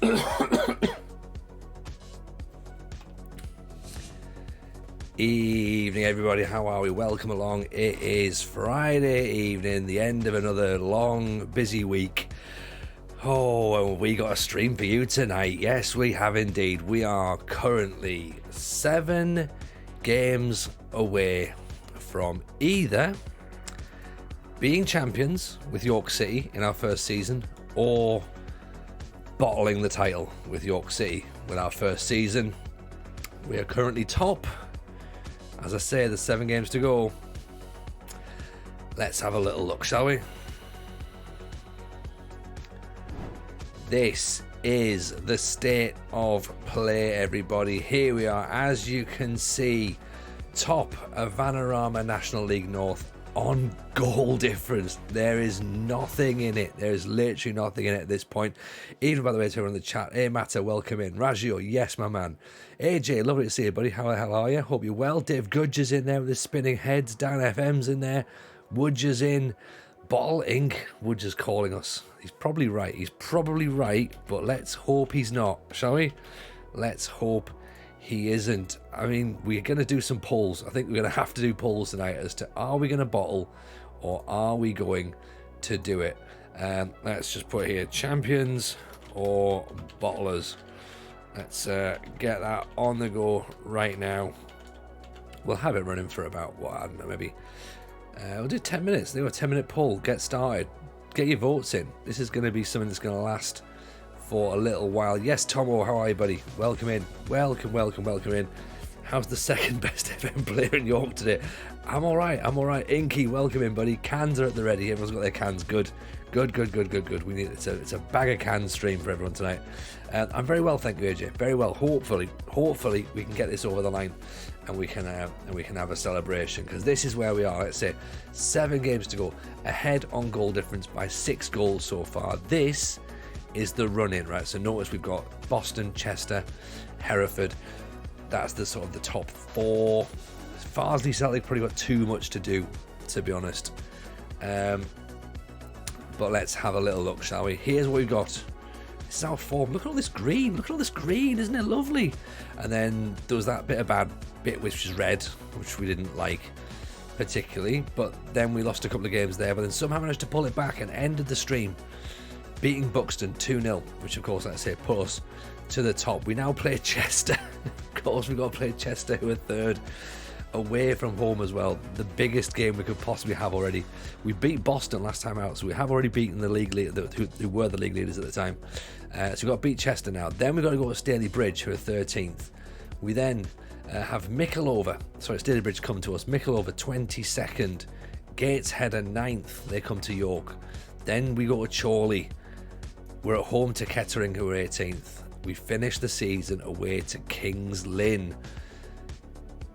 Evening, everybody. How are we? Welcome along. It is Friday evening, the end of another long, busy week. Oh, we got a stream for you tonight. Yes, we have indeed. We are currently 7 games away from either being champions with York City in our first season or bottling the title with York City with our first season. We are currently top. As I say, there's 7 games to go. Let's have a little look, shall we? This is the state of play, everybody. Here we are, as you can see, top of Vanarama National League North on goal difference. There is nothing in it. There is literally nothing in it at this point. Even, by the way, to everyone in the chat. Hey, Matta, welcome in. Ragio, yes, my man. AJ, lovely to see you, buddy. How the hell are you? Hope you're well. Dave Gudger's in there with his spinning heads. Dan FM's in there. Woodger's in. Bottle Inc. Woodger's calling us. He's probably right. He's probably right, but let's hope he's not, shall we? Let's hope he isn't. I mean, we're going to do some polls. I think we're going to have to do polls tonight as to are we going to bottle or are we going to do it? Let's just put here champions or bottlers. Let's get that on the go right now. We'll have it running for about, what, I don't know, maybe. We'll do 10 minutes. Do a 10-minute poll. Get started. Get your votes in. This is going to be something that's going to last for a little while. Yes, Tomo, how are you, buddy? Welcome in. Welcome in. How's the second best FM player in York today? I'm all right. Inky, welcome in, buddy. Cans are at the ready. Everyone's got their cans. Good. We need it's a bag of cans stream for everyone tonight. I'm very well, thank you, AJ. Very well. Hopefully we can get this over the line, and we can have a celebration, because this is where we are. Let's say 7 games to go, ahead on goal difference by 6 goals so far. This is the run-in, right? So notice we've got Boston, Chester, Hereford. That's the sort of the top 4. Farsley Celtic probably got too much to do, to be honest. But let's have a little look, shall we? Here's what we've got. This is our form. Look at all this green. Isn't it lovely? And then there was that bit of bad bit, which is red, which we didn't like particularly. But then we lost a couple of games there. But then somehow managed to pull it back and ended the stream, beating Buxton 2-0, which of course, let's say, put us to the top. We now play Chester. Of course, we've got to play Chester, who are third, away from home as well. The biggest game we could possibly have already. We beat Boston last time out, so we have already beaten the league leader, who were the league leaders at the time. So we've got to beat Chester now. Then we've got to go to Staley Bridge, who are 13th. We then have Michelova. Sorry, Staley Bridge come to us. Michelova 22nd. Gateshead are 9th. They come to York. Then we go to Chorley. We're at home to Kettering, who are 18th. We finish the season away to Kings Lynn.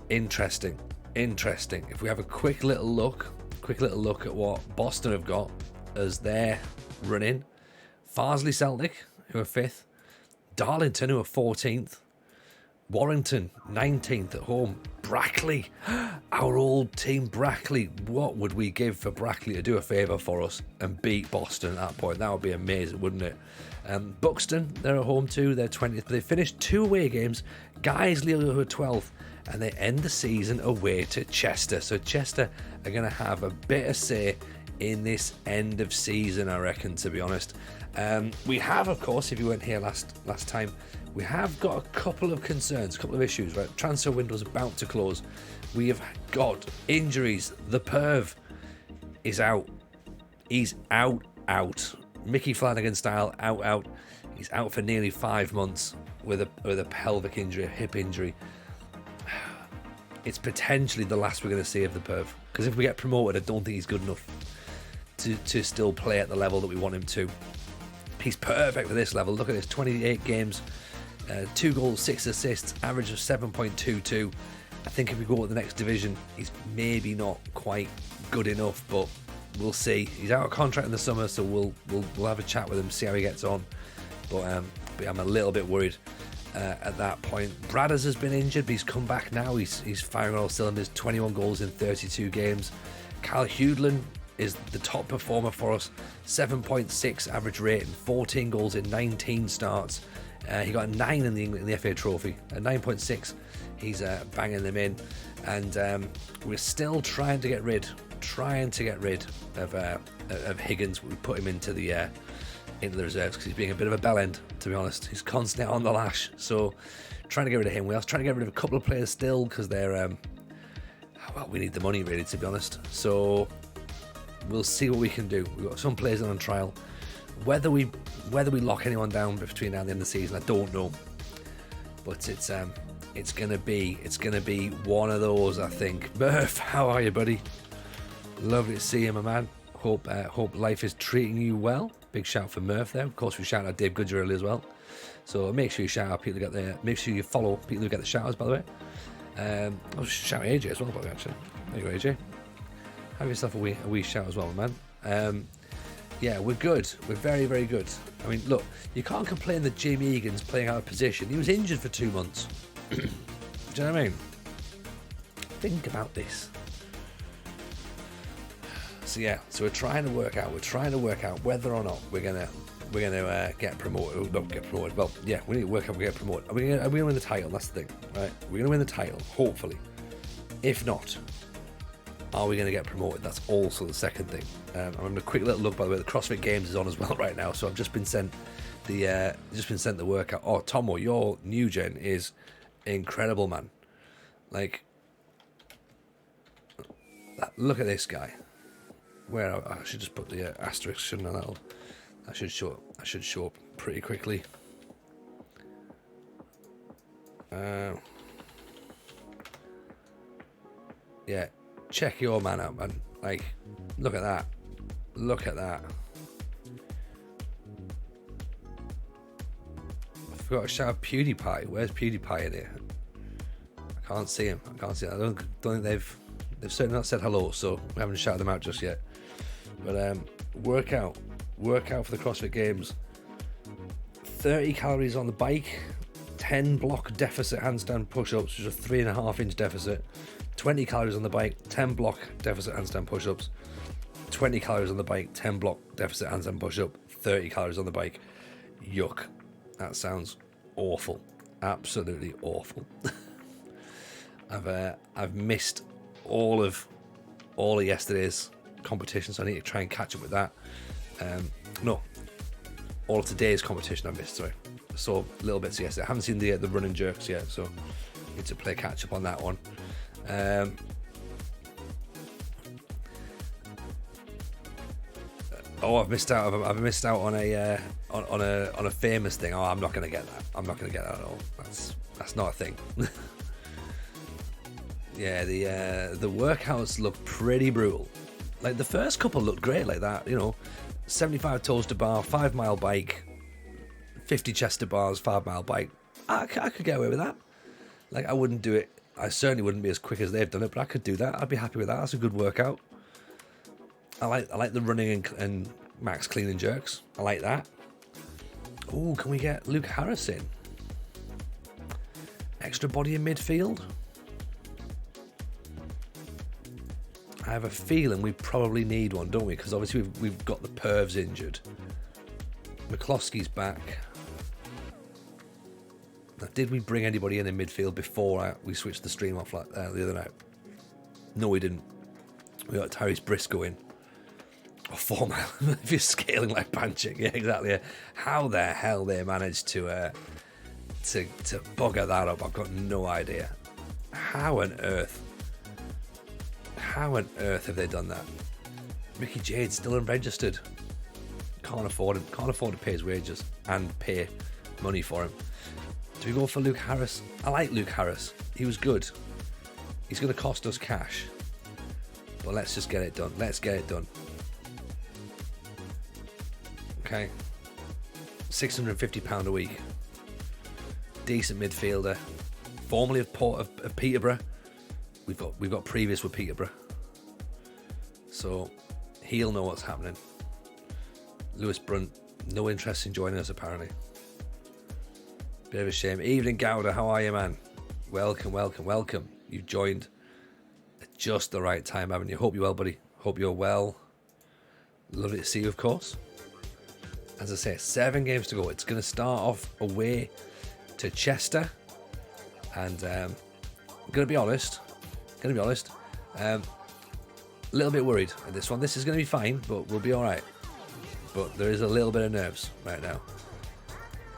Interesting. If we have a quick little look at what Boston have got as their run-in. Farsley Celtic, who are 5th. Darlington, who are 14th. Warrington, 19th at home. Brackley, our old team Brackley. What would we give for Brackley to do a favour for us and beat Boston at that point? That would be amazing, wouldn't it? Buxton, they're at home too. They're 20th. But they finished 2 away games. Guiseley, who are 12th. And they end the season away to Chester. So Chester are going to have a bit of say in this end of season, I reckon, to be honest. We have, of course, if you weren't here last time, we have got a couple of concerns, a couple of issues, right? Transfer window's about to close. We have got injuries. The Perv is out. He's out. Mickey Flanagan style, out. He's out for nearly 5 months with a pelvic injury, a hip injury. It's potentially the last we're going to see of the Perv, because if we get promoted, I don't think he's good enough to still play at the level that we want him to. He's perfect for this level. Look at this, 28 games, 2 goals, 6 assists, average of 7.22. I think if we go to the next division, he's maybe not quite good enough, but we'll see. He's out of contract in the summer, so we'll have a chat with him, see how he gets on. But I'm a little bit worried at that point. Bradders has been injured, but he's come back now. He's firing on all cylinders. 21 goals in 32 games. Cal Hudlin is the top performer for us. 7.6 average rating, 14 goals in 19 starts. He got a 9 in the FA Trophy, a 9.6. He's banging them in, and we're still trying to get rid of Higgins. We put him into the reserves because he's being a bit of a bellend, to be honest. He's constantly on the lash, so trying to get rid of him. We're also trying to get rid of a couple of players still because they're well, we need the money really, to be honest. So we'll see what we can do. We've got some players on trial. Whether we lock anyone down between now and the end of the season, I don't know. But it's gonna be one of those, I think. Murph, how are you, buddy? Lovely to see you, my man. Hope life is treating you well. Big shout for Murph there. Of course, we shout out Dave Goodger earlier as well. So make sure you shout out people who get the. Make sure you follow people who get the shout outs, by the way. I'll shout AJ as well, by the way, actually. There you go, AJ. Have yourself a wee shout as well, man. Yeah, we're good. We're very, very good. I mean, look, you can't complain that Jamie Egan's playing out of position. He was injured for 2 months. Do you know what I mean? Think about this. So yeah, so we're trying to work out whether or not we're gonna get promoted. Not get promoted. Well, yeah, we need to work out if we get promoted. Are we gonna win the title? That's the thing, right? We're gonna win the title, hopefully. If not, are we gonna get promoted? That's also the second thing. I'm having a quick little look, by the way. The CrossFit Games is on as well right now, so I've just been sent the workout. Oh, Tomo, your new gen is incredible, man. Like, look at this guy. Where I should just put the asterisk, shouldn't I? I should show up pretty quickly. Yeah, check your man out, man. Like, look at that. Look at that. I forgot to shout out PewDiePie. Where's PewDiePie in here? I can't see him. I don't think they've certainly not said hello, so we haven't shouted them out just yet. But workout for the CrossFit Games. 30 calories on the bike, 10 block deficit handstand push-ups, which is a 3.5 inch deficit. 20 calories on the bike, 10 block deficit handstand push-ups. 20 calories on the bike, 10 block deficit handstand push-up. 30 calories on the bike. Yuck. That sounds awful. Absolutely awful. I've missed all of yesterday's competition, so I need to try and catch up with that. No, all of today's competition I missed. Sorry, I saw little bits yesterday. I haven't seen the running jerks yet, so I need to play catch up on that one. I've missed out. I've missed out on a famous thing. Oh, I'm not going to get that. I'm not going to get that at all. That's not a thing. Yeah, the workouts look pretty brutal. Like, the first couple looked great like that, you know. 75 toes to bar, 5 mile bike, 50 chest to bars, 5 mile bike. I could get away with that. Like, I wouldn't do it. I certainly wouldn't be as quick as they've done it, but I could do that. I'd be happy with that. That's a good workout. I like the running and max clean and jerks. I like that. Oh, can we get Luke Harris in? Extra body in midfield? I have a feeling we probably need one, don't we? Because obviously we've got the Pervs injured. McCloskey's back. Now, did we bring anybody in midfield before we switched the stream off the other night? No, we didn't. We got Tyrese Briscoe in. Oh, 4 mile. If you're scaling like Panchik, yeah, exactly. Yeah. How the hell they managed to bugger that up, I've got no idea. How on earth have they done that? Ricky Jade's still unregistered. Can't afford him. Can't afford to pay his wages and pay money for him. Do we go for Luke Harris? I like Luke Harris. He was good. He's going to cost us cash. But let's just get it done. Let's get it done. Okay. £650 a week. Decent midfielder. Formerly of Peterborough. We've got previous with Peterborough. So he'll know what's happening. Lewis Brunt, no interest in joining us apparently. Bit of a shame. Evening Gouda, how are you, man? Welcome. You've joined at just the right time, haven't you? Hope you're well, buddy. Hope you're well. Lovely to see you, of course. As I say, 7 games to go. It's going to start off away to Chester. And I'm going to be honest. A little bit worried at this one. This is going to be fine, but we'll be all right. But there is a little bit of nerves right now.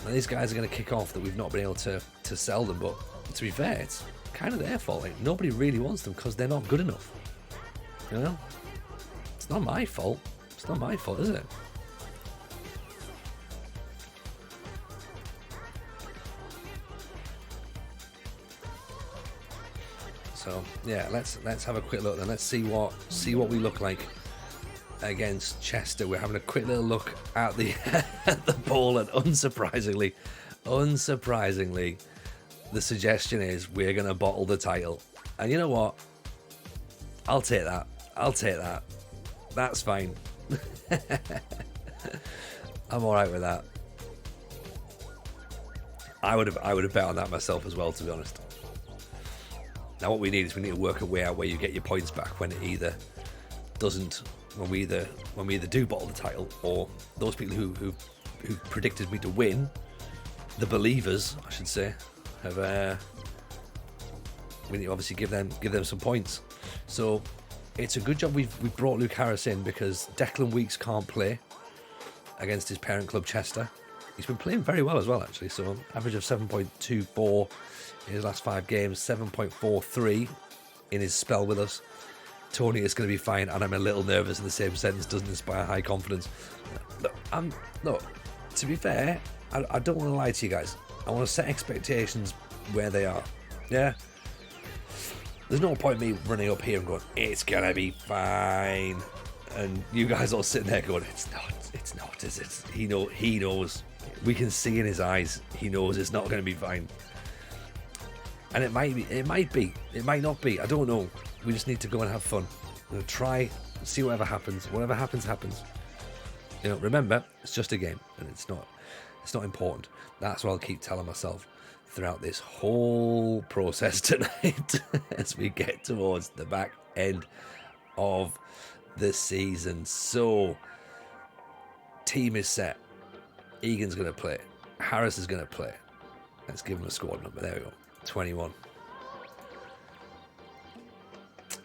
Now, these guys are going to kick off that we've not been able to sell them. But to be fair, it's kind of their fault. Like, nobody really wants them because they're not good enough. You know? It's not my fault. It's not my fault, is it? So yeah, let's have a quick look then. Let's see what we look like against Chester. We're having a quick little look at the at the ball, and unsurprisingly, the suggestion is we're gonna bottle the title. And you know what? I'll take that. That's fine. I'm all right with that. I would have bet on that myself as well, to be honest. Now what we need to work a way out where you get your points back when it either doesn't, when we either do bottle the title, or those people who predicted me to win, the believers, I should say, have we need to obviously give them some points. So it's a good job we've brought Luke Harris in, because Declan Weeks can't play against his parent club Chester. He's been playing very well as well, actually. So average of 7.24 in his last 5 games, 7.43 in his spell with us. Tony is going to be fine, and I'm a little nervous in the same sentence. Doesn't inspire high confidence. Look, to be fair, I don't want to lie to you guys. I want to set expectations where they are. Yeah? There's no point in me running up here and going, it's going to be fine. And you guys all sitting there going, it's not, is it? He knows. We can see in his eyes, he knows it's not going to be fine. And it might be, it might not be, I don't know. We just need to go and have fun. We'll try, see whatever happens. Whatever happens. You know, remember, it's just a game, and it's not important. That's what I'll keep telling myself throughout this whole process tonight as we get towards the back end of the season. So, team is set. Egan's going to play. Harris is going to play. Let's give him a squad number. There we go. 21.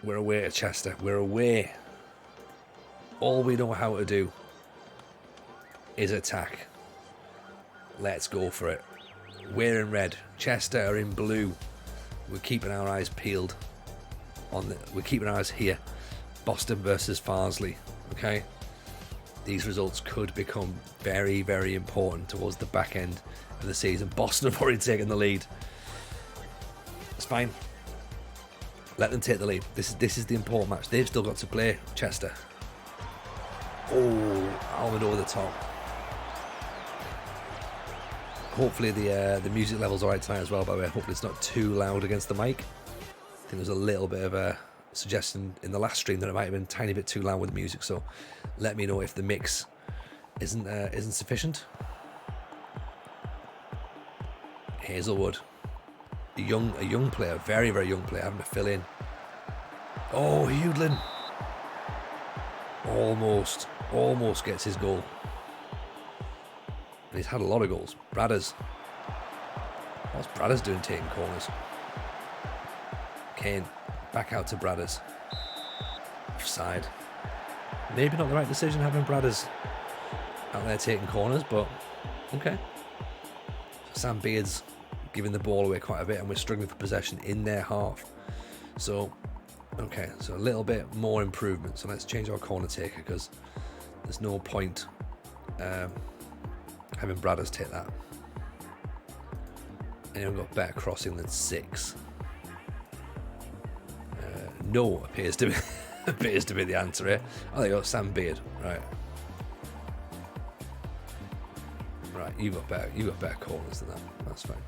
We're away at Chester. We're away. All we know how to do is attack. Let's go for it. We're in red. Chester are in blue. We're keeping our eyes peeled. We're keeping our eyes here. Boston versus Farsley. Okay? These results could become very, very important towards the back end of the season. Boston have already taken the lead. It's fine. Let them take the lead. This is the important match. They've still got to play Chester. Oh, Almond over the top. Hopefully the music level's alright tonight as well, by the way. Hopefully it's not too loud against the mic. I think there's a little bit of a suggestion in the last stream that it might have been a tiny bit too loud with the music, so let me know if the mix isn't sufficient. Hazelwood, a young player, very, very young player, having to fill in. Oh, Hudlin almost gets his goal, and he's had a lot of goals. Bradders, what's Bradders doing taking corners? Kane back out to Bradders. Offside. Maybe not the right decision having Bradders out there taking corners, but okay. Sam Beard's giving the ball away quite a bit, and we're struggling for possession in their half. So, okay, so a little bit more improvement. So let's change our corner taker, because there's no point having Bradders take that. Anyone got better crossing than 6? No appears to be the answer here. Oh, there you go, Sam Beard. Right, you got better corners than that. That's fine.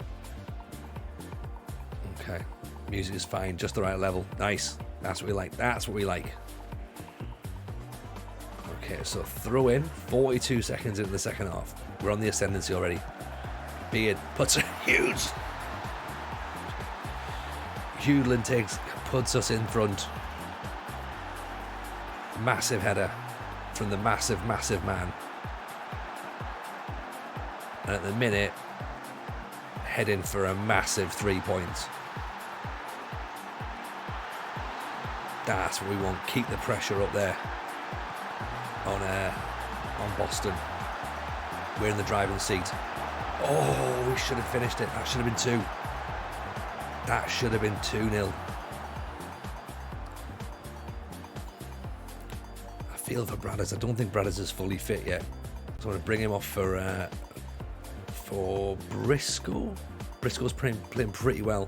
Okay, music is fine, just the right level. Nice. That's what we like. Okay, so throw in 42 seconds into the second half. We're on the ascendancy already. Beard puts a huge. Hudlin puts us in front. Massive header from the massive, massive man. And at the minute, heading for a massive 3 points. That's what we want. Keep the pressure up there on Boston. We're in the driving seat. Oh, we should have finished it. That should have been 2. That should have been 2-0. I feel for Bradders. I don't think Bradders is fully fit yet. So I want to bring him off for Briscoe. Briscoe's playing pretty well.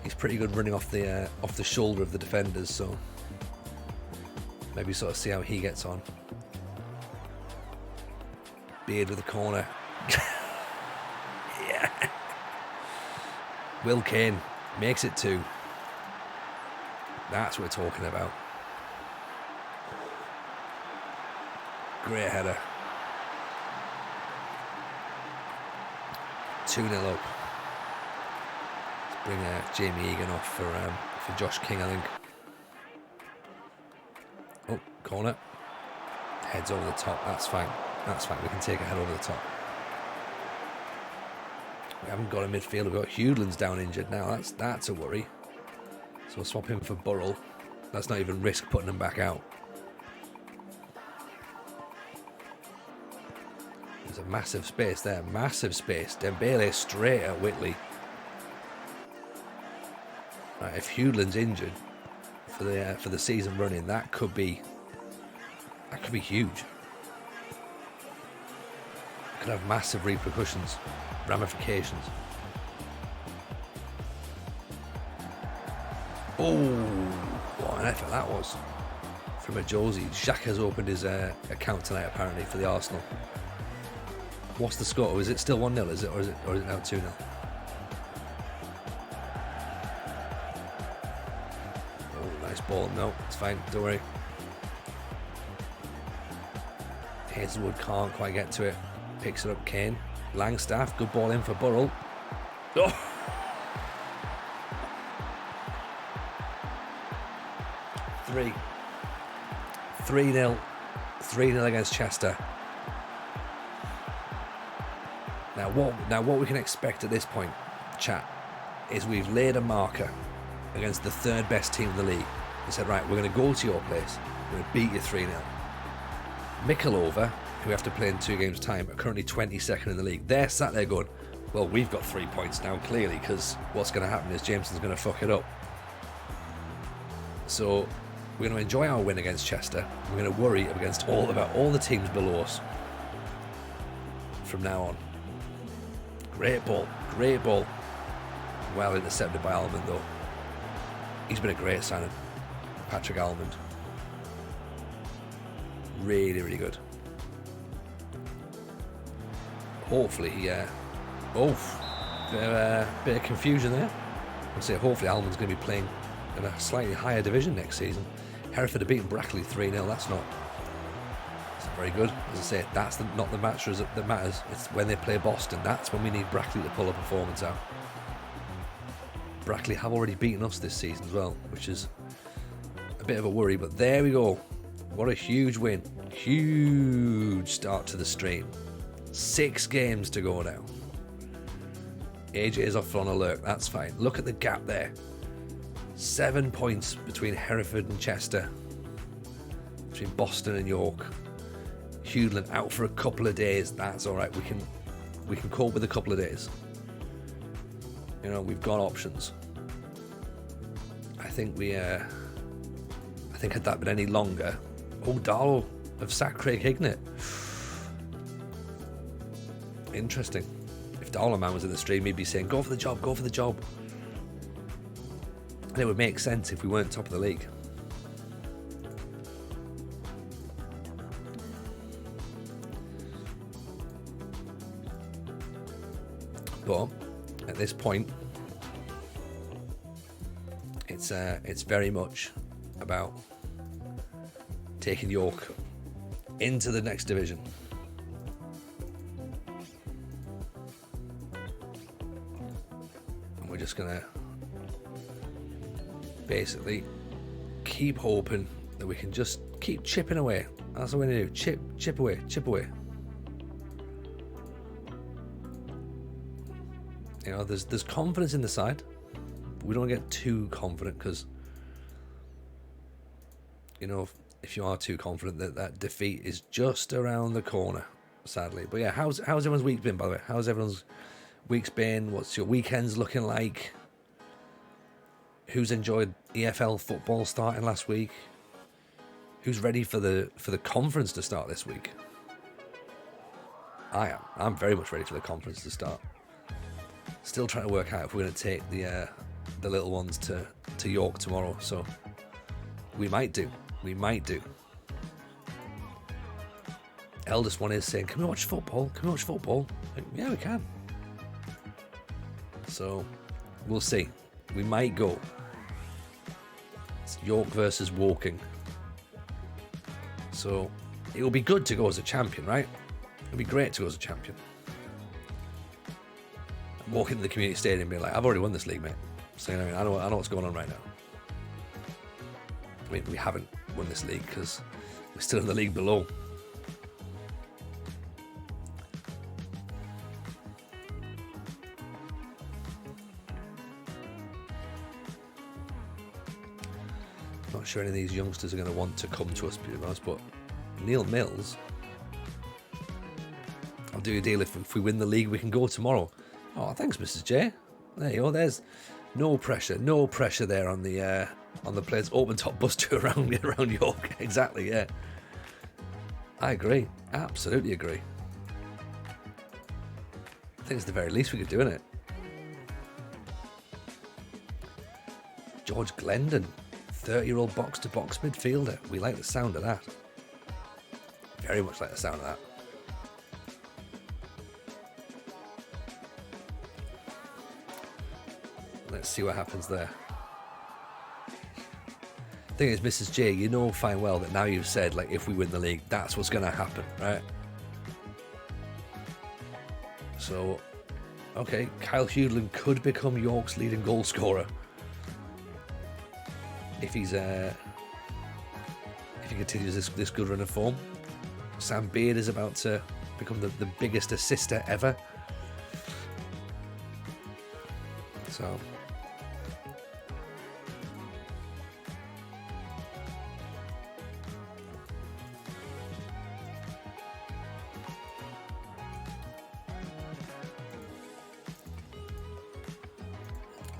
He's pretty good running off the shoulder of the defenders, so maybe sort of see how he gets on. Beard with the corner. Yeah. Will Kane makes it 2. That's what we're talking about. Great header. 2-0 up. Let's bring Jamie Egan off for Josh King, I think. Oh, corner. Heads over the top. That's fine. That's fine. We can take a head over the top. We haven't got a midfielder. We've got Hewlands down injured now. That's a worry. So we'll swap him for Burrell. Let's not even risk putting him back out. There's a massive space there. Massive space. Dembele straight at Whitley. Right, if Hewland's injured for the season running, that could be huge. Could have massive repercussions, ramifications. Oh, what an effort that was from a Josie. Xhaka has opened his account tonight apparently for the Arsenal. What's the score? Is it still 1-0? Is it or is it now 2-0? Oh, nice ball. No, it's fine. Don't worry. Hazelwood can't quite get to it. Picks it up, Kane. Langstaff, good ball in for Burrell. Oh! Three. 3-0. 3-0 against Chester. Now what we can expect at this point, chat, is we've laid a marker against the third best team in the league and said, right, we're going to go to your place, we're going to beat you 3-0. Mikulova, who we have to play in 2 games' time, are currently 22nd in the league. They're sat there going, well, we've got 3 points now, clearly, because what's going to happen is Jameson's going to fuck it up. So we're going to enjoy our win against Chester. We're going to worry against all the teams below us from now on. Great ball. Well intercepted by Almond, though. He's been a great signing, Patrick Almond. Really, really good. Hopefully he... bit of confusion there. I'll say hopefully Almond's going to be playing in a slightly higher division next season. Hereford have beaten Brackley 3-0. That's not very good. As I say, that's not the match that matters. It's when they play Boston. That's when we need Brackley to pull a performance out. Brackley have already beaten us this season as well, which is a bit of a worry. But there we go. What a huge win. Huge start to the stream. 6 games to go now. AJ is off on alert. That's fine. Look at the gap there. 7 points between Hereford and Chester. Between Boston and York. Hewland out for a couple of days. That's all right. We can cope with a couple of days. You know, we've got options. I think had that been any longer, Darlow have sacked Craig Hignett. Interesting. If Darlow man was in the stream, he'd be saying, "Go for the job, go for the job." And it would make sense if we weren't top of the league. But at this point, it's very much about taking York into the next division. And we're just gonna basically keep hoping that we can just Keep chipping away. That's what we need to do. Chip away, chip away. You know, there's confidence in the side. We don't get too confident because, you know, if you are too confident, that defeat is just around the corner, sadly. But yeah, how's everyone's week been, by the way? How's everyone's week's been? What's your weekends looking like? Who's enjoyed EFL football starting last week? Who's ready for the conference to start this week? I am. I'm very much ready for the conference to start. Still trying to work out if we're going to take the little ones to York tomorrow. So we might do. We might do. Eldest one is saying, "Can we watch football? Can we watch football?" Like, yeah, we can. So we'll see. We might go. It's York versus Woking. So it will be good to go as a champion, right? It'll be great to go as a champion. Walk into the community stadium and be like, "I've already won this league, mate." So, you know, I know what's going on right now. I mean, we haven't won this league because we're still in the league below. Not sure any of these youngsters are going to want to come to us, to be honest, but Neil Mills, I'll do a deal if we win the league, we can go tomorrow. Oh, thanks, Mrs. J. There you go. There's no pressure there on the players. Open top bus tour around York. Exactly, yeah. I agree. Absolutely agree. I think it's the very least we could do, isn't it? George Glendon, 30-year-old box-to-box midfielder. We like the sound of that. Very much like the sound of that. Let's see what happens there. Thing is, Mrs. J, you know fine well that now you've said, like, if we win the league, that's what's going to happen, right? So, okay, Kyle Hudlin could become York's leading goal scorer if he continues this good run of form. Sam Beard is about to become the biggest assister ever. So,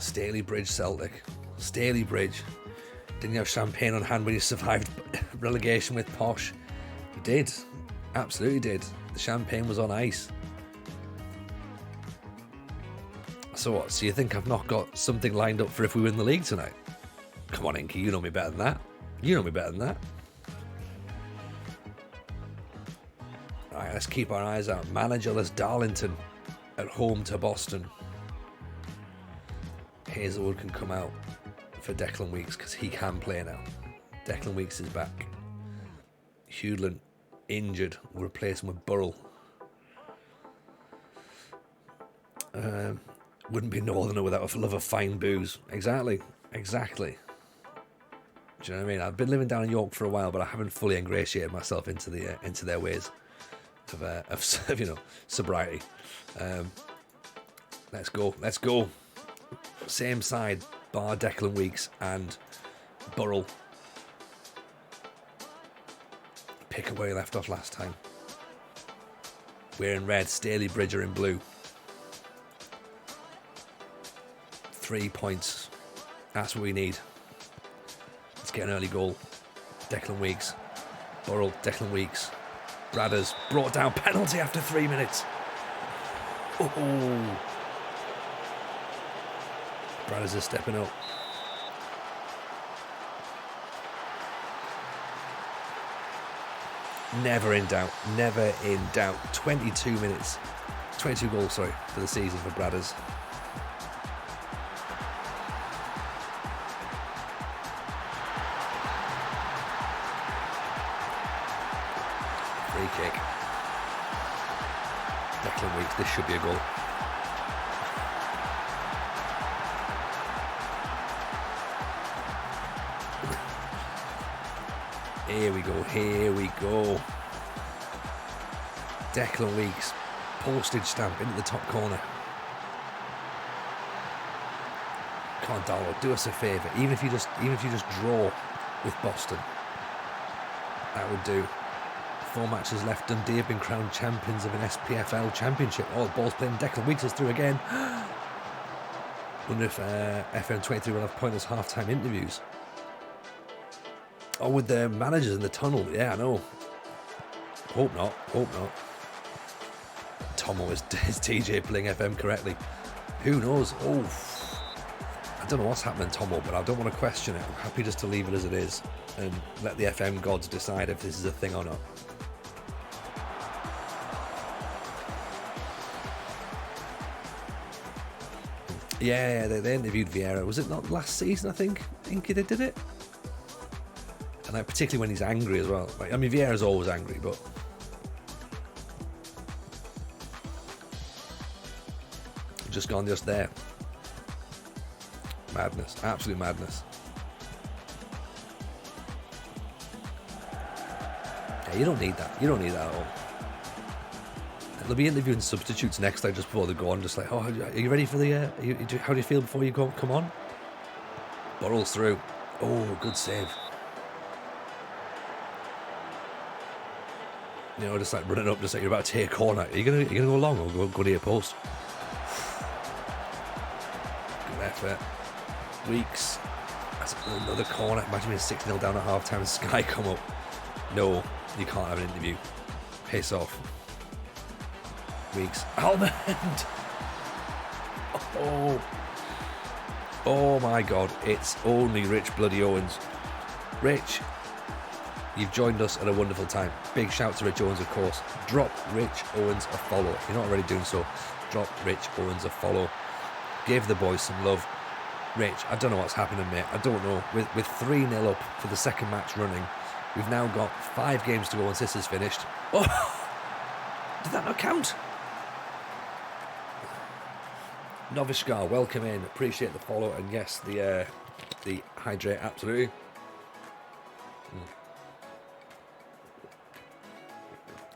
Staley Bridge Celtic. Staley Bridge. Didn't you have champagne on hand when you survived relegation with Posh? You did. Absolutely did. The champagne was on ice. So what? So you think I've not got something lined up for if we win the league tonight? Come on, Inky. You know me better than that. You know me better than that. Alright, let's keep our eyes out. Managerless Darlington at home to Boston. Hazelwood can come out for Declan Weeks because he can play now. Declan Weeks is back. Hudlin injured. We'll replace him with Burrell. Wouldn't be Northerner without a love of fine booze. Exactly. Do you know what I mean? I've been living down in York for a while, but I haven't fully ingratiated myself into their ways of you know, sobriety. Let's go. Same side, bar Declan Weeks and Burrell. Pick up where he left off last time. We're in red, Staley Bridge are in blue. 3 points. That's what we need. Let's get an early goal. Declan Weeks. Burrell, Declan Weeks. Bradders brought down, penalty after 3 minutes. Oh. Bradders are stepping up. Never in doubt. 22 minutes. 22 goals, for the season for Bradders. Free kick. Declan Weeks, this should be a goal. Here we go, here we go. Declan Weeks, postage stamp into the top corner. Come on, Darlow, do us a favour. Even if you just draw with Boston, that would do. 4 matches left. Dundee have been crowned champions of an SPFL championship. Oh, the ball's playing. Declan Weeks is through again. Wonder if FM23 will have pointless half-time interviews. Oh, with the managers in the tunnel. Yeah, I know. Hope not. Hope not. Tomo is TJ playing FM correctly. Who knows? Oh, I don't know what's happening, Tomo, but I don't want to question it. I'm happy just to leave it as it is and let the FM gods decide if this is a thing or not. Yeah, they interviewed Vieira. Was it not last season, I think? Inky, they did it? And like, particularly when he's angry as well. Like, I mean, Vieira's always angry, but... just gone just there. Madness. Absolute madness. Yeah, you don't need that. You don't need that at all. They'll be interviewing substitutes next time just before they go on. Just like, oh, are you ready for the... how do you feel before you come on? Burrow's through. Oh, good save. You know, just like running up, just like you're about to take a corner. Are you gonna go long or go to your post? Good effort. Weeks. That's another corner. Imagine being 6-0 down at half time and Sky come up. No, you can't have an interview. Piss off. Weeks. Almond! Oh my god, it's only Rich bloody Owens. Rich, you've joined us at a wonderful time. Big shout to Rich Owens, of course. Drop Rich Owens a follow. If you're not already doing so, drop Rich Owens a follow. Give the boys some love. Rich, I don't know what's happening, mate. I don't know. With 3-0 up for the second match running, we've now got 5 games to go once this is finished. Oh! Did that not count? Novishkar, welcome in. Appreciate the follow, and yes, the hydrate, absolutely.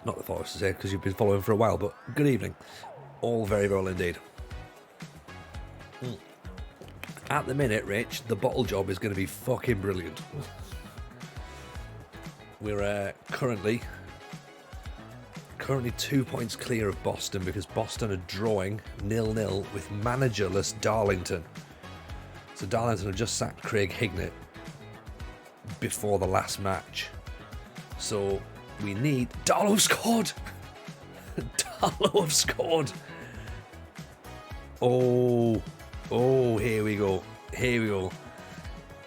Not the follow to say, because you've been following for a while, but good evening. All very well indeed. At the minute, Rich, the bottle job is going to be fucking brilliant. We're currently 2 points clear of Boston because Boston are drawing 0-0 with managerless Darlington. So Darlington have just sacked Craig Hignett before the last match. So we need... Darlow scored! Darlow have scored! Oh, here we go. Here we go.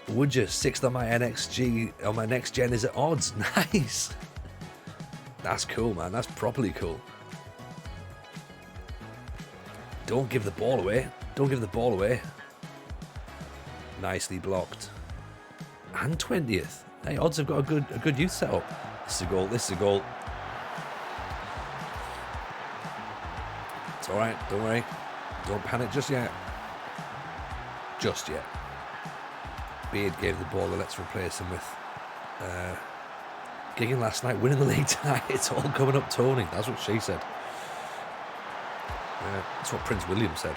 Would you? 6th on my NXG, on my next gen is at odds. Nice! That's cool, man. That's properly cool. Don't give the ball away. Don't give the ball away. Nicely blocked. And 20th. Hey, odds have got a good youth setup. This is a goal. This is a goal. It's all right. Don't worry. Don't panic just yet. Just yet. Beard gave the ball. Let's replace him with... gigging last night, winning the league tonight. It's all coming up, Tony. That's what she said. That's what Prince William said.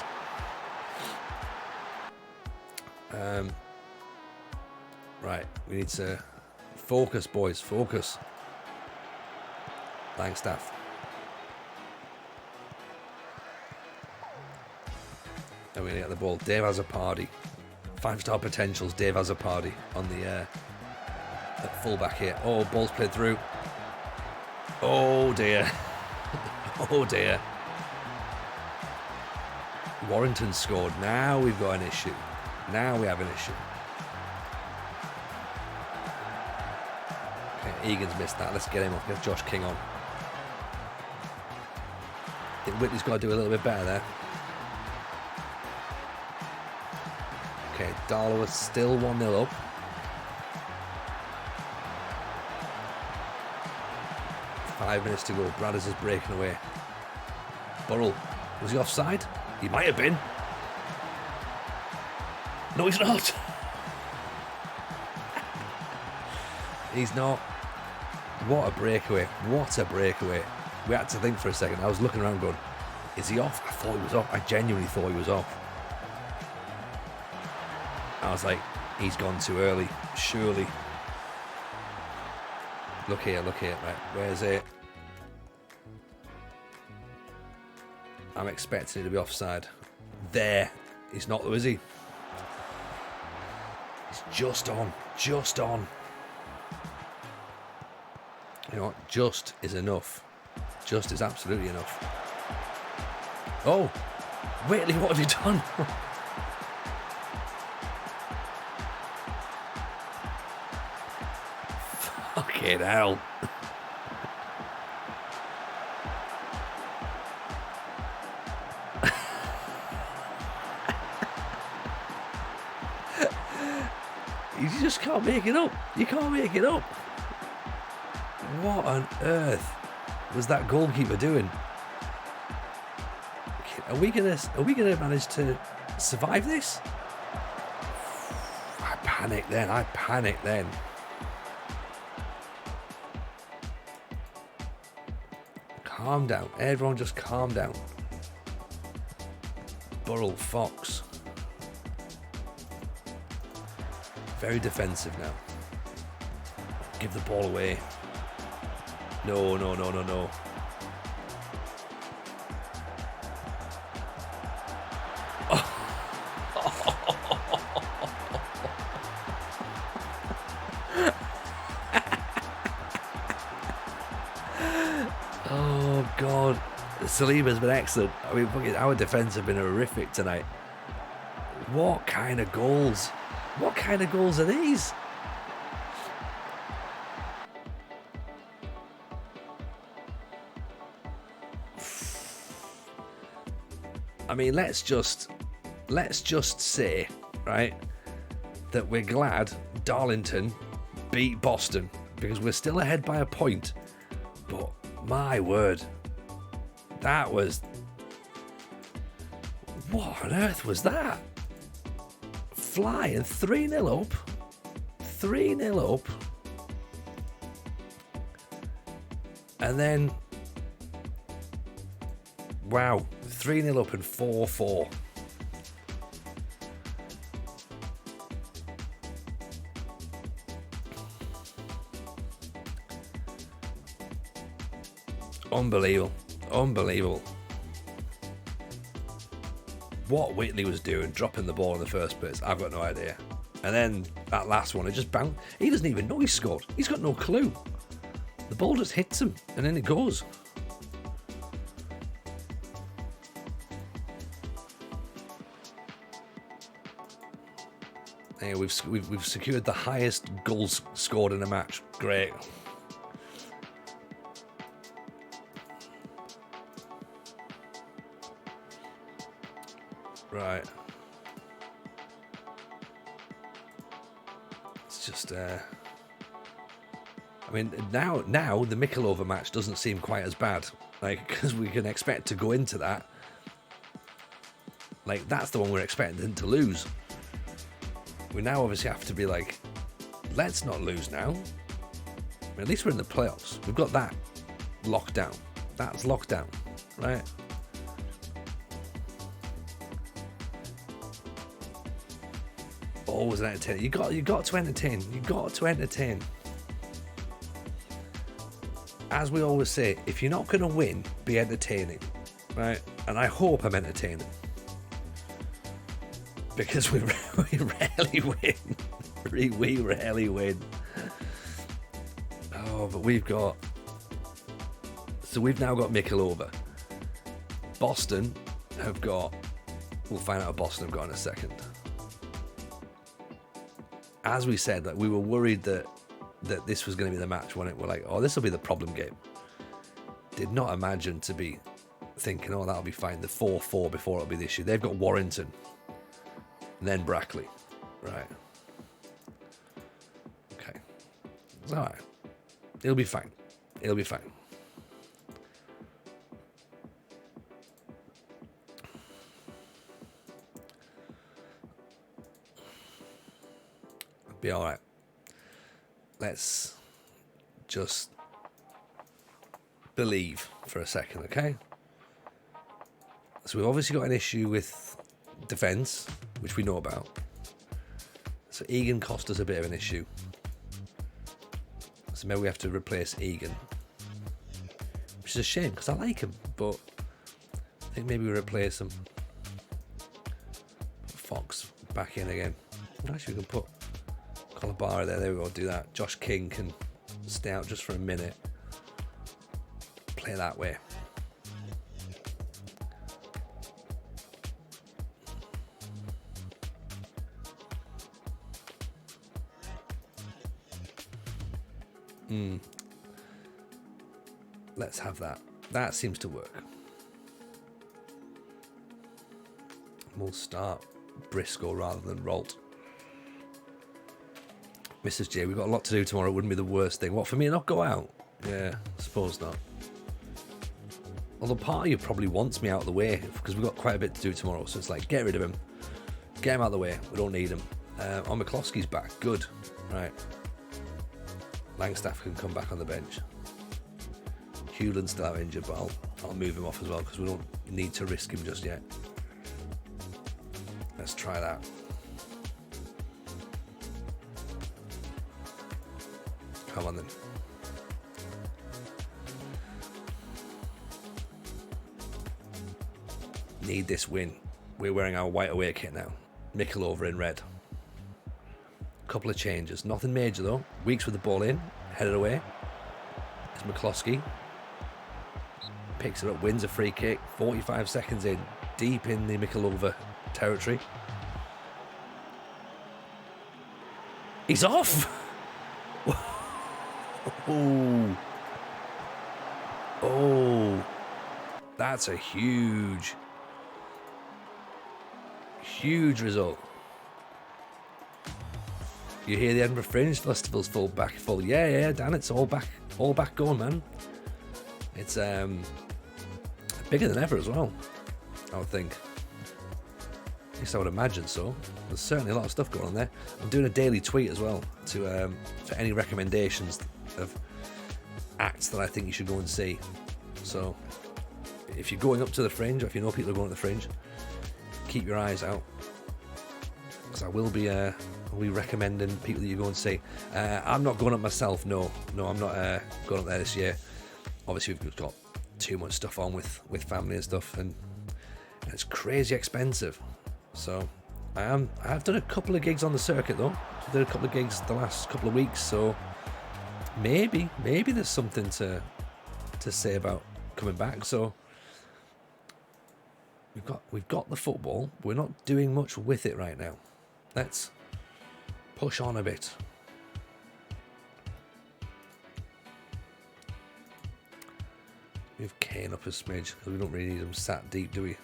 Right, we need to focus, boys. Focus. Langstaff. And we're going to get the ball. Dave has a party. 5-star potentials. Dave has a party on the... at fullback here. Oh, ball's played through. Oh dear. Oh dear. Warrington scored. Now we've got an issue. Now we have an issue. Okay, Egan's missed that. Let's get him off. Get Josh King on. I think Whitley's got to do a little bit better there. Okay, Darlow is still 1-0 up. 5 minutes to go. Bradders is breaking away. Burrell. Was he offside? He might have been. No, he's not. He's not. What a breakaway. What a breakaway. We had to think for a second. I was looking around going, is he off? I thought he was off. I genuinely thought he was off. I was like, he's gone too early. Surely. Look here. Right, where's it? I'm expecting it to be offside. There. He's not though, is he? He's just on. Just on. You know what? Just is enough. Just is absolutely enough. Oh! Whitley, what have you done? Fucking hell. You just can't make it up. You can't make it up. What on earth was that goalkeeper doing? Are we gonna manage to survive this? I panicked then. Calm down. Everyone just calm down. Burrell Fox. Very defensive now. Give the ball away. No. Oh, God. Saliba's been excellent. I mean, our defence have been horrific tonight. What kind of goals? What kind of goals are these? I mean, let's just say, right, that we're glad Darlington beat Boston because we're still ahead by a point. But my word, that was... What on earth was that? Flying 3-0 up. 3-0 up. And then... Wow. 3-0 up and 4-4. Unbelievable. What Whitley was doing, dropping the ball in the first place, I've got no idea. And then that last one, it just bounced. He doesn't even know he scored. He's got no clue. The ball just hits him, and then it goes. Hey, we've secured the highest goals scored in a match. Great. Right. It's just I mean, now the Mikulova match doesn't seem quite as bad, like, because we can expect to go into that. Like, that's the one we're expecting to lose. We now obviously have to be like, let's not lose now. I mean, at least we're in the playoffs. We've got that locked down. That's locked down, right? Always an entertainer. You got to entertain. You got to entertain. As we always say, if you're not going to win, be entertaining, right? And I hope I'm entertaining. Because we rarely win. We rarely win. Oh, but we've got... So we've now got Mikulova. Boston have got... We'll find out what Boston have got in a second. As we said, like, we were worried that this was going to be the match when we're like, oh, this will be the problem game. Did not imagine to be thinking, oh, that'll be fine. The 4-4 before it'll be the issue. They've got Warrington. And then Brackley. Right. Okay. It's all right. It'll be fine. It'll be fine. It'll be all right. Let's just believe for a second, okay? So we've obviously got an issue with defence, which we know about. So Egan cost us a bit of an issue. So maybe we have to replace Egan. Which is a shame, because I like him, but I think maybe we replace him. Put Fox back in again. Actually, we can put Colabara there. There we go, do that. Josh King can stay out just for a minute. Play that way. Let's have that. That seems to work. We'll start Briscoe rather than Rolt. Mrs. J, we've got a lot to do tomorrow. It wouldn't be the worst thing. What, for me to not go out? Yeah, I suppose not. Although part of you probably wants me out of the way, because we've got quite a bit to do tomorrow. So it's like, get rid of him. Get him out of the way. We don't need him. McCloskey's back. Good. Right. Langstaff can come back on the bench. Hewland's still out injured, but I'll move him off as well, because we don't need to risk him just yet. Let's try that. Come on then. Need this win. We're wearing our white away kit now. Mikel over in red. Couple of changes. Nothing major though. Weeks with the ball in. Headed away. It's McCloskey. Picks it up. Wins a free kick. 45 seconds in. Deep in the Mikelova territory. He's off! Oh, that's a huge result. You hear the Edinburgh Fringe Festival's full. Yeah, Dan, it's all back going, man. It's bigger than ever as well, I would think. At least I would imagine so. There's certainly a lot of stuff going on there. I'm doing a daily tweet as well to for any recommendations of acts that I think you should go and see. So if you're going up to the Fringe, or if you know people are going to the Fringe, keep your eyes out, because I will be recommending people that you go and see. I'm not going up myself. No, I'm not going up there this year. Obviously, we've got too much stuff on with family and stuff, and it's crazy expensive. So I've done a couple of gigs on the circuit though. I've done a couple of gigs the last couple of weeks, so maybe there's something to say about coming back. So we've got the football. We're not doing much with it right now. Let's push on a bit. Move Kane up a smidge, because we don't really need him sat deep, do we?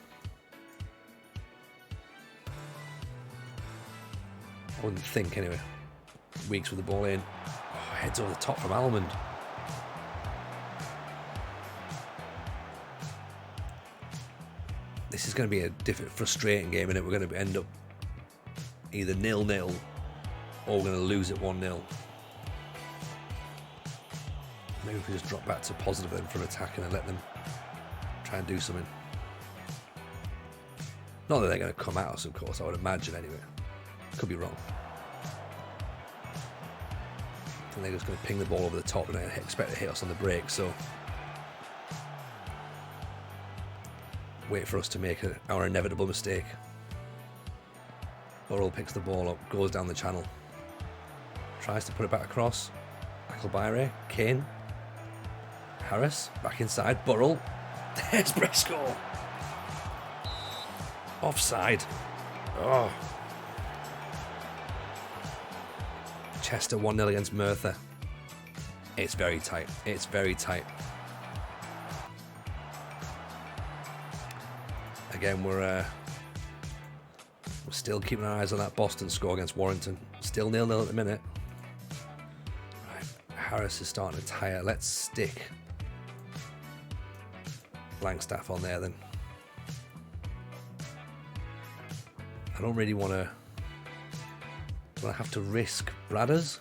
I wouldn't think anyway. Weeks with the ball in. Oh, heads over the top from Almond. This is going to be a frustrating game, and we're going to end up either 0-0 or we're going to lose it 1-0. Maybe if we just drop back to positive then from attacking and let them try and do something. Not that they're going to come at us, of course, I would imagine anyway. Could be wrong. I think they're just going to ping the ball over the top and I expect to hit us on the break, so wait for us to make our inevitable mistake. Burrell picks the ball up, goes down the channel, tries to put it back across. Akelbayre, Kane, Harris, back inside, Burrell. There's Briscoe. Offside. Oh. Chester 1-0 against Merthyr. It's very tight. It's very tight. Again, we're still keeping our eyes on that Boston score against Warrington. Still 0-0 at the minute. Right. Harris is starting to tire. Let's stick Langstaff on there then. I don't really want to. Do I have to risk Bradders?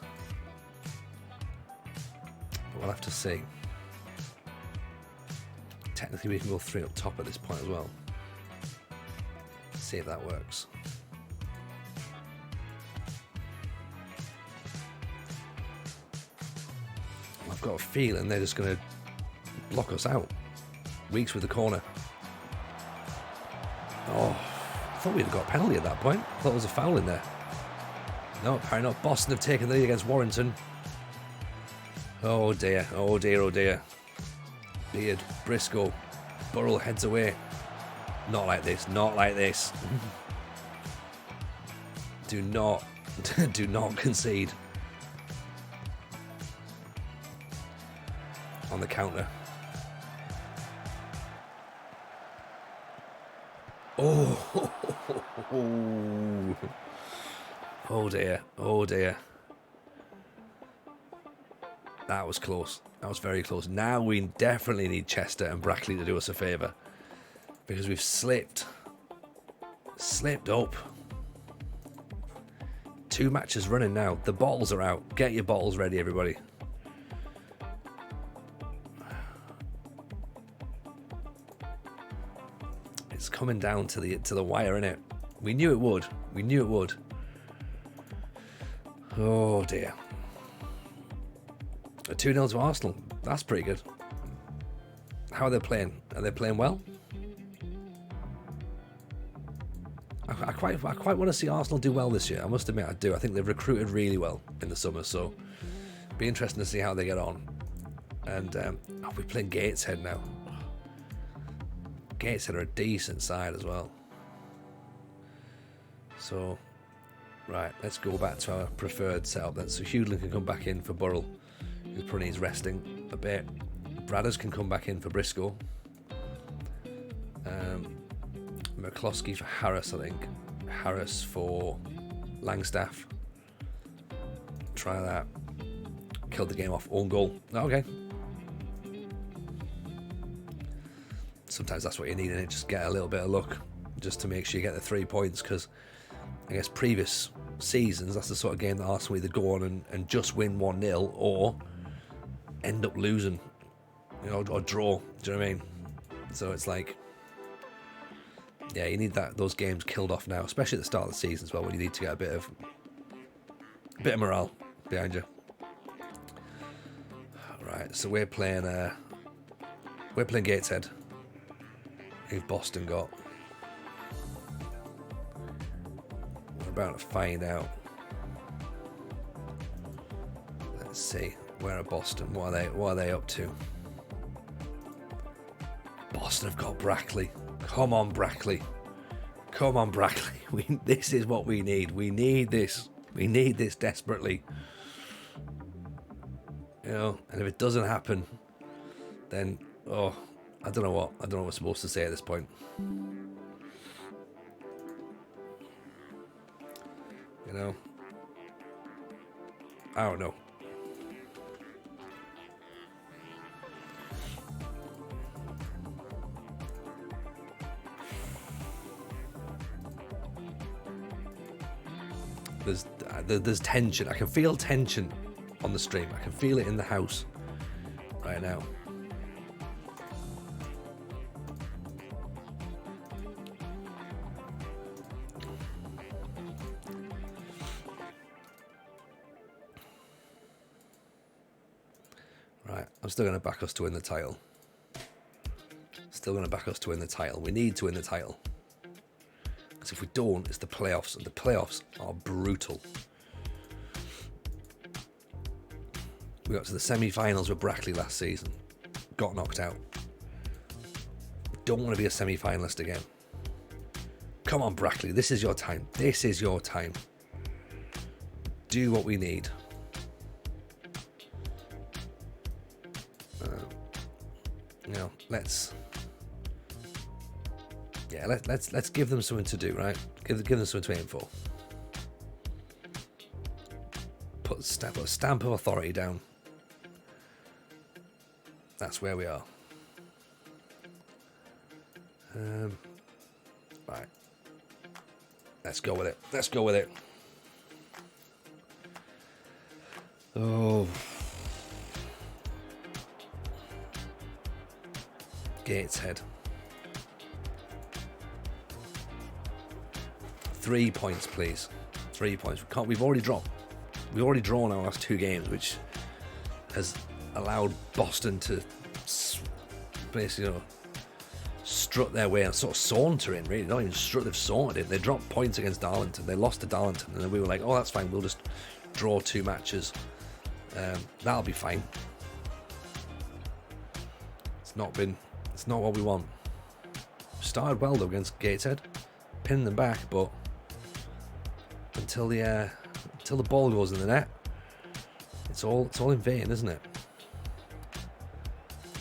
We'll have to see. technically we can go 3 up top at this point as well. See if that works. I've got a feeling they're just going to block us out. Weeks with the corner. Oh, I thought we'd have got a penalty at that point. I thought there was a foul in there. No, apparently not. Boston have taken the lead against Warrington. Oh dear, oh dear, oh dear. Beard, Briscoe, Burrell heads away. Not like this, not like this. Do not concede. On the counter. Oh, oh dear, oh dear. That was close. That was very close. Now we definitely need Chester and Brackley to do us a favour. Because we've slipped up. 2 matches running now. The bottles are out. Get your bottles ready, everybody. It's coming down to the wire, innit? We knew it would. We knew it would. Oh dear. A 2-0 to Arsenal. That's pretty good. How are they playing? Are they playing well? I quite want to see Arsenal do well this year. I must admit I do. I think they've recruited really well in the summer, so it'll be interesting to see how they get on. And we're playing Gateshead now. Gateshead are a decent side as well. So, right, let's go back to our preferred setup then. So Hewlin can come back in for Burrell, who probably needs resting a bit. Bradders can come back in for Briscoe. McCloskey for Harris, I think. Harris for Langstaff. Try that. Killed the game off. Own goal. Okay. Sometimes that's what you need in it. Just get a little bit of luck. Just to make sure you get the 3 points. Because I guess previous seasons, that's the sort of game that Arsenal either go on and just win 1-0 or end up losing. You know, or draw. Do you know what I mean? So it's like, yeah, you need those games killed off now, especially at the start of the season as well, when you need to get a bit of morale behind you. Right, so we're playing Gateshead. Who've Boston got? We're about to find out. Let's see. Where are Boston? What are they up to? Boston have got Brackley. Come on, Brackley. Come on, Brackley. This is what we need. We need this. We need this desperately. You know, and if it doesn't happen, then, oh, I don't know what we're supposed to say at this point. You know? I don't know. There's tension. I can feel tension on the stream. I can feel it in the house right now. Right, I'm still going to back us to win the title. Still going to back us to win the title. We need to win the title. Because if we don't, it's the playoffs, and the playoffs are brutal. We got to the semi-finals with Brackley last season. Got knocked out. Don't want to be a semi-finalist again. Come on, Brackley. This is your time. This is your time. Do what we need. You know, let's give them something to do, right? Give them something to aim for. Put a stamp of authority down. That's where we are. Right. Let's go with it. Let's go with it. Oh. Gateshead. 3 points, please. 3 points. We've already drawn our last 2 games, which has allowed Boston to basically, strut their way and sort of saunter in, really. Not even strut, they've sauntered in. They dropped points against Darlington. They lost to Darlington, and then we were like, oh, that's fine. We'll just draw 2 matches. That'll be fine. It's not what we want. Started well though against Gateshead, pinning them back, but until the ball goes in the net, it's all in vain, isn't it?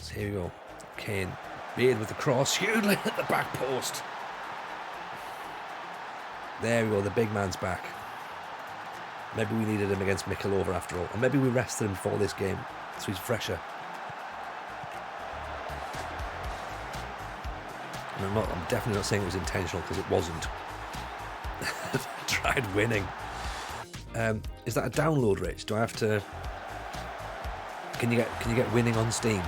So here we go. Kane, Beard with the cross, Hewlett at the back post. There we go. The big man's back. Maybe we needed him against Mikulova after all, or maybe we rested him for this game, so he's fresher. And I'm definitely not saying it was intentional, because it wasn't. Tried winning. Is that a download, Rich? Do I have to? Can you get winning on Steam?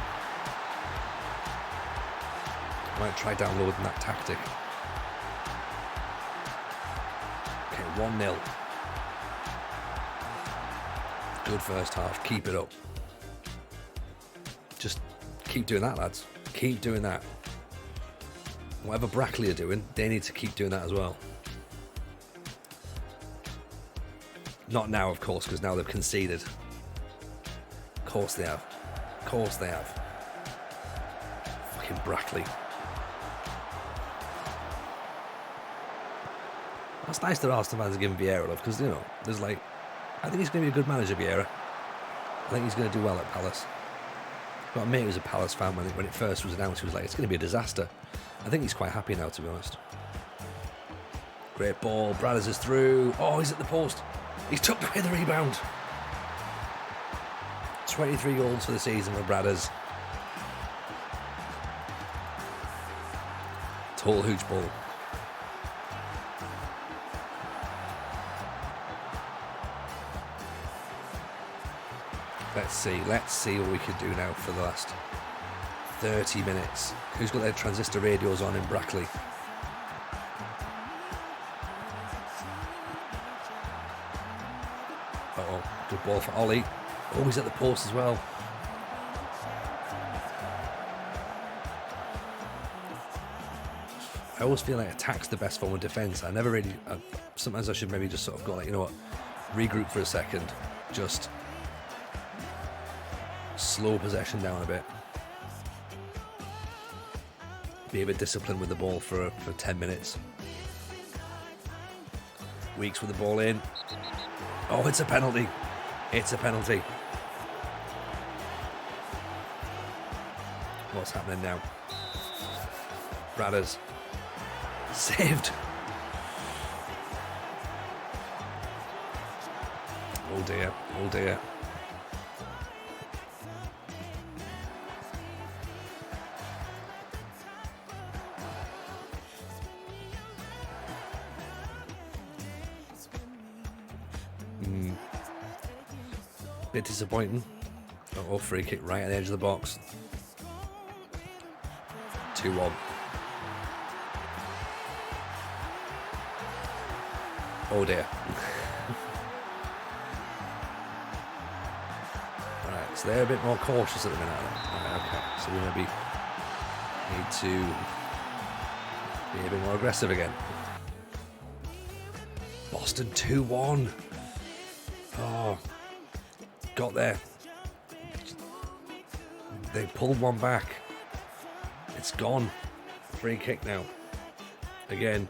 I might try downloading that tactic. Okay, 1-0. Good first half. Keep it up. Just keep doing that, lads. Keep doing that. Whatever Brackley are doing, they need to keep doing that as well. Not now, of course, because now they've conceded. Of course they have. Of course they have. Fucking Brackley. That's nice that Arsenal fans are giving Vieira love, because, there's I think he's going to be a good manager, Vieira. I think he's going to do well at Palace. Got a mate who was a Palace fan when it first was announced. He was like, it's going to be a disaster. I think he's quite happy now, to be honest. Great ball. Bradders is through. Oh, he's at the post. He's tucked away the rebound. 23 goals for the season for Bradders. Tall hooch ball. Let's see what we can do now for the last 30 minutes. Who's got their transistor radios on in Brackley? Uh-oh, good ball for Ollie. Oh, he's at the post as well. I always feel like attack's the best form of defence. Sometimes I should maybe just sort of go regroup for a second. Just slow possession down a bit. Be a bit disciplined with the ball for 10 minutes. Weeks with the ball in. Oh, it's a penalty. It's a penalty. What's happening now? Bradders. Saved. Oh dear. Oh dear. Bit disappointing. Oh, free kick right at the edge of the box. 2-1. Oh dear. Alright, so they're a bit more cautious at the minute. Right, okay, so we maybe need to be a bit more aggressive again. Boston 2-1. Oh. Got there. They pulled one back. It's gone. Free kick now. Again.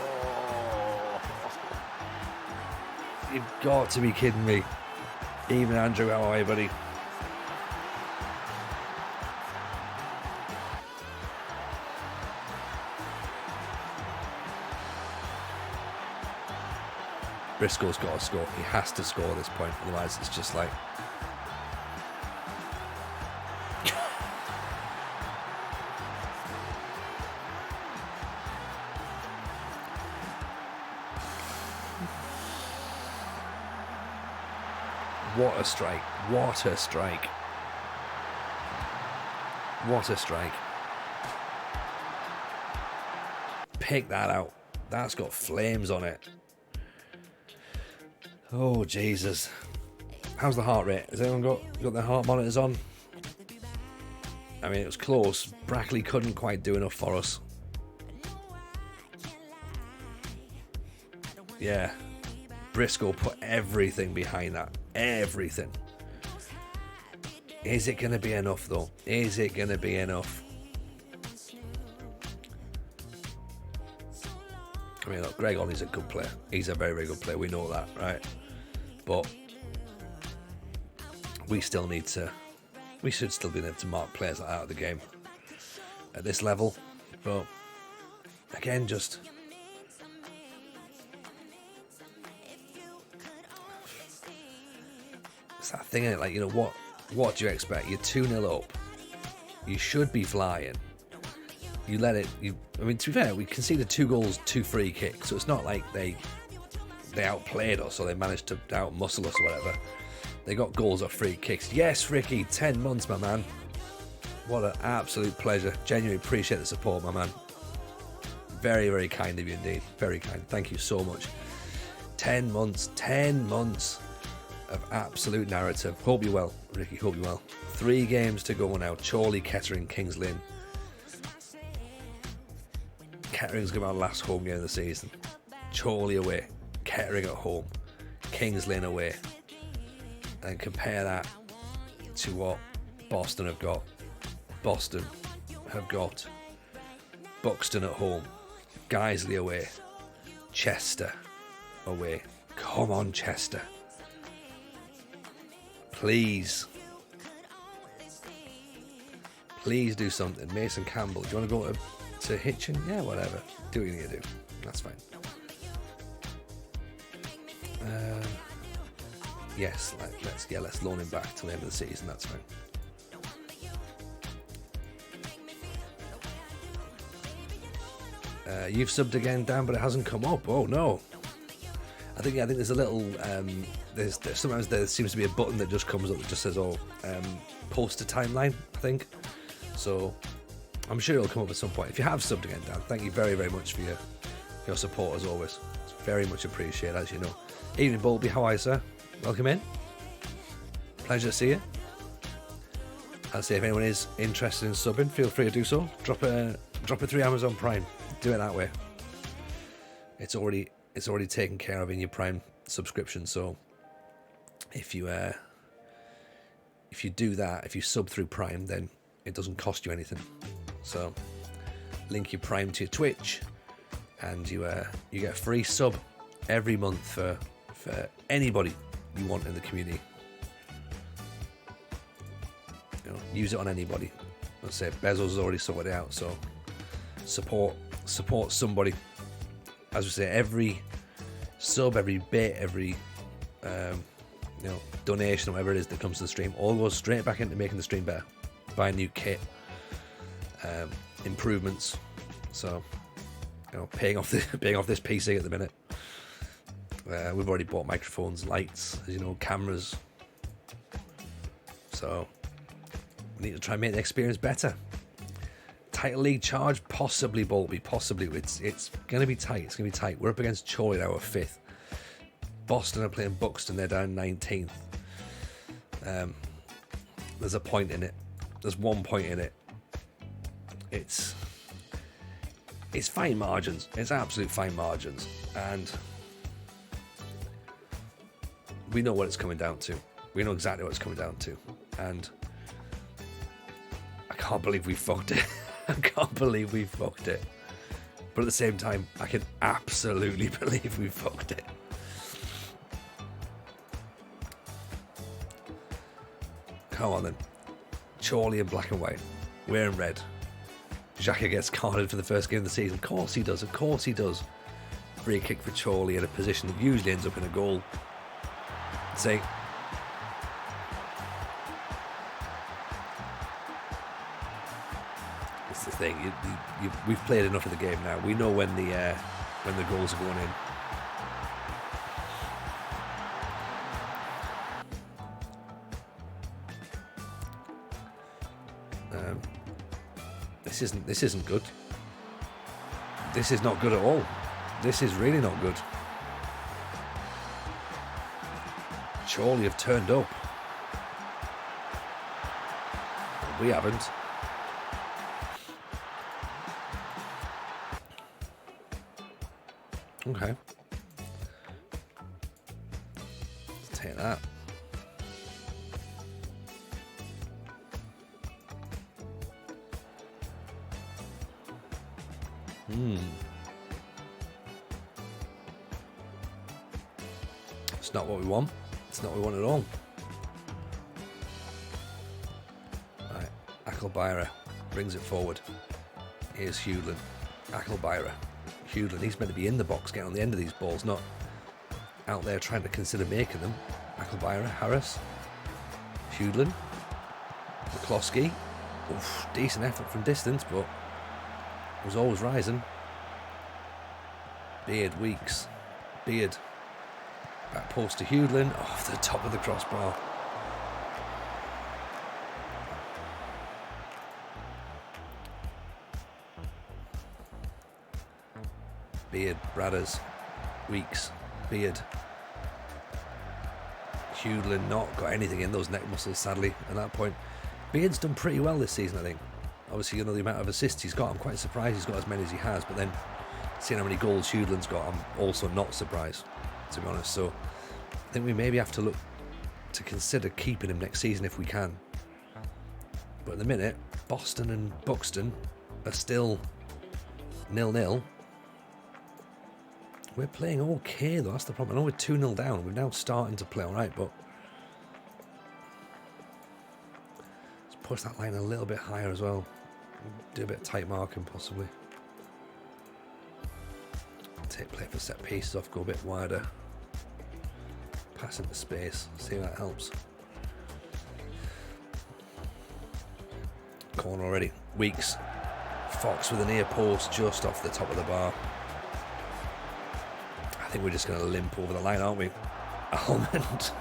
Oh. You've got to be kidding me. Even Andrew, how are you, buddy? Briscoe's got to score. He has to score at this point, otherwise it's just like... What a strike. What a strike. What a strike. Pick that out. That's got flames on it. Oh, Jesus. How's the heart rate? Has anyone got their heart monitors on? I mean, it was close. Brackley couldn't quite do enough for us. Yeah. Briscoe put everything behind that. Everything. Is it going to be enough, though? Is it going to be enough? I mean, look, Greg Olney's a good player. He's a very, very good player. We know that, right? But we still need to... We should still be able to mark players like that out of the game at this level. But, again, just... It's that thing, isn't it? Like, you know, what do you expect? You're 2-0 up. You should be flying. You let it... I mean, to be fair, we conceded 2 goals, 2 free kicks. So it's not like they outplayed us or they managed to outmuscle us or whatever. They got goals or free kicks. Yes, Ricky, 10 months, my man. What an absolute pleasure. Genuinely appreciate the support, my man. Very, very kind of you indeed. Very kind. Thank you so much. 10 months. 10 months of absolute narrative. Hope you're well, Ricky. Hope you're well. 3 games to go now. Chorley, Kettering, Kings Lynn. Kettering's going to be our last home game of the season. Chorley away. Kettering at home. Kings Lynn away. And compare that to what Boston have got. Boston have got Buxton at home, Guiseley away, Chester away. Come on, Chester. Please. Please do something. Mason Campbell, do you want to go to Hitchin? Yeah, whatever. Do what you need to do. That's fine. Yes, let's loan him back till the end of the season. That's fine. You've subbed again, Dan, but it hasn't come up. Oh no! I think there's a little. Sometimes there seems to be a button that just comes up that just says, post a timeline. I think so. I'm sure it'll come up at some point. If you have subbed again, Dan, thank you very, very much for your support as always. It's very much appreciated, as you know. Evening, Bolby. How are you, sir? Welcome in. Pleasure to see you. I'll say if anyone is interested in subbing, feel free to do so. Drop it through Amazon Prime. Do it that way. It's already taken care of in your Prime subscription. So if you do that, if you sub through Prime, then it doesn't cost you anything. So link your Prime to your Twitch, and you get a free sub every month for anybody you want in the community. You know, use it on anybody. Let's say Bezos has already sorted it out, so support somebody. As we say, every sub, every bit, every donation or whatever it is that comes to the stream all goes straight back into making the stream better. Buy new kit, improvements. So paying off this PC at the minute. We've already bought microphones, lights, as you know, cameras. So we need to try and make the experience better. Title league charge, possibly, Bolby, possibly. It's going to be tight. It's going to be tight. We're up against Chorley now, 5th. Boston are playing Buxton. They're down 19th. There's a point in it. There's 1 point in it. It's fine margins. It's absolute fine margins, and we know what it's coming down to. We know exactly what it's coming down to, and I can't believe we fucked it. I can't believe we fucked it. But at the same time, I can absolutely believe we fucked it. Come on then. Chorley in black and white. We're in red. Xhaka gets carded for the first game of the season. Of course he does. Of course he does. Free kick for Chorley in a position that usually ends up in a goal. See? It's the thing. We've played enough of the game now. We know when the goals are going in. This isn't good. This is not good at all. This is really not good. Surely have turned up. We haven't. Okay. Let's take that. It's not what we want. It's not what we want at all. Right, Akelbyra brings it forward. Here's Hewlin. Akelbyra. Hewlin, he's meant to be in the box, getting on the end of these balls, not out there trying to consider making them. Akelbyra, Harris, Hewlin, McCloskey. Oof, decent effort from distance, but was always rising. Beard, Weeks. Beard. Back post to Hewlin, off the top of the crossbar. Beard, Bradders, Weeks, Beard. Hewlin not got anything in those neck muscles, sadly, at that point. Beard's done pretty well this season, I think. Obviously, you know, the amount of assists he's got, I'm quite surprised he's got as many as he has, but then seeing how many goals Hewlin's got, I'm also not surprised, to be honest. So I think we maybe have to look to consider keeping him next season if we can. But at the minute, Boston and Buxton are still 0-0. We're playing okay, though. That's the problem. I know we're 2-0 down. We're now starting to play all right, but let's push that line a little bit higher as well. Do a bit of tight marking, possibly. Take play for set pieces off, go a bit wider. Pass into space. See if that helps. Corner already. Weeks. Fox with an ear post just off the top of the bar. I think we're just going to limp over the line, aren't we? Almond.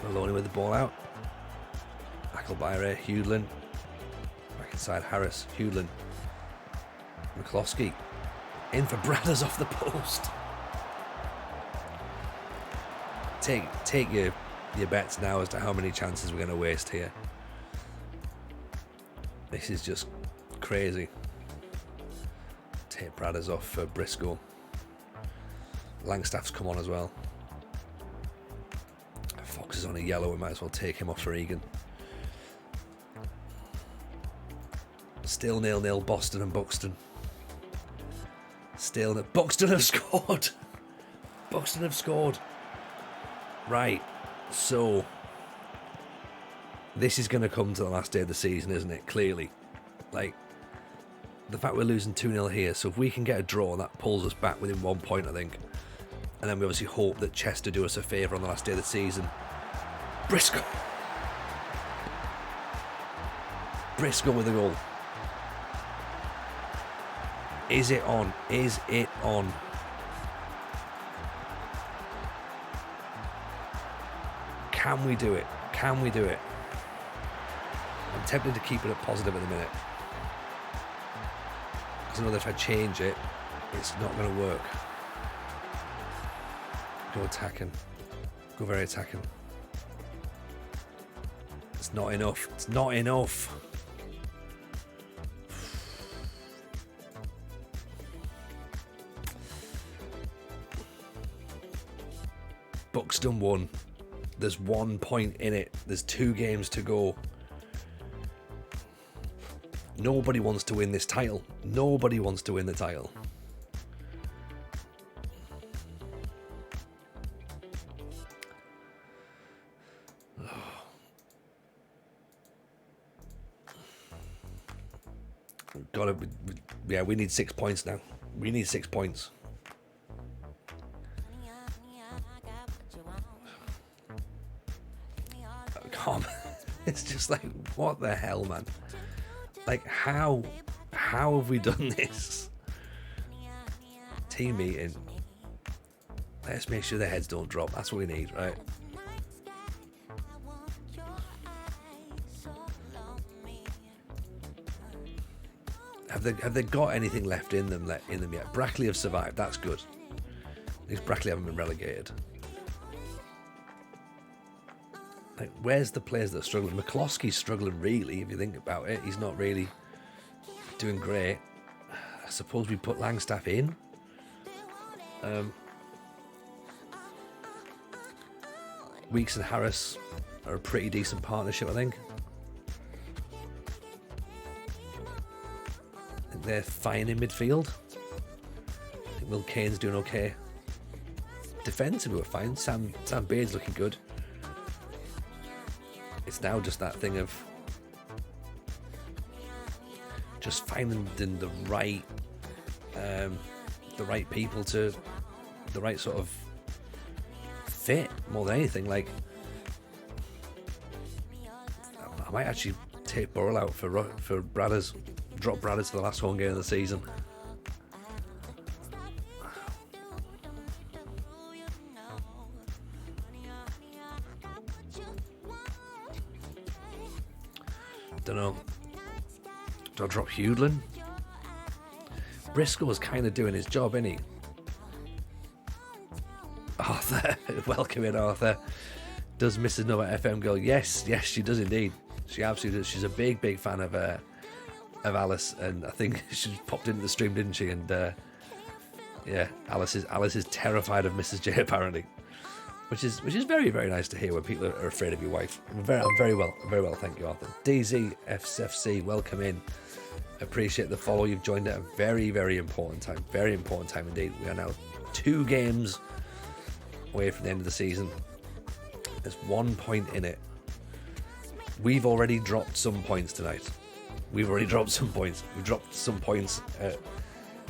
Maloney with the ball out. Akelbyra, Hewlin. Back inside Harris, Hewlin. McCloskey. In for Bradders off the post. Take your bets now as to how many chances we're going to waste here. This is just crazy. Take Bradders off for Briscoe. Langstaff's come on as well. Fox is on a yellow, we might as well take him off for Egan. Still 0-0, Boston and Buxton. Still, Buxton have scored. Buxton have scored. Right, so this is going to come to the last day of the season, isn't it? Clearly. Like, the fact we're losing 2-0 here, so if we can get a draw, that pulls us back within 1 point, I think. And then we obviously hope that Chester do us a favour on the last day of the season. Briscoe. Briscoe with a goal. Is it on? Is it on? Can we do it? Can we do it? I'm tempted to keep it at positive at the minute. Because I know that if I change it, it's not going to work. Go attacking. Go very attacking. It's not enough. It's not enough. Buxton won. There's 1 point in it. There's 2 games to go. Nobody wants to win this title. Nobody wants to win the title. Gotta be, yeah, we need 6 points now. We need 6 points. It's just like, what the hell, man? Like, how have we done this? Team meeting. Let's make sure their heads don't drop. That's what we need, right? have they got anything left in them yet? Brackley have survived. That's good. At least Brackley haven't been relegated. Like, where's the players that are struggling? McCloskey's struggling, really, if you think about it. He's not really doing great. I suppose we put Langstaff in. Weeks and Harris are a pretty decent partnership, I think. They're fine in midfield. I think Will Kane's doing okay. Defensively, we're fine. Sam Beard's looking good. It's now just that thing of just finding the right people to the right sort of fit more than anything. Like, I might actually take Burrell out for Bradders. Drop Bradders to the last home game of the season. Don't know. Do I drop Hewlin? Briscoe's kind of doing his job, isn't he? Arthur, welcome in, Arthur. Does Mrs. Another FM girl? Yes, she does indeed. She absolutely does. She's a big fan of Alice, and I think she popped into the stream, didn't she? And yeah, Alice is terrified of Mrs. J, apparently, which is very, very nice to hear when people are afraid of your wife. I'm very well, thank you, Arthur. DZ FFC, welcome in. Appreciate the follow. You've joined at a very, very important time. Very important time indeed. We are now 2 games away from the end of the season. There's 1 point in it. We've already dropped some points tonight. We've dropped some points at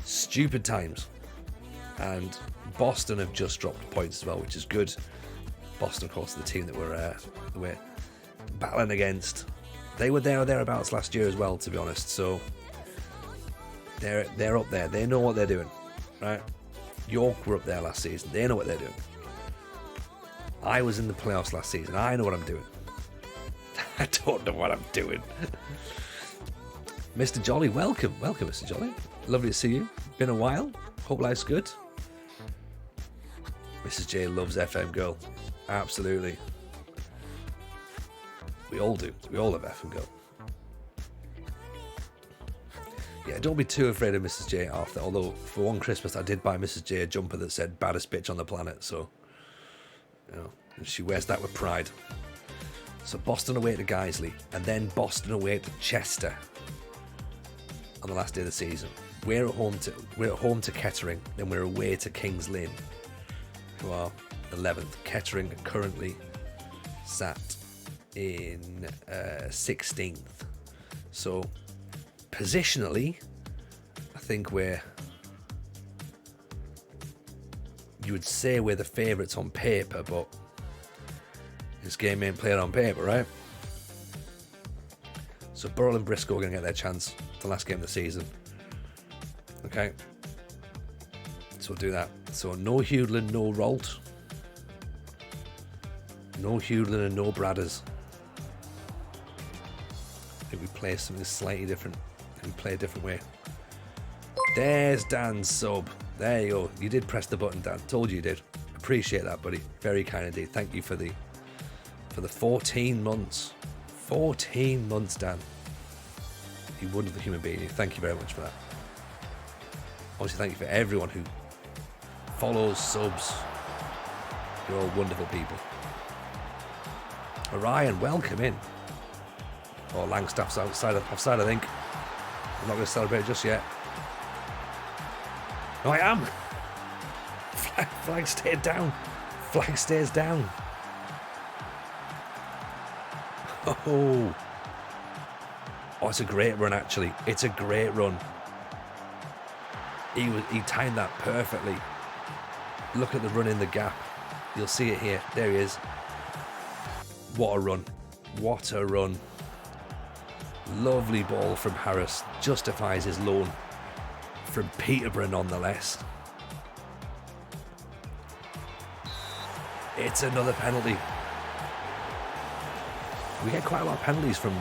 stupid times. And Boston have just dropped points as well, which is good. Boston, of course, the team that we're battling against. They were there or thereabouts last year as well, to be honest. So they're up there. They know what they're doing, right? York were up there last season. They know what they're doing. I was in the playoffs last season. I know what I'm doing. I don't know what I'm doing. Mr. Jolly, welcome, Mr. Jolly. Lovely to see you. Been a while. Hope life's good. Mrs. J loves FM Girl. Absolutely. We all do. We all love FM Girl. Yeah, don't be too afraid of Mrs. J, Arthur. Although, for one Christmas, I did buy Mrs. J a jumper that said baddest bitch on the planet. So, you know, and she wears that with pride. So Boston away to Guiseley, and then Boston away to Chester on the last day of the season. We're at home to Kettering, then we're away to Kings Lynn, who are 11th. Kettering are currently sat in 16th. So positionally, I think you would say we're the favourites on paper, but this game ain't played on paper, right? So Burrell and Briscoe are going to get their chance for the last game of the season. Okay. So we'll do that. So no Hewlin, no Rolt. No Hewlin and no Bradders. I think we play something slightly different. I think we play a different way. There's Dan's sub. There you go. You did press the button, Dan. Told you did. Appreciate that, buddy. Very kind indeed. Thank you for the 14 months. 14 months, Dan. You wonderful human being. Thank you very much for that. Obviously, thank you for everyone who follows, subs. You're all wonderful people. Orion, welcome in. Oh, Langstaff's offside, I think. I'm not going to celebrate just yet. No, I am. Flag stayed down. Flag stays down. Oh, it's a great run, actually. It's a great run. He timed that perfectly. Look at the run in the gap. You'll see it here. There he is. What a run. What a run. Lovely ball from Harris. Justifies his loan from Peterborough nonetheless. It's another penalty. We get quite a lot of penalties from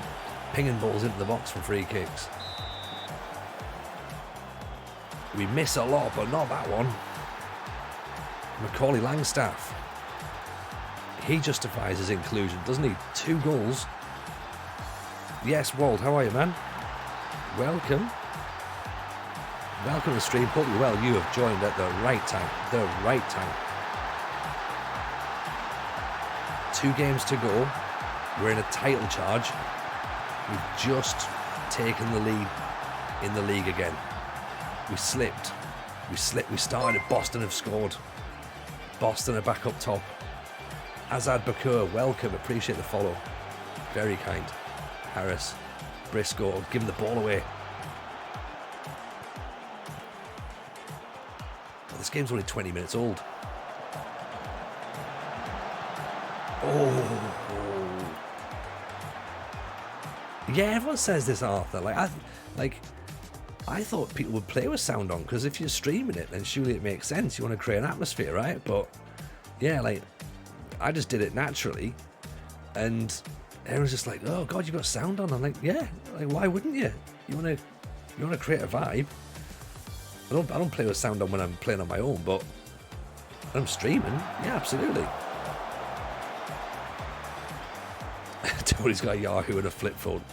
pinging balls into the box from free kicks. We miss a lot, but not that one. Macaulay Langstaff. He justifies his inclusion, doesn't he? 2 goals. Yes, Wald, how are you, man? Welcome. Welcome to the stream. Hope you're well. You have joined at the right time. The right time. 2 games to go. We're in a title charge. We've just taken the lead in the league again. We slipped. We started. Boston have scored. Boston are back up top. Azad Bakur, welcome. Appreciate the follow. Very kind. Harris. Briscoe, give him the ball away. Well, this game's only 20 minutes old. Oh. Yeah, everyone says this, Arthur. I thought people would play with sound on, because if you're streaming it, then surely it makes sense. You want to create an atmosphere, right? But yeah, I just did it naturally, and everyone's just like, "Oh God, you got sound on." I'm like, "Yeah, why wouldn't you? You want to create a vibe." I don't play with sound on when I'm playing on my own, but when I'm streaming, yeah, absolutely. Tony's got a Yahoo and a flip phone.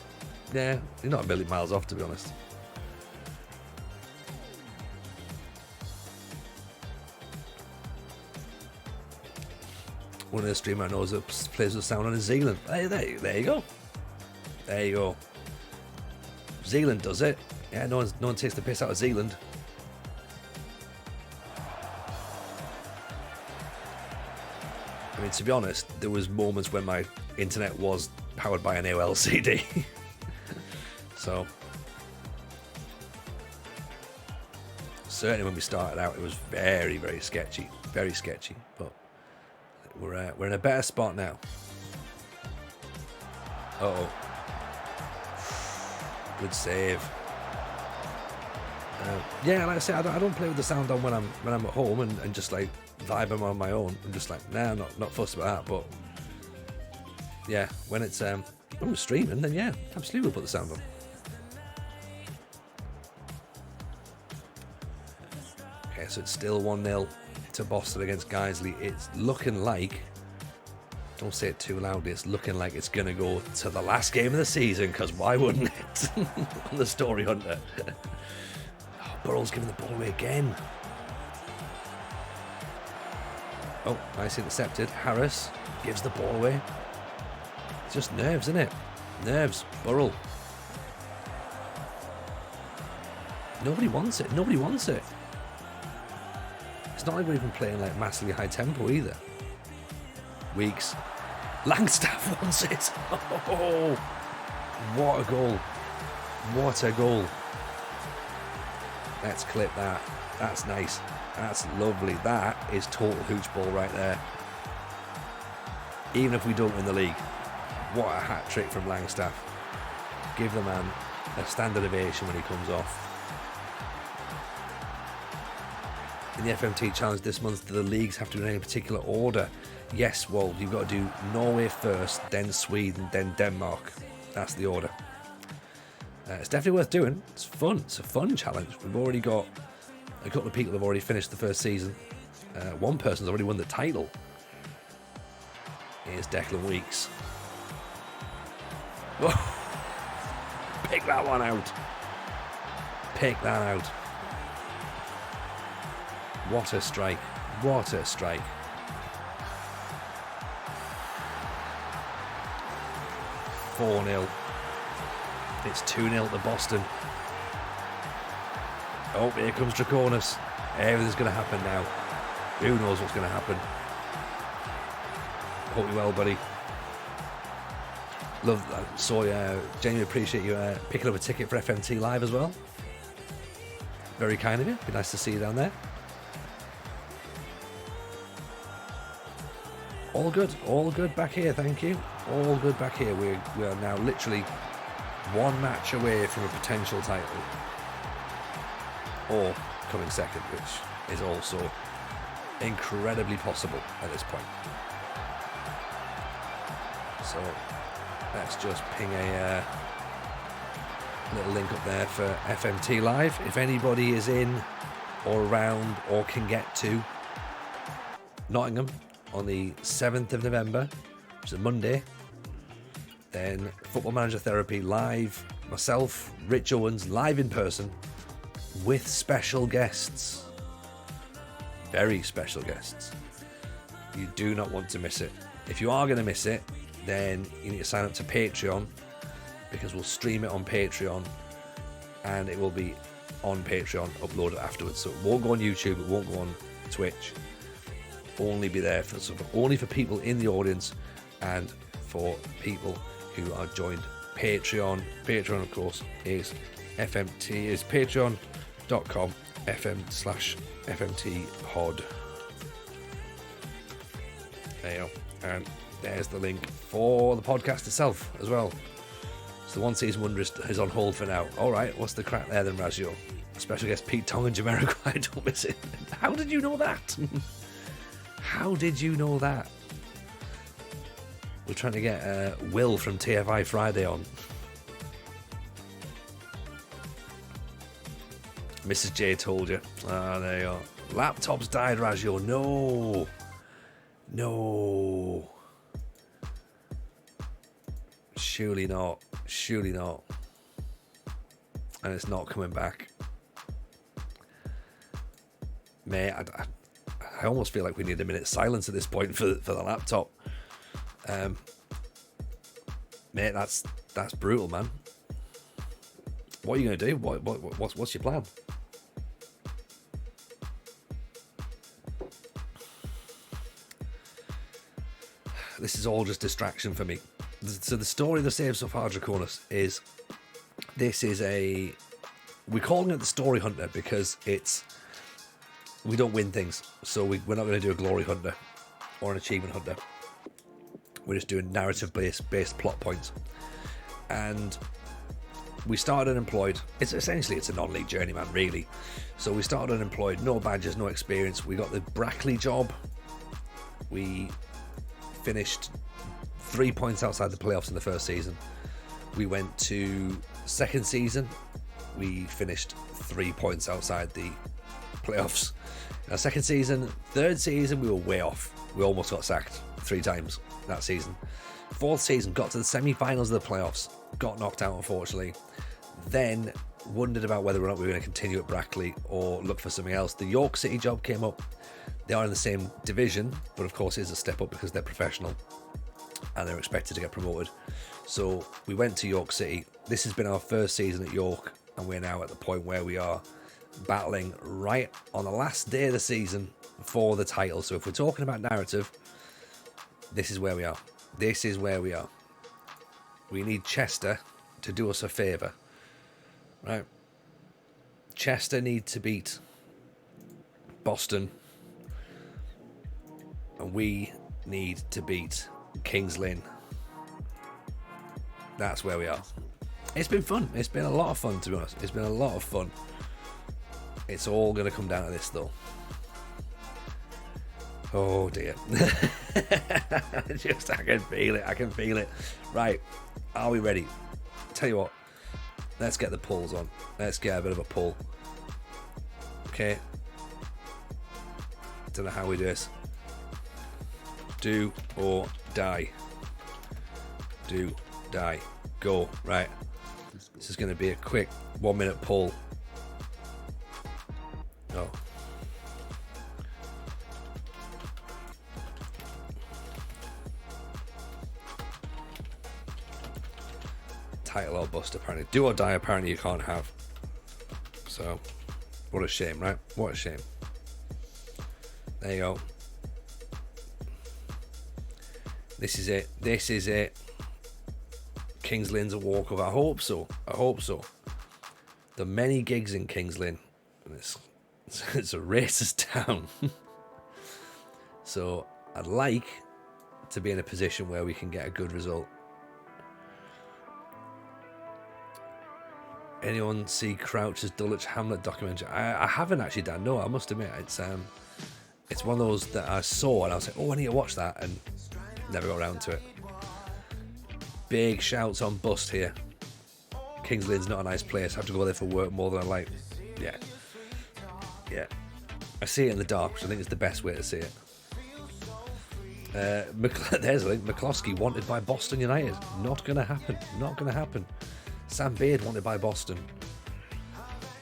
Yeah, you're not a million miles off, to be honest. One of the streamer I know that plays with sound on in Zealand. Hey, there you go. There you go. Zealand does it. Yeah, no one takes the piss out of Zealand. I mean, to be honest, there was moments when my internet was powered by an AOL CD. So certainly when we started out, it was very, very sketchy. Very sketchy, but we're in a better spot now. Uh-oh. Good save. Yeah, like I say, I don't play with the sound on when I'm at home and just like vibe on my own. I'm just like, nah, I'm not fussed about that. But yeah, when it's when we're streaming, then yeah, absolutely we'll put the sound on. Okay, so it's still 1-0 to Boston against Guiseley. It's looking like, don't say it too loudly, it's looking like it's going to go to the last game of the season, because why wouldn't it? On the Story Hunter. Oh, Burrell's giving the ball away again. Oh, nice intercepted. Harris gives the ball away. It's just nerves, isn't it? Nerves. Burrell. Nobody wants it. Nobody wants it. It's not like we're even playing like massively high tempo either. Weeks. Langstaff wants it. Oh, what a goal. What a goal. Let's clip that. That's nice. That's lovely. That is total hooch ball right there. Even if we don't win the league. What a hat trick from Langstaff. Give the man a standard ovation when he comes off. In the FMT challenge this month, do the leagues have to do in any particular order? Yes, well, you've got to do Norway first, then Sweden, then Denmark. That's the order. It's definitely worth doing. It's fun. It's a fun challenge. We've already got a couple of people that have already finished the first season. One person's already won the title. Here's Declan Weeks. Pick that one out. Pick that out. What a strike. What a strike. (4-0). It's 2-0 to Boston. Oh, here comes Draconis. Everything's going to happen now. Who knows what's going to happen? Hope you're well, buddy. Love that. So, genuinely appreciate you picking up a ticket for FMT Live as well. Very kind of you. Be nice to see you down there. All good back here, thank you. All good back here. We are now literally one match away from a potential title. Or coming second, which is also incredibly possible at this point. So let's just ping a little link up there for FMT Live. If anybody is in or around or can get to Nottingham on the 7th of November, which is a Monday, then Football Manager Therapy live, myself, Rich Owens, live in person with special guests. Very special guests. You do not want to miss it. If you are going to miss it, then you need to sign up to Patreon, because we'll stream it on Patreon and it will be on Patreon uploaded afterwards. So it won't go on YouTube, it won't go on Twitch. Only be there for only for people in the audience and for people who are joined Patreon. Patreon, of course, is patreon.com/FMT pod. There you go. And there's the link for the podcast itself as well. So the One Season Wonder is on hold for now. All right, what's the crack there then, Razio? Special guest Pete Tong and Jamiroquai, don't miss it. How did you know that? How did you know that? We're trying to get Will from TFI Friday on. Mrs. J told you. Ah, there you are. Laptops died, Razio. No. No. Surely not. Surely not. And it's not coming back. Mate, I almost feel like we need a minute's silence at this point for the laptop. Mate, that's brutal, man. What are you going to do? What's your plan? This is all just distraction for me. So the story of the Save So Far Draconis is, we're calling it the Story Hunter because we don't win things. So we're not going to do a Glory Hunter or an Achievement Hunter. We're just doing narrative-based plot points. And we started unemployed. It's a non-league journeyman, really. So we started unemployed, no badges, no experience. We got the Brackley job. We finished 3 points outside the playoffs in the first season. We went to second season. We finished 3 points outside the playoffs. In our second season, third season, we were way off. We almost got sacked 3 times that season. Fourth season, got to the semi-finals of the playoffs. Got knocked out, unfortunately. Then wondered about whether or not we were going to continue at Brackley or look for something else. The York City job came up. They are in the same division, but of course it's a step up because they're professional and they're expected to get promoted. So we went to York City. This has been our first season at York, and we're now at the point where we are battling right on the last day of the season for the title. So if we're talking about narrative, this is where we are. This is where we are. We need Chester to do us a favour, right? Chester need to beat Boston, and we need to beat Kings Lynn. That's where we are. It's been fun. It's been a lot of fun, to be honest. It's been a lot of fun. It's all going to come down to this, though. Oh, dear. I can feel it. I can feel it. Right. Are we ready? Tell you what. Let's get the pulls on. Let's get a bit of a pull. Okay. Don't know how we do this. Do or die. Do, die. Go. Right. This is going to be a quick 1 minute pull. Oh. Title or bust, apparently. Do or die, apparently you can't have. So, what a shame, right? What a shame. There you go. This is it. This is it. Kings Lynn's a walkover. I hope so. I hope so. The many gigs in Kings Lynn. It's a racist town. So I'd like to be in a position where we can get a good result. Anyone see Crouch's Dulwich Hamlet documentary? I haven't actually, Dan. No, I must admit. It's one of those that I saw and I was like, oh, I need to watch that, and never got around to it. Big shouts on Bust here. Kings Lynn's not a nice place. I have to go there for work more than I like. Yeah. Yeah. I see it in the dark, which I think is the best way to see it. There's a link. McCloskey wanted by Boston United. Not going to happen. Not going to happen. Sam Beard wanted by Boston.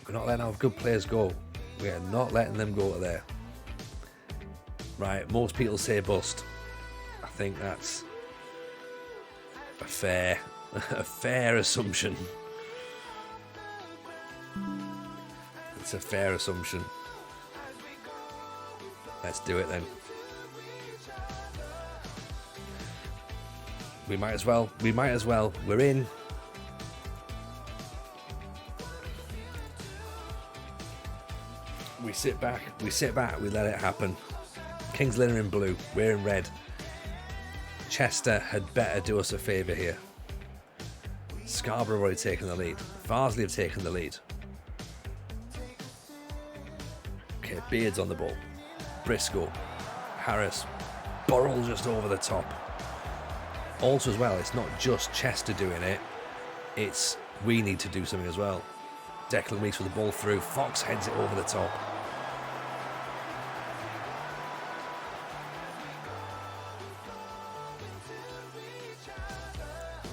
We're not letting our good players go. We are not letting them go to there. Right, most people say bust. I think that's a fair assumption. It's a fair assumption. Let's do it then. We might as well. We're in. We sit back, we let it happen. Kings Lynn are in blue, we're in red. Chester had better do us a favour here. Scarborough have already taken the lead. Farsley have taken the lead. Okay, Beard's on the ball. Briscoe, Harris, Burrell just over the top. Also as well, it's not just Chester doing it, it's we need to do something as well. Declan Weeks with the ball through, Fox heads it over the top.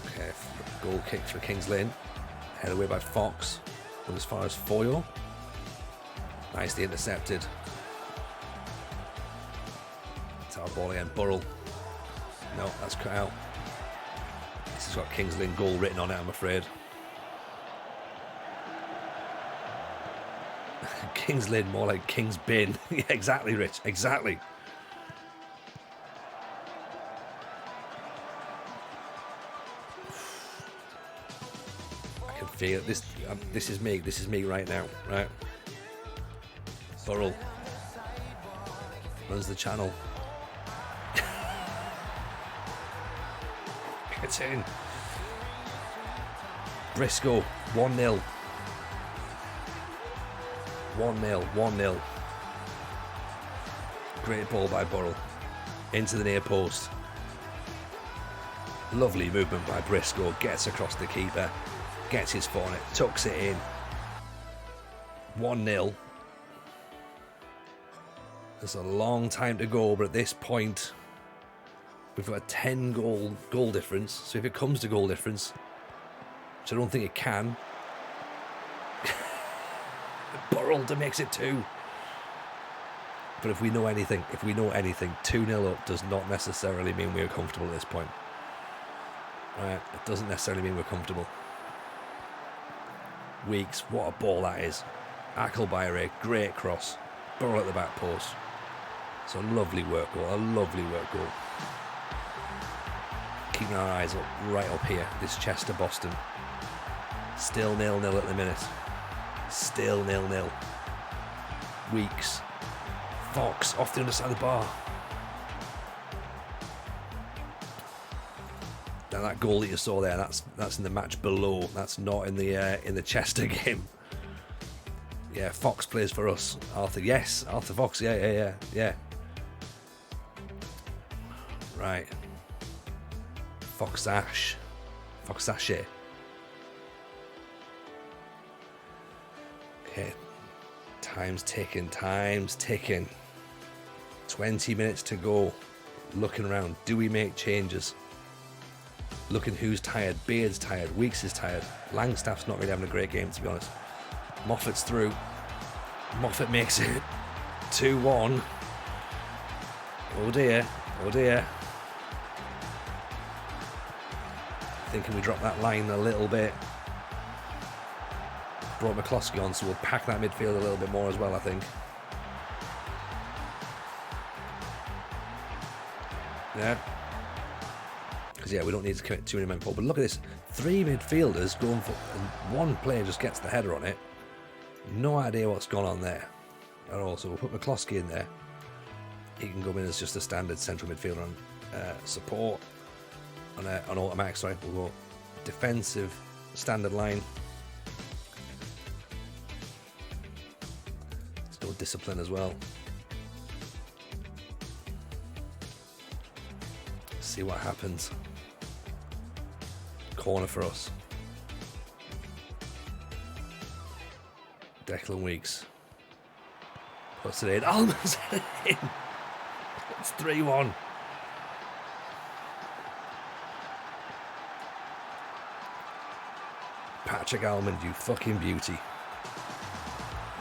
Okay, goal kick for Kings Lynn, headed away by Fox, went as far as Foyo. Nicely intercepted. It's our ball again, Burrell. No, that's cut out. This has got Kings Lynn goal written on it, I'm afraid. Kings Lynn, more like Kings Bin. Yeah, exactly, Rich, exactly. I can feel it. This is me right now, right? Burrell runs the channel. It's in. Briscoe, 1-0. 1-0. Great ball by Burrell. Into the near post. Lovely movement by Briscoe. Gets across the keeper. Gets his foot on it. Tucks it in. 1-0. There's a long time to go, but at this point, we've got a 10 goal difference. So if it comes to goal difference, which I don't think it can, Burrell makes it 2. But if we know anything, 2-0 up does not necessarily mean we're comfortable at this point. Right, it doesn't necessarily mean we're comfortable. Weeks, what a ball that is. Ackelbyre, great cross. Burrell at the back post. It's a lovely work goal, Keeping our eyes up, right up here, this Chester Boston. Still 0-0 at the minute. Still 0-0. Weeks. Fox off the underside of the bar. Now that goal that you saw there, that's in the match below. That's not in the Chester game. Yeah, Fox plays for us. Arthur Fox. Yeah. Right. Foxashe. Okay. Time's ticking. 20 minutes to go. Looking around. Do we make changes? Looking who's tired. Beard's tired. Weeks is tired. Langstaff's not really having a great game, to be honest. Moffat's through. Moffat makes it 2-1. Oh dear. Thinking we drop that line a little bit. Brought McCloskey on, so we'll pack that midfield a little bit more as well, I think. Yeah. Because, we don't need to commit too many men forward. But look at this. 3 midfielders going for... And 1 player just gets the header on it. No idea what's gone on there at all. So we'll put McCloskey in there. He can go in as just a standard central midfielder on support. On automatic, sorry. We'll go defensive standard line. Let's go discipline as well. See what happens. Corner for us. Declan Weeks. Puts it in. Almost in. It's 3-1. Patrick Almond, you fucking beauty.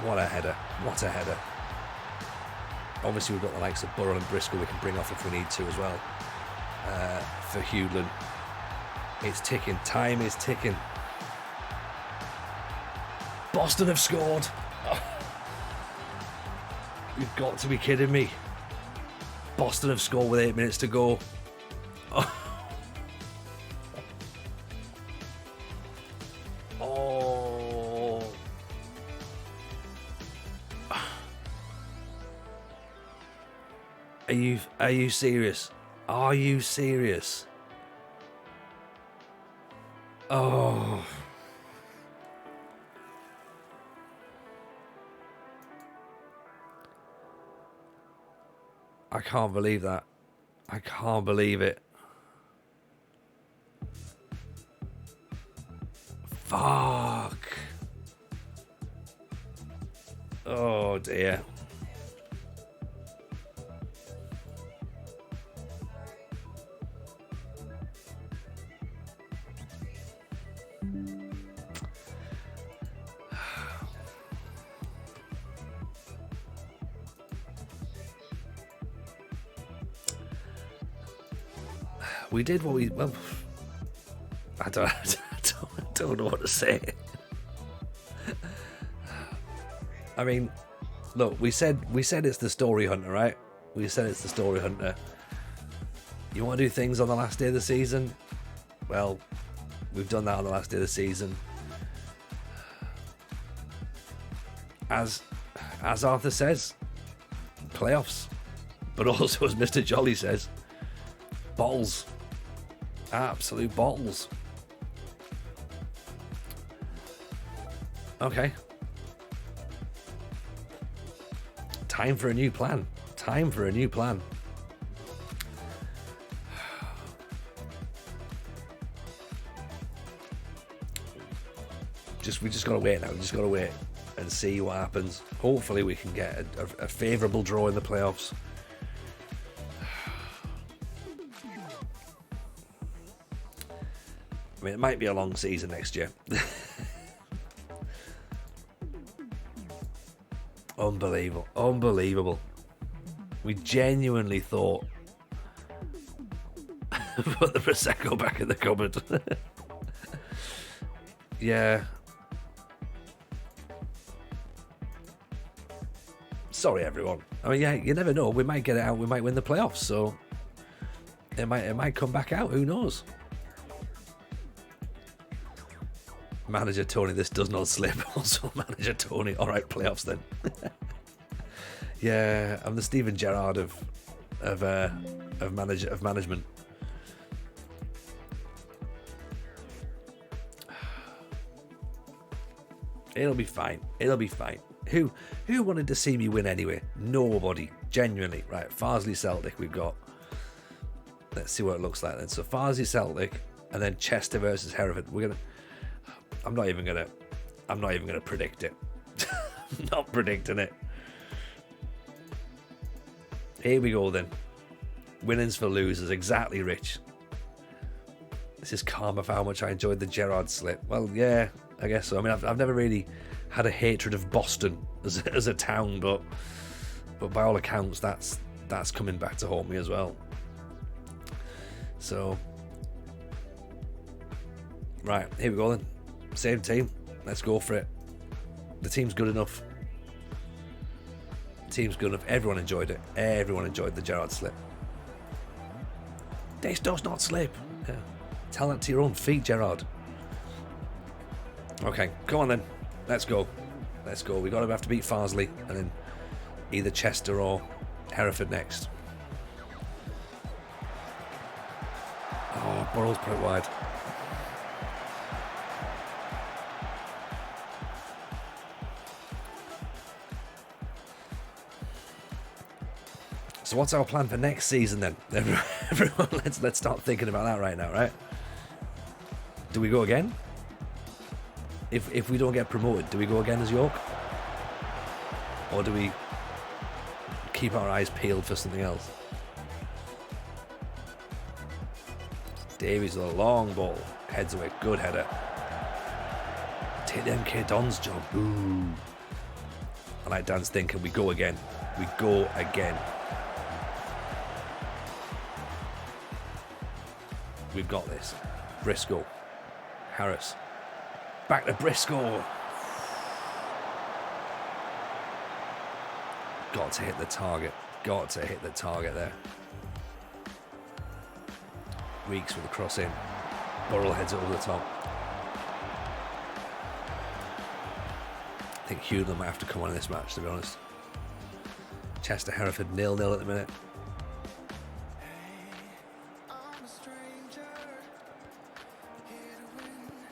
What a header. What a header. Obviously, we've got the likes of Burrell and Briscoe we can bring off if we need to as well. For Hewlin. It's ticking. Time is ticking. Boston have scored. Oh. You've got to be kidding me. Boston have scored with 8 minutes to go. Oh. Oh. Are you serious? Are you serious? Oh. I can't believe that. I can't believe it. Fuck. Oh dear. We did what we... Well, I don't know what to say. I mean, look, we said it's the story hunter, right? We said it's the story hunter. You want to do things on the last day of the season? Well, we've done that on the last day of the season. As Arthur says, playoffs. But also, as Mr. Jolly says, bottles. Absolute bottles. Okay. Time for a new plan. Time for a new plan. We just gotta wait now. We just gotta wait and see what happens. Hopefully we can get a favourable draw in the playoffs. I mean, it might be a long season next year. Unbelievable. Unbelievable. We genuinely thought put the Prosecco back in the cupboard. Yeah. Sorry, everyone. I mean, yeah, you never know. We might get it out. We might win the playoffs. So it might come back out. Who knows? Manager Tony, this does not slip. Also, Manager Tony. All right, playoffs then. Yeah, I'm the Steven Gerrard of management. It'll be fine. It'll be fine. Who wanted to see me win anyway? Nobody. Genuinely. Right, Farsley Celtic we've got. Let's see what it looks like then. So Farsley Celtic and then Chester versus Hereford. I'm not even gonna predict it. I'm not predicting it. Here we go then. Winnings for losers. Exactly, Rich. This is karma for how much I enjoyed the Gerrard slip. Well, yeah, I guess so. I mean, I've never really had a hatred of Boston as a town, but by all accounts, that's coming back to haunt me as well. So, right, here we go then. Same team. Let's go for it. The team's good enough. The team's good enough. Everyone enjoyed it. Everyone enjoyed the Gerrard slip. This does not slip. Yeah. Tell that to your own feet, Gerrard. Okay, come on then. Let's go. Let's go. We've got to have to beat Farsley and then either Chester or Hereford next. Oh, Burrell's put it wide. So what's our plan for next season then? Everyone, let's start thinking about that right now, right? Do we go again? If we don't get promoted, do we go again as York? Or do we keep our eyes peeled for something else. Davies with a long ball. Heads away. Good header. Take the MK Dons job. Ooh. I like Dan's thinking. We go again. We go again. We've got this. Briscoe. Harris. Back to Briscoe. Got to hit the target. Got to hit the target there. Weeks with the cross in. Burrell heads it over the top. I think Hewland might have to come on in this match, to be honest. Chester Hereford 0-0 at the minute.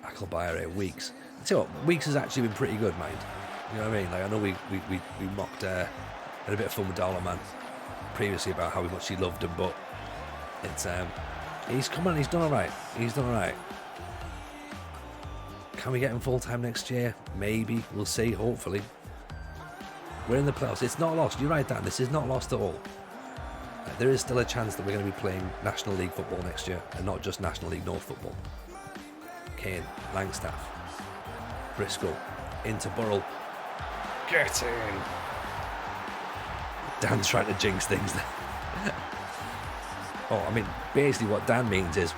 Akelbayere, Weeks. I tell you what, Weeks has actually been pretty good, mind. You know what I mean? Like, I know we mocked, had a bit of fun with Darlow Man previously about how much he loved him, but it's he's come on, he's done alright. He's done alright. Can we get him full time next year? Maybe. We'll see, hopefully. We're in the playoffs. It's not lost. You're right, Dan. This is not lost at all. There is still a chance that we're going to be playing National League football next year and not just National League North football. Kane, Langstaff, Briscoe, into Burrell. Get in! Dan's trying to jinx things there. Oh, I mean, basically what Dan means is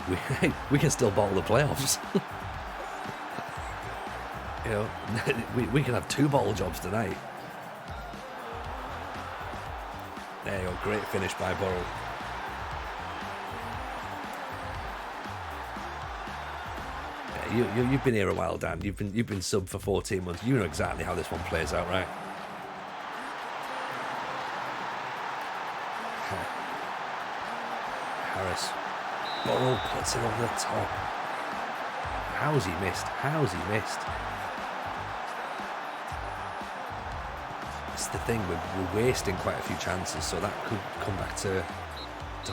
we can still bottle the playoffs. You know, we can have 2 bottle jobs tonight. There you go, great finish by Burrell. Yeah, you've been here a while, Dan. You've been sub for 14 months. You know exactly how this one plays out, right? Harris. Burrell puts it over the top. How's he missed? How's he missed? It's the thing, we're wasting quite a few chances, so that could come back to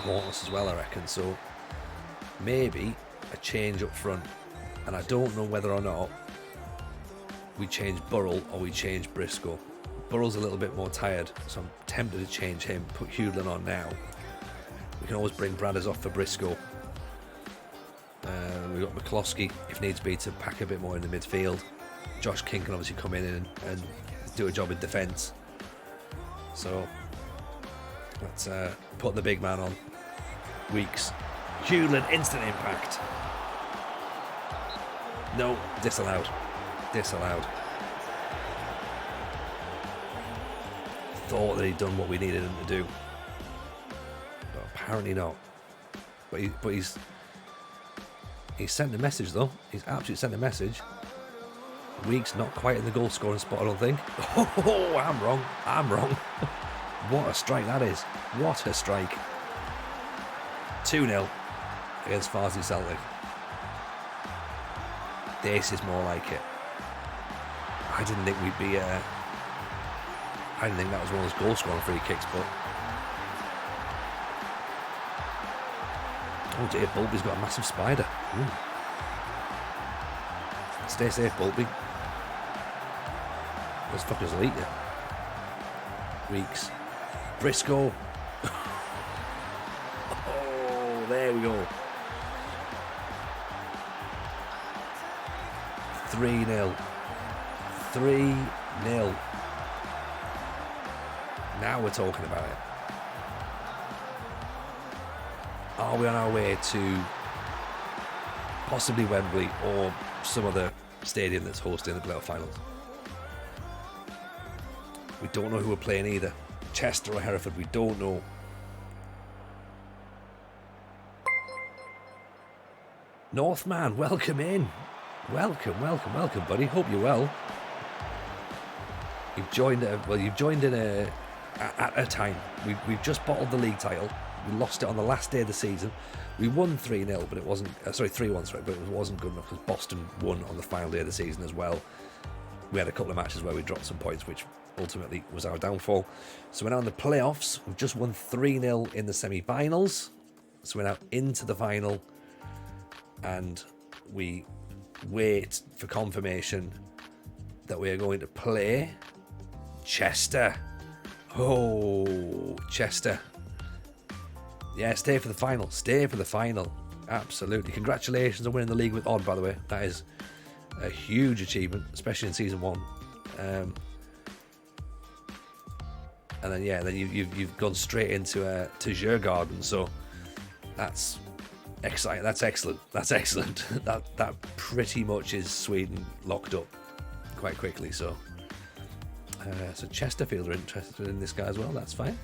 haunt us as well, I reckon. So maybe a change up front, and I don't know whether or not we change Burrell or we change Briscoe. Burrell's a little bit more tired, so I'm tempted to change him, put Hewland on now. We can always bring Bradders off for Briscoe. We've got McCloskey, if needs be, to pack a bit more in the midfield. Josh King can obviously come in and do a job in defence. So let's put the big man on. Weeks. Hewland, instant impact. No, disallowed. Disallowed. Thought that he'd done what we needed him to do, but apparently not. But he's sent a message though. He's absolutely sent a message. Weeks not quite in the goal scoring spot, I don't think. Oh, I'm wrong. I'm wrong. What a strike that is. What a strike. 2-0 against Farsley Celtic. This is more like it. I didn't think we'd be I didn't think that was one of those goal scoring free kicks, but oh dear, Bulby's got a massive spider. Ooh. Stay safe, Bulby. Those fuckers will eat you. Weeks. Briscoe. Oh, there we go. 3-0. 3-0. Now we're talking about it. Are we on our way to possibly Wembley or some other stadium that's hosting the playoff finals? We don't know who we're playing either. Chester or Hereford, we don't know. Northman, welcome in. Welcome, buddy. Hope you're well. You've joined in at a time. We've just bottled the league title. We lost it on the last day of the season. We won 3-0, but it wasn't 3-1, sorry, but it wasn't good enough because Boston won on the final day of the season as well. We had a couple of matches where we dropped some points, which ultimately was our downfall. So we're now in the playoffs. We've just won 3-0 in the semi-finals. So we're now into the final, and we wait for confirmation that we are going to play Chester. Oh, Chester. Yeah, stay for the final. Stay for the final. Absolutely. Congratulations on winning the league with Odd, by the way. That is a huge achievement, especially in season 1. And then you've gone straight into to Djurgården, so that's exciting. That's excellent. That's excellent. that pretty much is Sweden locked up quite quickly. So Chesterfield are interested in this guy as well. That's fine.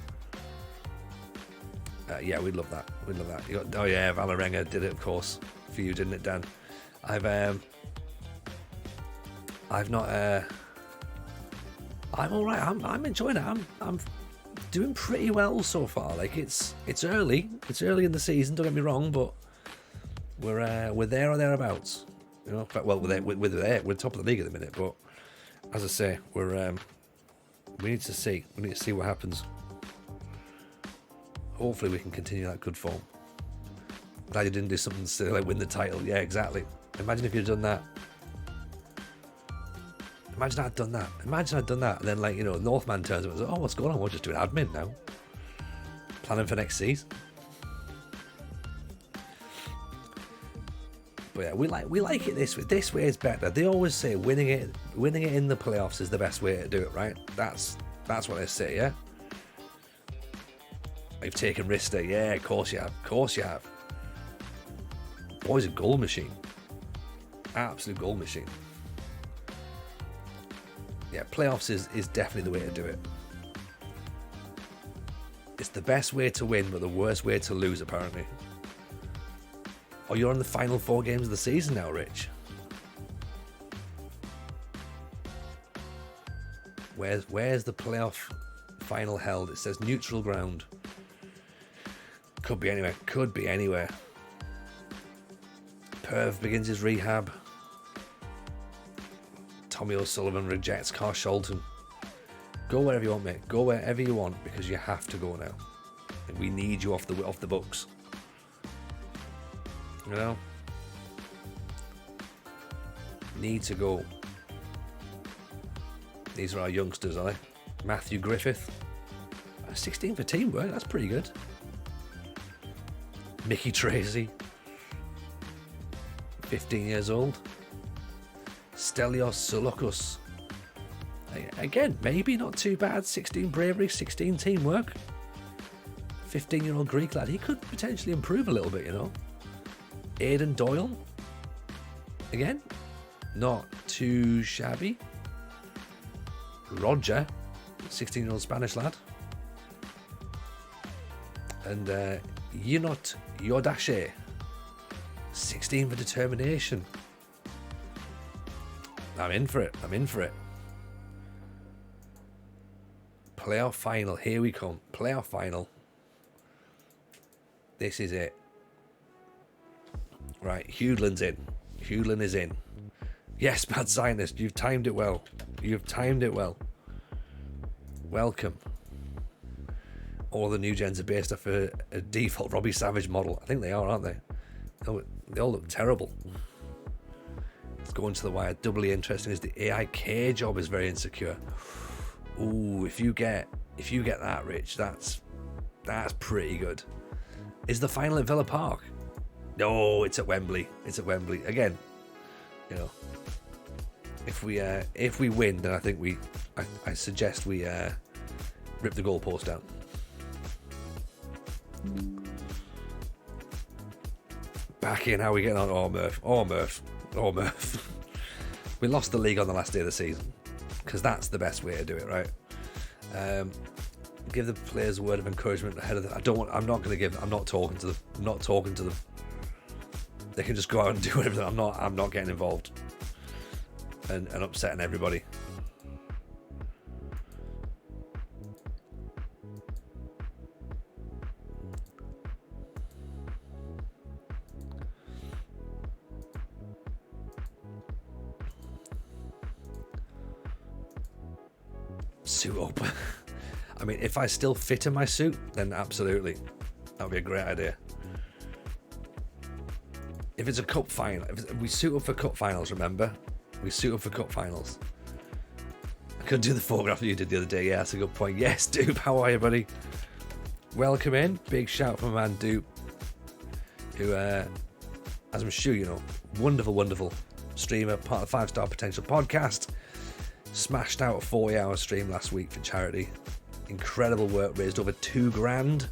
Yeah, we'd love that. We'd love that. Oh yeah, Valerenga did it, of course, for you, didn't it, Dan? I'm all right. I'm enjoying it. I'm doing pretty well so far. Like it's early. It's early in the season. Don't get me wrong, but we're there or thereabouts. You know, well, we're there. We're top of the league at the minute. But as I say, we need to see. We need to see what happens. Hopefully, we can continue that good form. Glad you didn't do something to like win the title. Yeah, exactly. Imagine if you'd done that. Imagine I'd done that. And then, like, you know, Northman turns up and says, "Oh, what's going on? We're just doing admin now. Planning for next season." But yeah, we like it this way. This way is better. They always say winning it in the playoffs is the best way to do it, right? That's what they say, yeah. You've taken risks there, yeah. Of course you have. Boy's a goal machine. Absolute goal machine. Yeah, playoffs is definitely the way to do it. It's the best way to win, but the worst way to lose, apparently. Oh, you're on the final 4 games of the season now, Rich. Where's the playoff final held? It says neutral ground. Could be anywhere. Perv begins his rehab. Tommy O'Sullivan rejects Carshalton. Go wherever you want, mate. Go wherever you want, because you have to go now. And we need you off the books. You know? Need to go. These are our youngsters, are they? Matthew Griffith. 16 for teamwork, that's pretty good. Mickey Tracy. 15 years old. Stelios Solokos. Again, maybe not too bad. 16 bravery, 16 teamwork. 15-year-old Greek lad. He could potentially improve a little bit, you know. Aidan Doyle. Again, not too shabby. Roger, 16-year-old Spanish lad. And Yunot Yodashe, 16 for determination. I'm in for it. Playoff final. Here we come. Playoff final. This is it. Right, Hewlin's in. Hewlin is in. Yes, Bad Zionist, you've timed it well. Welcome. All the new gens are based off a default Robbie Savage model. I think they are, aren't they? They all look terrible. Let's go into the wire. Doubly interesting is the AIK job is very insecure. Ooh, if you get that, Rich, that's pretty good. Is the final at Villa Park? No, it's at Wembley. Again, you know, if we win, then I think I suggest we rip the goalpost down. Back in, how are we getting on? Oh Murph. We lost the league on the last day of the season, because that's the best way to do it, right? Give the players a word of encouragement ahead of the. I'm not talking to them. They can just go out and do whatever. I'm not getting involved and upsetting everybody. Suit up. I mean, if I still fit in my suit, then absolutely. That would be a great idea. If it's a cup final, if we suit up for cup finals, remember? We suit up for cup finals. Could do the photograph you did the other day. Yeah, that's a good point. Yes, Dupe, how are you, buddy? Welcome in. Big shout from man Dupe, who, as I'm sure you know, wonderful streamer, part of the 5 Star Potential podcast. Smashed out a 40-hour stream last week for charity. Incredible work, raised over $2,000.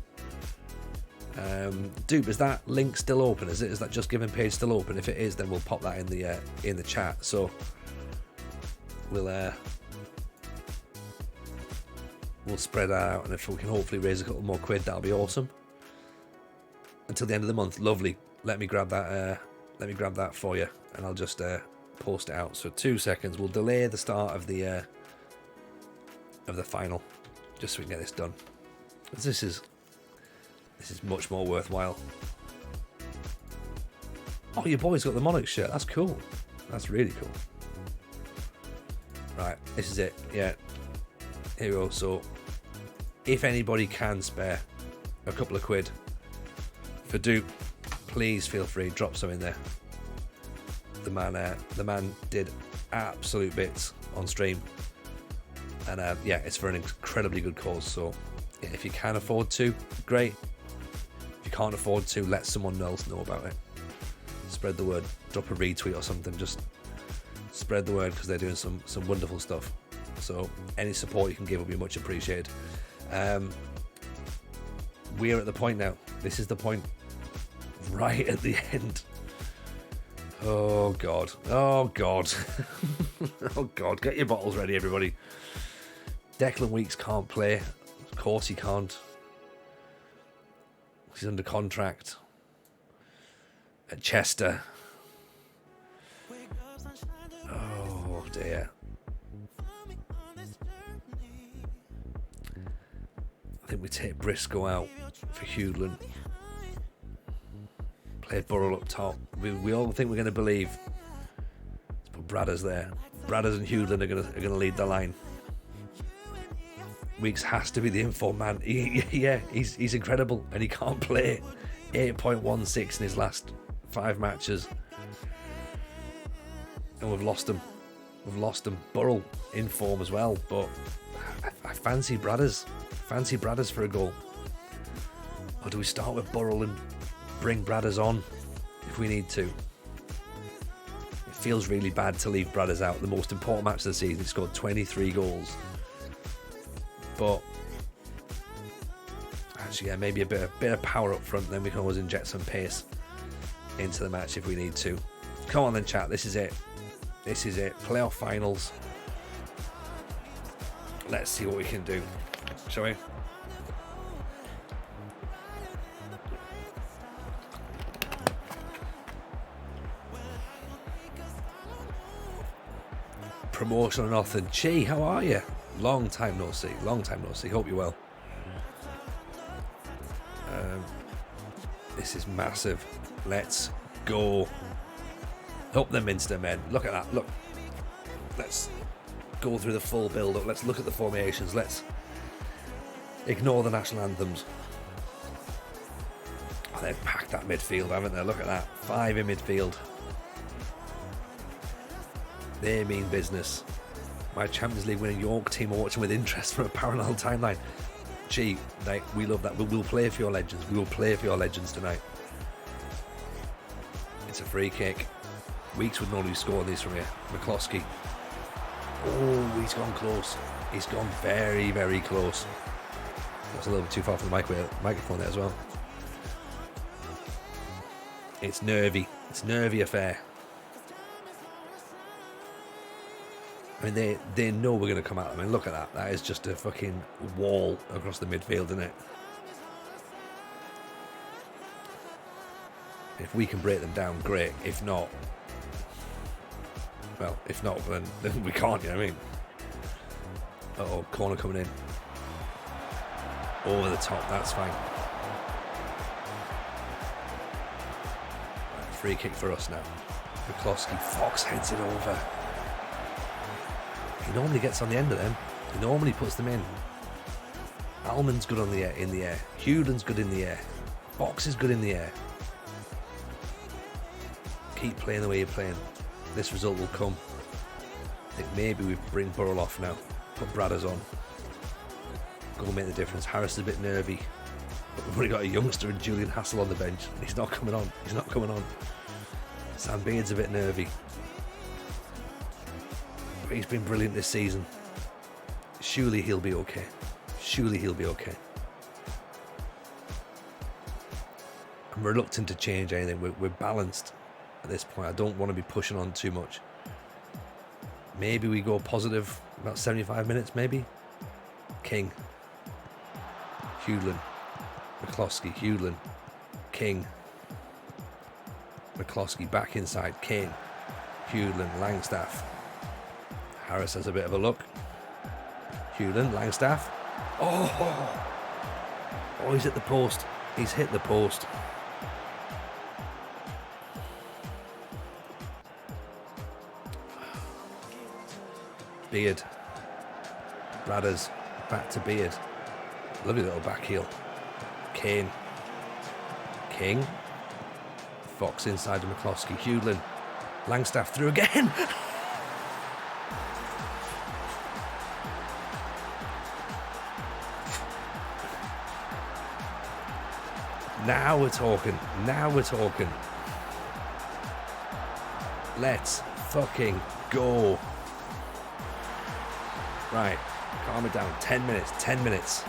Dupe, is that link still open? Is that Just Giving page still open? If it is, then we'll pop that in the chat. So we'll spread that out, and if we can hopefully raise a couple more quid, that'll be awesome. Until the end of the month, lovely. Let me grab that. Let me grab that for you, and I'll just post it out. So 2 seconds. We'll delay the start of the final, just so we can get this done. This is much more worthwhile. Oh, your boy's got the Monarch shirt. That's cool. That's really cool. Right, this is it. Yeah. Here we go. So, if anybody can spare a couple of quid for Dupe, please feel free, drop some in there. The man did absolute bits on stream, and yeah, it's for an incredibly good cause. So, yeah, if you can afford to, great. If you can't afford to, let someone else know about it. Spread the word. Drop a retweet or something. Just spread the word, because they're doing some wonderful stuff. So any support you can give will be much appreciated. We're at the point now. This is the point right at the end. Oh God. Oh God. Oh God. Get your bottles ready, everybody. Declan Weeks can't play. Of course he can't. He's under contract at Chester. Oh dear. I think we take Briscoe out for Hewland. Play Burrell up top. We all think we're going to believe. Let's put Bradders there. Bradders and Hewland are going to lead the line. Weeks has to be the informed man. He's incredible, and he can't play. 8.16 in his last 5 matches, and we've lost him. Burrell in form as well, but I fancy Bradders. Fancy Bradders for a goal. Or do we start with Burrell and bring Bradders on if we need to? It feels really bad to leave Bradders out. The most important match of the season. He scored 23 goals. But actually, yeah, maybe a bit of power up front. Then we can always inject some pace into the match if we need to. Come on then, chat. This is it. Playoff finals. Let's see what we can do. Shall we? Promotion or nothing. Chi, how are you? Long time no see. Hope you're well. This is massive. Let's go. Up the Minster men. Look at that. Look. Let's go through the full build-up. Let's look at the formations. Let's ignore the national anthems. Oh, they've packed that midfield, haven't they? Look at that. 5 in midfield. They mean business. My Champions League winning York team are watching with interest from a parallel timeline. Gee, like, we love that. We'll play for your legends. We will play for your legends tonight. It's a free kick. Weeks would normally score these from here. McCloskey. Oh, he's gone close. He's gone very, very close. That's a little bit too far from the microphone there as well. It's nervy. It's a nervy affair. I mean, they know we're going to come at them. I mean, look at that. That is just a fucking wall across the midfield, isn't it? If we can break them down, great. If not, then we can't, you know what I mean? Uh-oh, corner coming in. Over the top, that's fine. Right, free kick for us now. McCloskey, Fox heads it over. He normally gets on the end of them. He normally puts them in. Almond's good in the air. Hewden's good in the air. Fox is good in the air. Keep playing the way you're playing. This result will come. I think maybe we bring Burrell off now. Put Bradders on. Go and make the difference. Harris is a bit nervy. But we've already got a youngster and Julian Hassel on the bench. He's not coming on. He's not coming on. Sam Beard's a bit nervy. But he's been brilliant this season. Surely he'll be okay. Surely he'll be okay. I'm reluctant to change anything. We're balanced at this point. I don't want to be pushing on too much. Maybe we go positive about 75 minutes, maybe. King. Hewlin. McCloskey. Hewlin. King. McCloskey back inside. King. Hewlin. Langstaff. Harris has a bit of a look. Hewlin. Langstaff. Oh, he's hit the post. He's hit the post. Beard. Bradders. Back to Beard. Lovely little back heel. Kane. King. Fox inside to McCloskey. Hewlin. Langstaff through again. Now we're talking. Now we're talking. Let's fucking go. Right. Calm it down. 10 minutes. 10 minutes.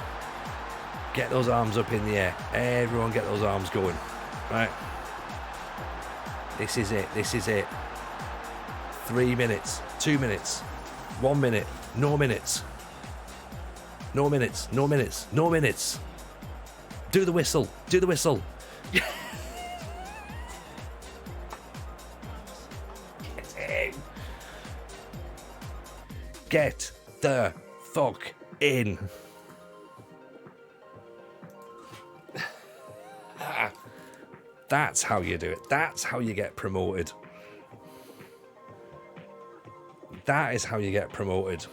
Get those arms up in the air. Everyone get those arms going. Right. This is it. This is it. 3 minutes. 2 minutes. 1 minute. No minutes. No minutes. No minutes. No minutes. Do the whistle. Do the whistle. Get in. Get the fuck in. That's how you do it. That's how you get promoted. That is how you get promoted.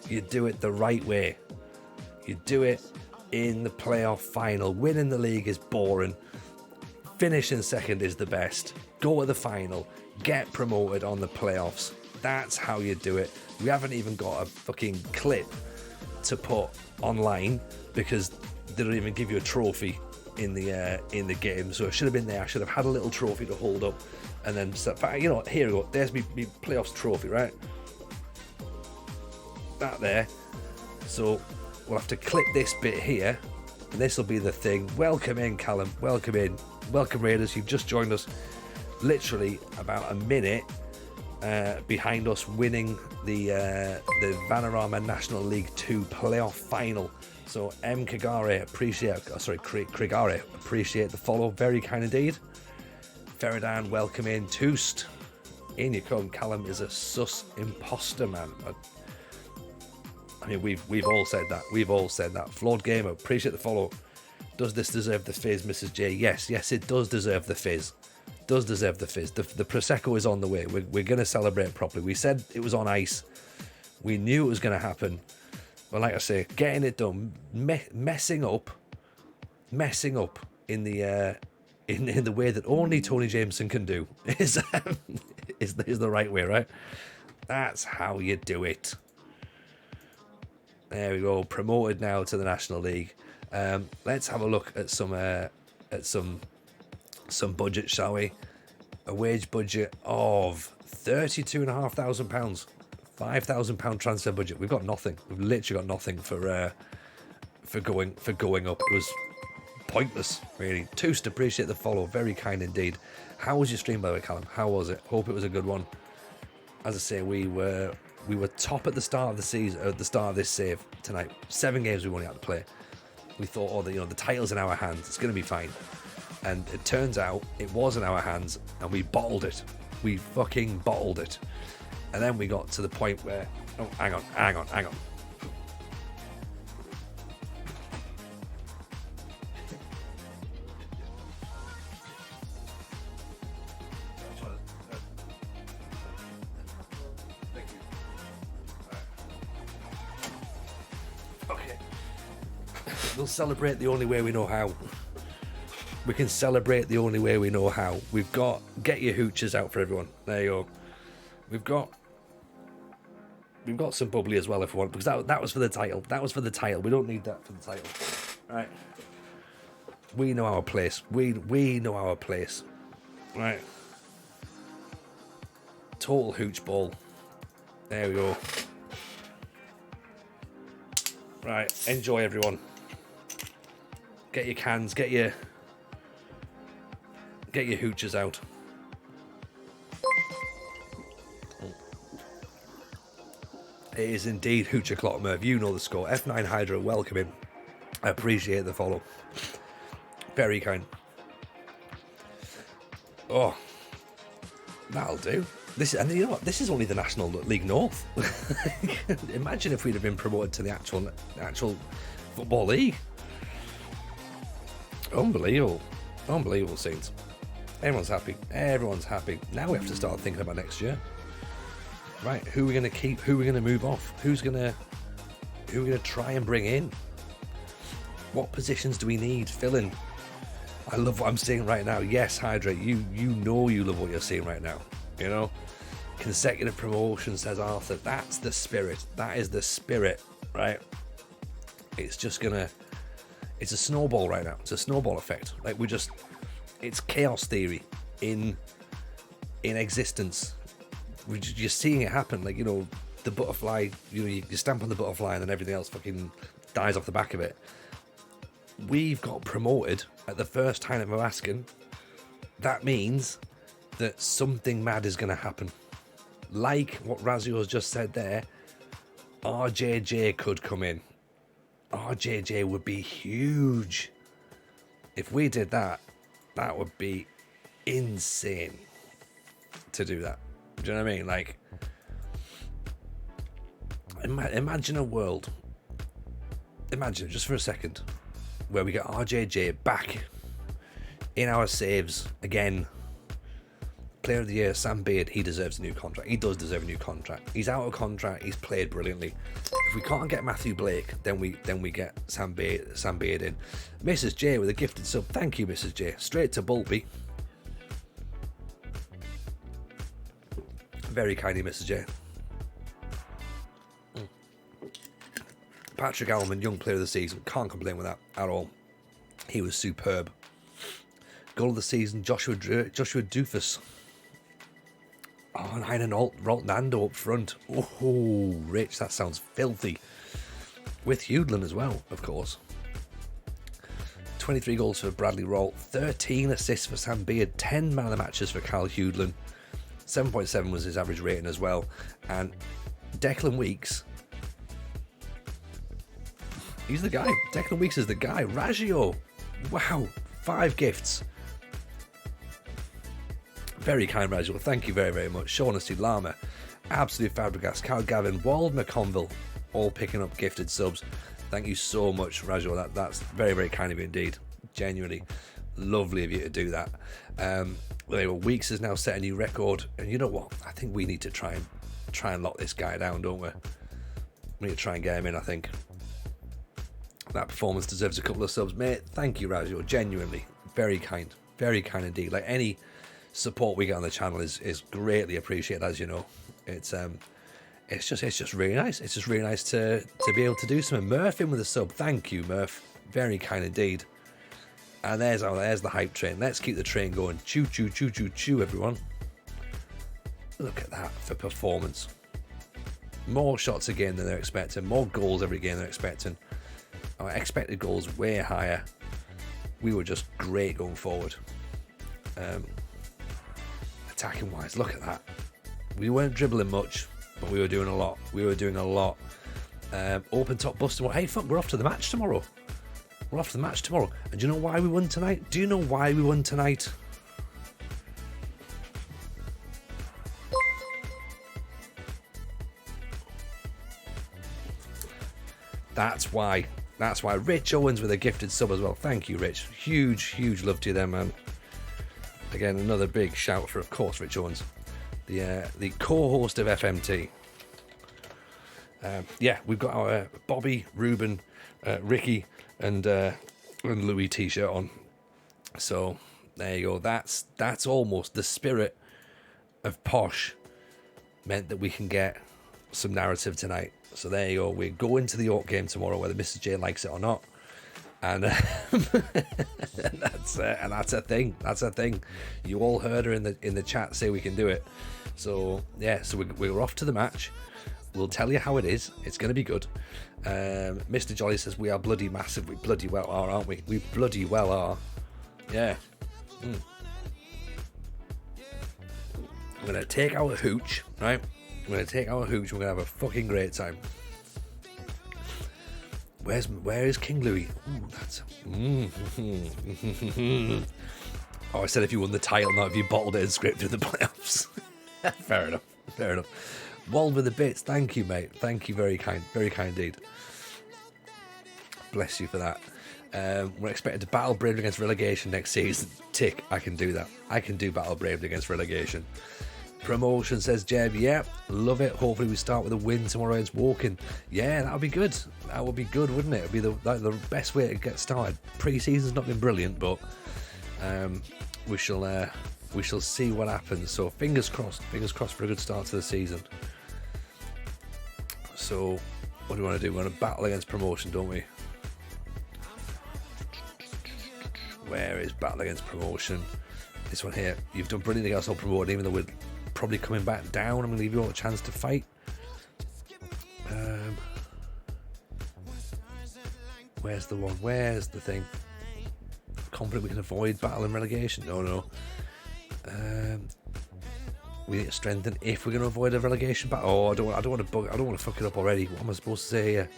You do it the right way. You do it in the playoff final. Winning the league is boring. Finishing second is the best. Go to the final. Get promoted on the playoffs. That's how you do it. We haven't even got a fucking clip to put online because they don't even give you a trophy in the game. So it should have been there. I should have had a little trophy to hold up, and then you know, here we go. There's me playoffs trophy, right? That there. So we'll have to clip this bit here, and this will be the thing. Welcome in, Callum. Welcome in. Welcome, Raiders. You've just joined us. Literally about a minute behind us winning the Vanarama National League 2 playoff final. So Krigare, appreciate the follow. Very kind indeed. Feridan, welcome in. Toost, in you come. Callum is a sus imposter, man. I mean, we've all said that. We've all said that. Flawed Gamer, appreciate the follow. Does this deserve the fizz, Mrs. J? Yes, it does deserve the fizz. Does deserve the fizz. The Prosecco is on the way. We're going to celebrate properly. We said it was on ice. We knew it was going to happen. But like I say, getting it done, messing up in the in the way that only Tony Jameson can do is the right way, right? That's how you do it. There we go. Promoted now to the National League. Let's have a look at some budget, shall we? A wage budget of £32,500. £5,000 transfer budget. We've got nothing. We've literally got nothing for going up. It was pointless, really. Toost, appreciate the follow. Very kind indeed. How was your stream, by the way, Callum? How was it? Hope it was a good one. As I say, we were top at the start of the season, at the start of this save tonight. 7 games we only had to play. We thought, the title's in our hands. It's going to be fine. And it turns out it was in our hands, and we bottled it. We fucking bottled it. And then we got to the point where... Oh, hang on. Okay. We'll celebrate the only way we know how. We can celebrate the only way we know how. We've got... Get your hooches out for everyone. There you go. We've got We've got some bubbly as well if we want, because that was for the title. That was for the title. We don't need that for the title. Right. We know our place. We know our place. Right. Total hooch ball. There we go. Right. Enjoy, everyone. Get your cans. Get your hooches out. It is indeed Hooch o'clock, Merv. You know the score. F9 Hydra, welcome in. I appreciate the follow. Very kind. Oh, that'll do. And you know what? This is only the National League North. Imagine if we'd have been promoted to the actual football league. Unbelievable, unbelievable scenes. Everyone's happy. Everyone's happy. Now we have to start thinking about next year. Right, who are we going to keep? Who are we going to move off? Who are we going to try and bring in? What positions do we need filling? I love what I'm seeing right now. Yes, Hydra, you know you love what you're seeing right now. You know, consecutive promotion, says Arthur. That's the spirit. That is the spirit, right? It's just gonna. It's a snowball right now. It's a snowball effect. Like it's chaos theory in existence. We're just seeing it happen. Like, you know, the butterfly, you stamp on the butterfly and then everything else fucking dies off the back of it. We've got promoted at the first time of asking. That means that something mad is going to happen. Like what Razio's just said there, RJJ could come in. RJJ would be huge. If we did that, that would be insane to do that. Do you know what I mean? Like, imagine a world. Imagine, just for a second, where we get RJJ back in our saves again. Player of the Year, Sam Beard, he deserves a new contract. He does deserve a new contract. He's out of contract. He's played brilliantly. If we can't get Matthew Blake, then we get Sam Beard in. Mrs. J with a gifted sub. Thank you, Mrs. J. Straight to Bulby. Very kindly, Mrs. J. Patrick Allman, young player of the season. Can't complain with that at all. He was superb. Goal of the season, Joshua Doofus. Oh, and Heinen Nando up front. Oh, Rich, that sounds filthy. With Hudlin as well, of course. 23 goals for Bradley Roll. 13 assists for Sam Beard. 10 man of the matches for Kyle Hudlin. 7.7 was his average rating as well. And Declan Weeks, he's the guy. Declan Weeks is the guy. Raggio, wow, 5 gifts. Very kind, Raggio. Thank you very, very much. Shaughnessy, Lama, Absolute Fabregas, Cal Gavin, Wald McConville, all picking up gifted subs. Thank you so much, Raggio. That's very, very kind of you indeed. Genuinely lovely of you to do that. Weeks has now set a new record, and you know what? I think we need to try and lock this guy down, don't we? We need to try and get him in. I think that performance deserves a couple of subs, mate. Thank you, Raggio. Genuinely, very kind indeed. Like, any support we get on the channel is greatly appreciated, as you know. It's just really nice. It's just really nice to be able to do something. Murph in with a sub. Thank you, Murph. Very kind indeed. And there's the hype train. Let's keep the train going. Choo, choo, choo, choo, choo, everyone. Look at that for performance. More shots a game than they're expecting. More goals every game they're expecting. Our expected goals way higher. We were just great going forward. Attacking wise, look at that. We weren't dribbling much, but we were doing a lot. Open top busting. Hey, fuck, we're off to the match tomorrow. And do you know why we won tonight? That's why. Rich Owens with a gifted sub as well. Thank you, Rich. Huge love to you there, man. Again, another big shout for, of course, Rich Owens, the co-host of FMT. We've got our Bobby, Ruben, Ricky, and Louis t-shirt on. So there you go. That's almost the spirit of Posh. Meant that we can get some narrative tonight. So there you go. We go into the York game tomorrow, whether Mrs. J likes it or not, and that's a thing. That's a thing. You all heard her in the chat say we can do it. So yeah, so we're off to the match. We'll tell you how it is. It's going to be good. Mr. Jolly says we are bloody massive. We bloody well are, aren't we? We bloody well are. Yeah. I'm going to take our hooch, right? I'm going to take our hooch. We're going to have a fucking great time. Where is King Louis? Ooh, that's... Oh, I said if you won the title, not if you bottled it and scraped through the playoffs. Fair enough. Fair enough. Wald with the bits. Thank you, mate. Thank you. Very kind. Very kind indeed. Bless you for that. We're expected to battle Bravely against relegation next season. Tick. I can do that. I can do battle Bravely against relegation. Promotion, says Jeb. Yeah, love it. Hopefully we start with a win tomorrow against Woking. Yeah, that would be good. That would be good, wouldn't it? It would be the best way to get started. Pre-season's not been brilliant, but we shall see what happens. So fingers crossed for a good start to the season. So what do we want to do? We want to battle against promotion, don't we? Where is battle against promotion? This one here. You've done brilliantly against all promoted, even though we're probably coming back down. I'm going to leave you all a chance to fight. Where's the one? Where's the thing? Confident we can avoid battle and relegation? No. We need to strengthen if we're going to avoid a relegation battle. Oh, I don't want to fuck it up already. What am I supposed to say here?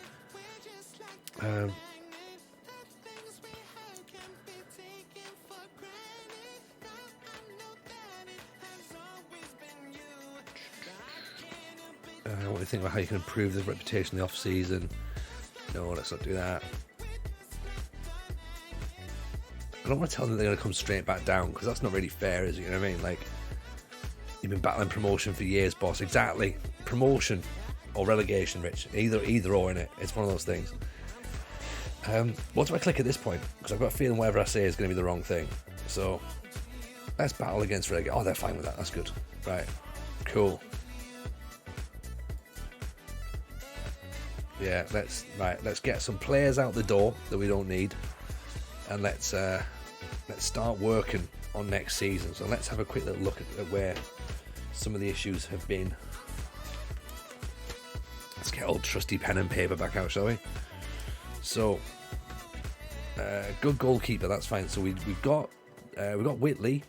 What do you think about how you can improve the reputation in the off season? No, let's not do that. I don't want to tell them they're going to come straight back down, because that's not really fair, is it? You know what I mean? Like, you've been battling promotion for years, boss. Exactly. Promotion or relegation, Rich. Either or, innit? It's one of those things. What do I click at this point? Because I've got a feeling whatever I say is going to be the wrong thing. So, let's battle against relegation. Oh, they're fine with that. That's good. Right. Cool. Yeah, let's get some players out the door that we don't need, and let's start working on next season. So let's have a quick little look at where some of the issues have been. Let's get old trusty pen and paper back out, shall we? So, good goalkeeper, that's fine. So we've got Whitley.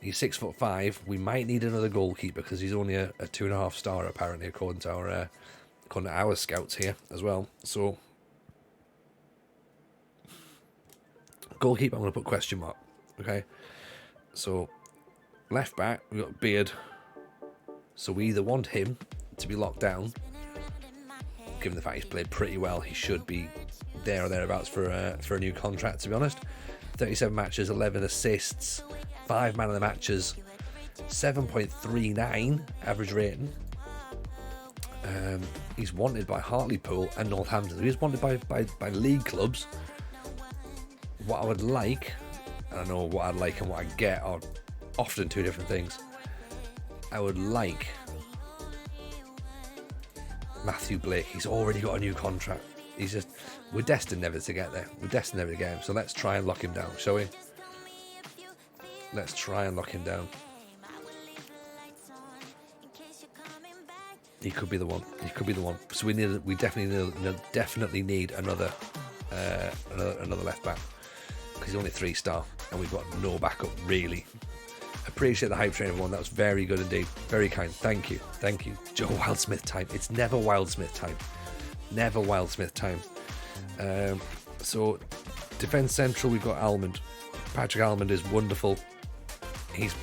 He's 6'5". We might need another goalkeeper because he's only a 2.5 star apparently, according to our scouts here as well. So goalkeeper, I'm going to put question mark. Okay, so left back, we've got Beard. So we either want him to be locked down, given the fact he's played pretty well, he should be there or thereabouts for a new contract, to be honest. 37 matches, 11 assists, 5 man of the matches, 7.39 average rating. He's wanted by Hartlepool and Northampton. He's wanted by league clubs. What I would like, and I know what I'd like and what I get are often two different things. I would like Matthew Blake. He's already got a new contract. We're destined never to get there. We're destined never to get him. So let's try and lock him down, shall we? Let's try and lock him down. He could be the one. So we definitely need another left back, because he's only 3-star and we've got no backup really. Appreciate the hype train, everyone. That was very good indeed. Very kind. Thank you. Joe Wildsmith time. It's never Wildsmith time. Never Wildsmith time. So defence central, we've got Almond. Patrick Almond is wonderful. He's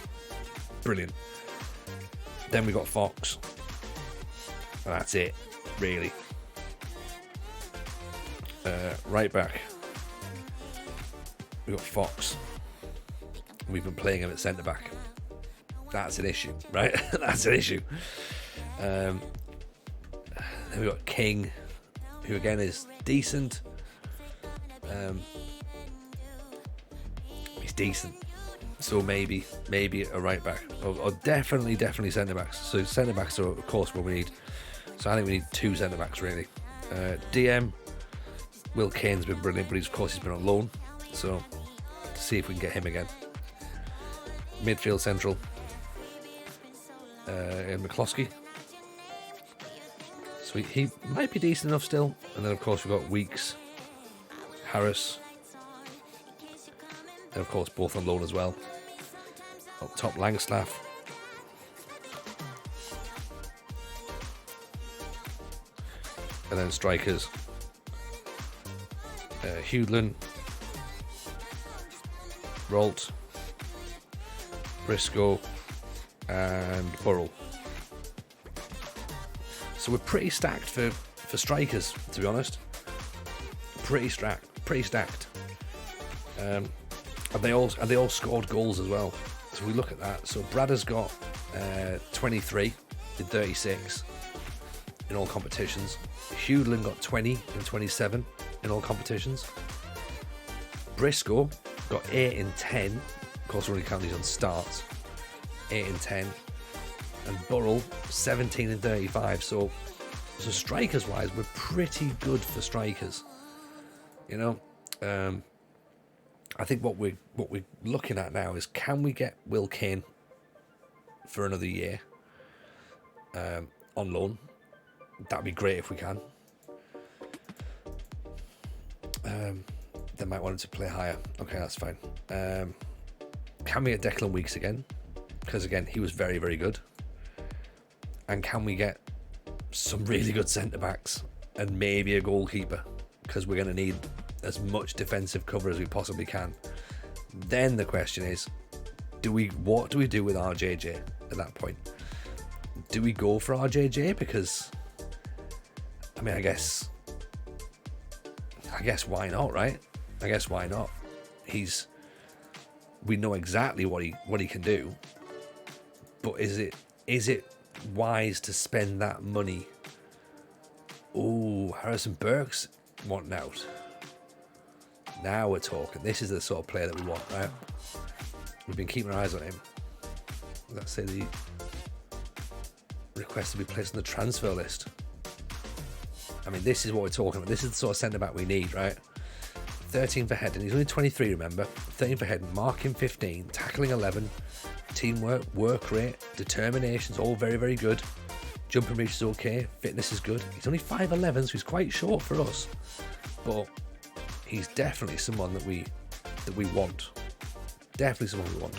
brilliant. Then we've got Fox. And that's it, really. Right back, we've got Fox. We've been playing him at centre back. That's an issue, right? That's an issue. Then we've got King, who again is decent. He's decent. So maybe a right back, or definitely centre backs. So centre backs are of course what we need. So I think we need 2 centre-backs, really. DM, Will Kane's been brilliant, but of course he's been on loan. So, see if we can get him again. Midfield central. McCloskey. So he might be decent enough still. And then, of course, we've got Weeks, Harris. And, of course, both on loan as well. Up top, Langstaff. And then strikers. Hewlin, Rolt, Briscoe, and Burrell. So we're pretty stacked for strikers, to be honest. Pretty stacked. And they all scored goals as well. So we look at that. So Brad has got 23 in 36 in all competitions. Hewlin got 20 in 27 in all competitions. Briscoe got 8 in 10. Of course, we're only counting these on starts. 8 in 10. And Burrell, 17 in 35. So strikers-wise, we're pretty good for strikers. You know, I think what we're looking at now is, can we get Will Kane for another year on loan? That'd be great if we can. They might want him to play higher. Okay, that's fine. Can we get Declan Weeks again? Because again, he was very, very good. And can we get some really good centre backs and maybe a goalkeeper? Because we're going to need as much defensive cover as we possibly can. Then the question is, what do we do with RJJ at that point? Do we go for RJJ? Because I mean, I guess why not, right? I guess why not? We know exactly what he can do, but is it wise to spend that money? Oh, Harrison Burke's wanting out. Now we're talking. This is the sort of player that we want, right? We've been keeping our eyes on him. Let's say the request to be placed on the transfer list. I mean, this is what we're talking about. This is the sort of centre-back we need, right? 13 for heading. He's only 23, remember. 13 for heading. Marking 15. Tackling 11. Teamwork. Work rate. Determination's all very, very good. Jumping reach is okay. Fitness is good. He's only 5'11", so he's quite short for us. But he's definitely someone that we want. Definitely someone we want.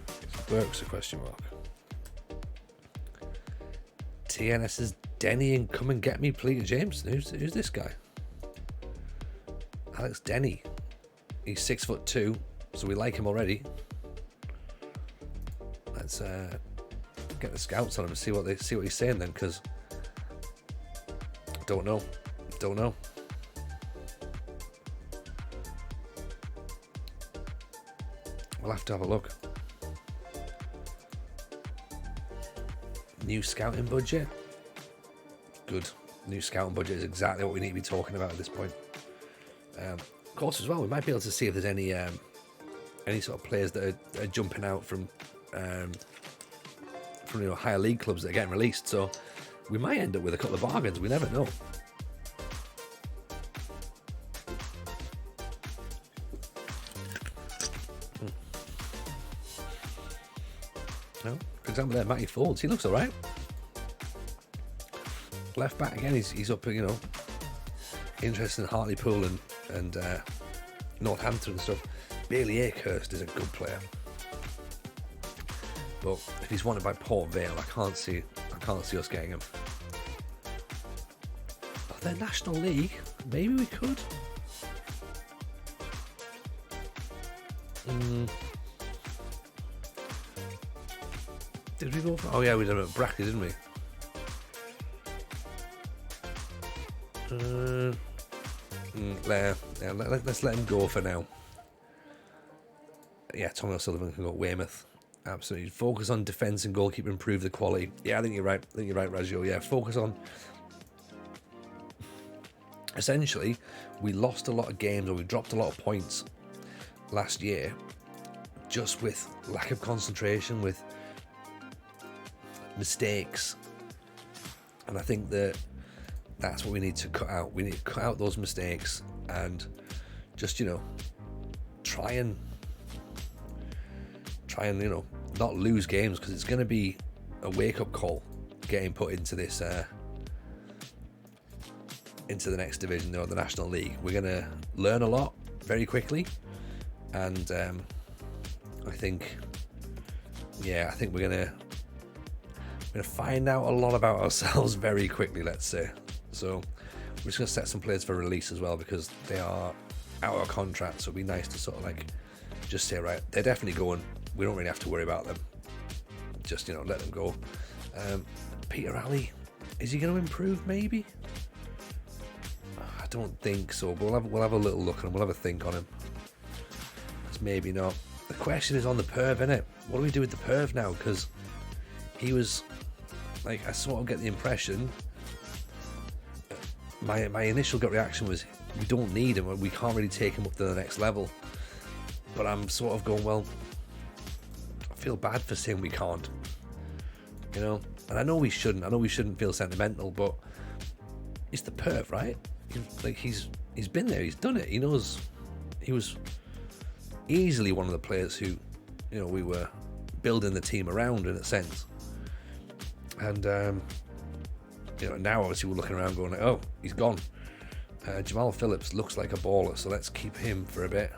So Burke's a question mark. TNS is Denny and come and get me, please. James, who's this guy? Alex Denny. He's 6'2", so we like him already. Let's get the scouts on him and see what he's saying then, because don't know. We'll have to have a look. New scouting budget. Good. New scouting budget is exactly what we need to be talking about at this point. Of course, as well, we might be able to see if there's any sort of players that are jumping out from higher league clubs that are getting released. So we might end up with a couple of bargains. We never know. No, for example, there, Matty Folds. He looks all right. Left back again. He's up, interested in Hartlepool and Northampton and stuff. Bailey Akehurst is a good player, but if he's wanted by Port Vale, I can't see us getting him. Oh, they're National League. Maybe we could. Did we go for? Oh yeah, we did it at Brackley, didn't we? Let's let him go for now. Yeah, Tommy O'Sullivan can go Weymouth. Absolutely. Focus on defence and goalkeeper, improve the quality. Yeah, I think you're right. Razio. Yeah, focus on. Essentially, we lost a lot of games, or we dropped a lot of points last year, just with lack of concentration, with mistakes, And I think that that's what we need to cut out. We need to cut out those mistakes and just, try and not lose games, because it's going to be a wake-up call getting put into this into the next division, the National League. We're going to learn a lot very quickly, and I think we're going to find out a lot about ourselves very quickly, let's say. So we're just going to set some players for release as well, because they are out of contract, so it'd be nice to sort of just say, right, they're definitely going, we don't really have to worry about them, just let them go. Peter Ali, is he going to improve? Maybe, I don't think so, but we'll have a little look and we'll have a think on him. It's maybe not. The question is on the perv, innit? What do we do with the perv now? Because he was I sort of get the impression, my initial gut reaction was, we don't need him, we can't really take him up to the next level. But I'm sort of going, well, I feel bad for saying we can't, and I know we shouldn't feel sentimental, but it's the perv, right? He's been there, he's done it, he knows. He was easily one of the players who we were building the team around, in a sense. And now obviously we're looking around going, oh, he's gone. Jamal Phillips looks like a baller, so let's keep him for a bit.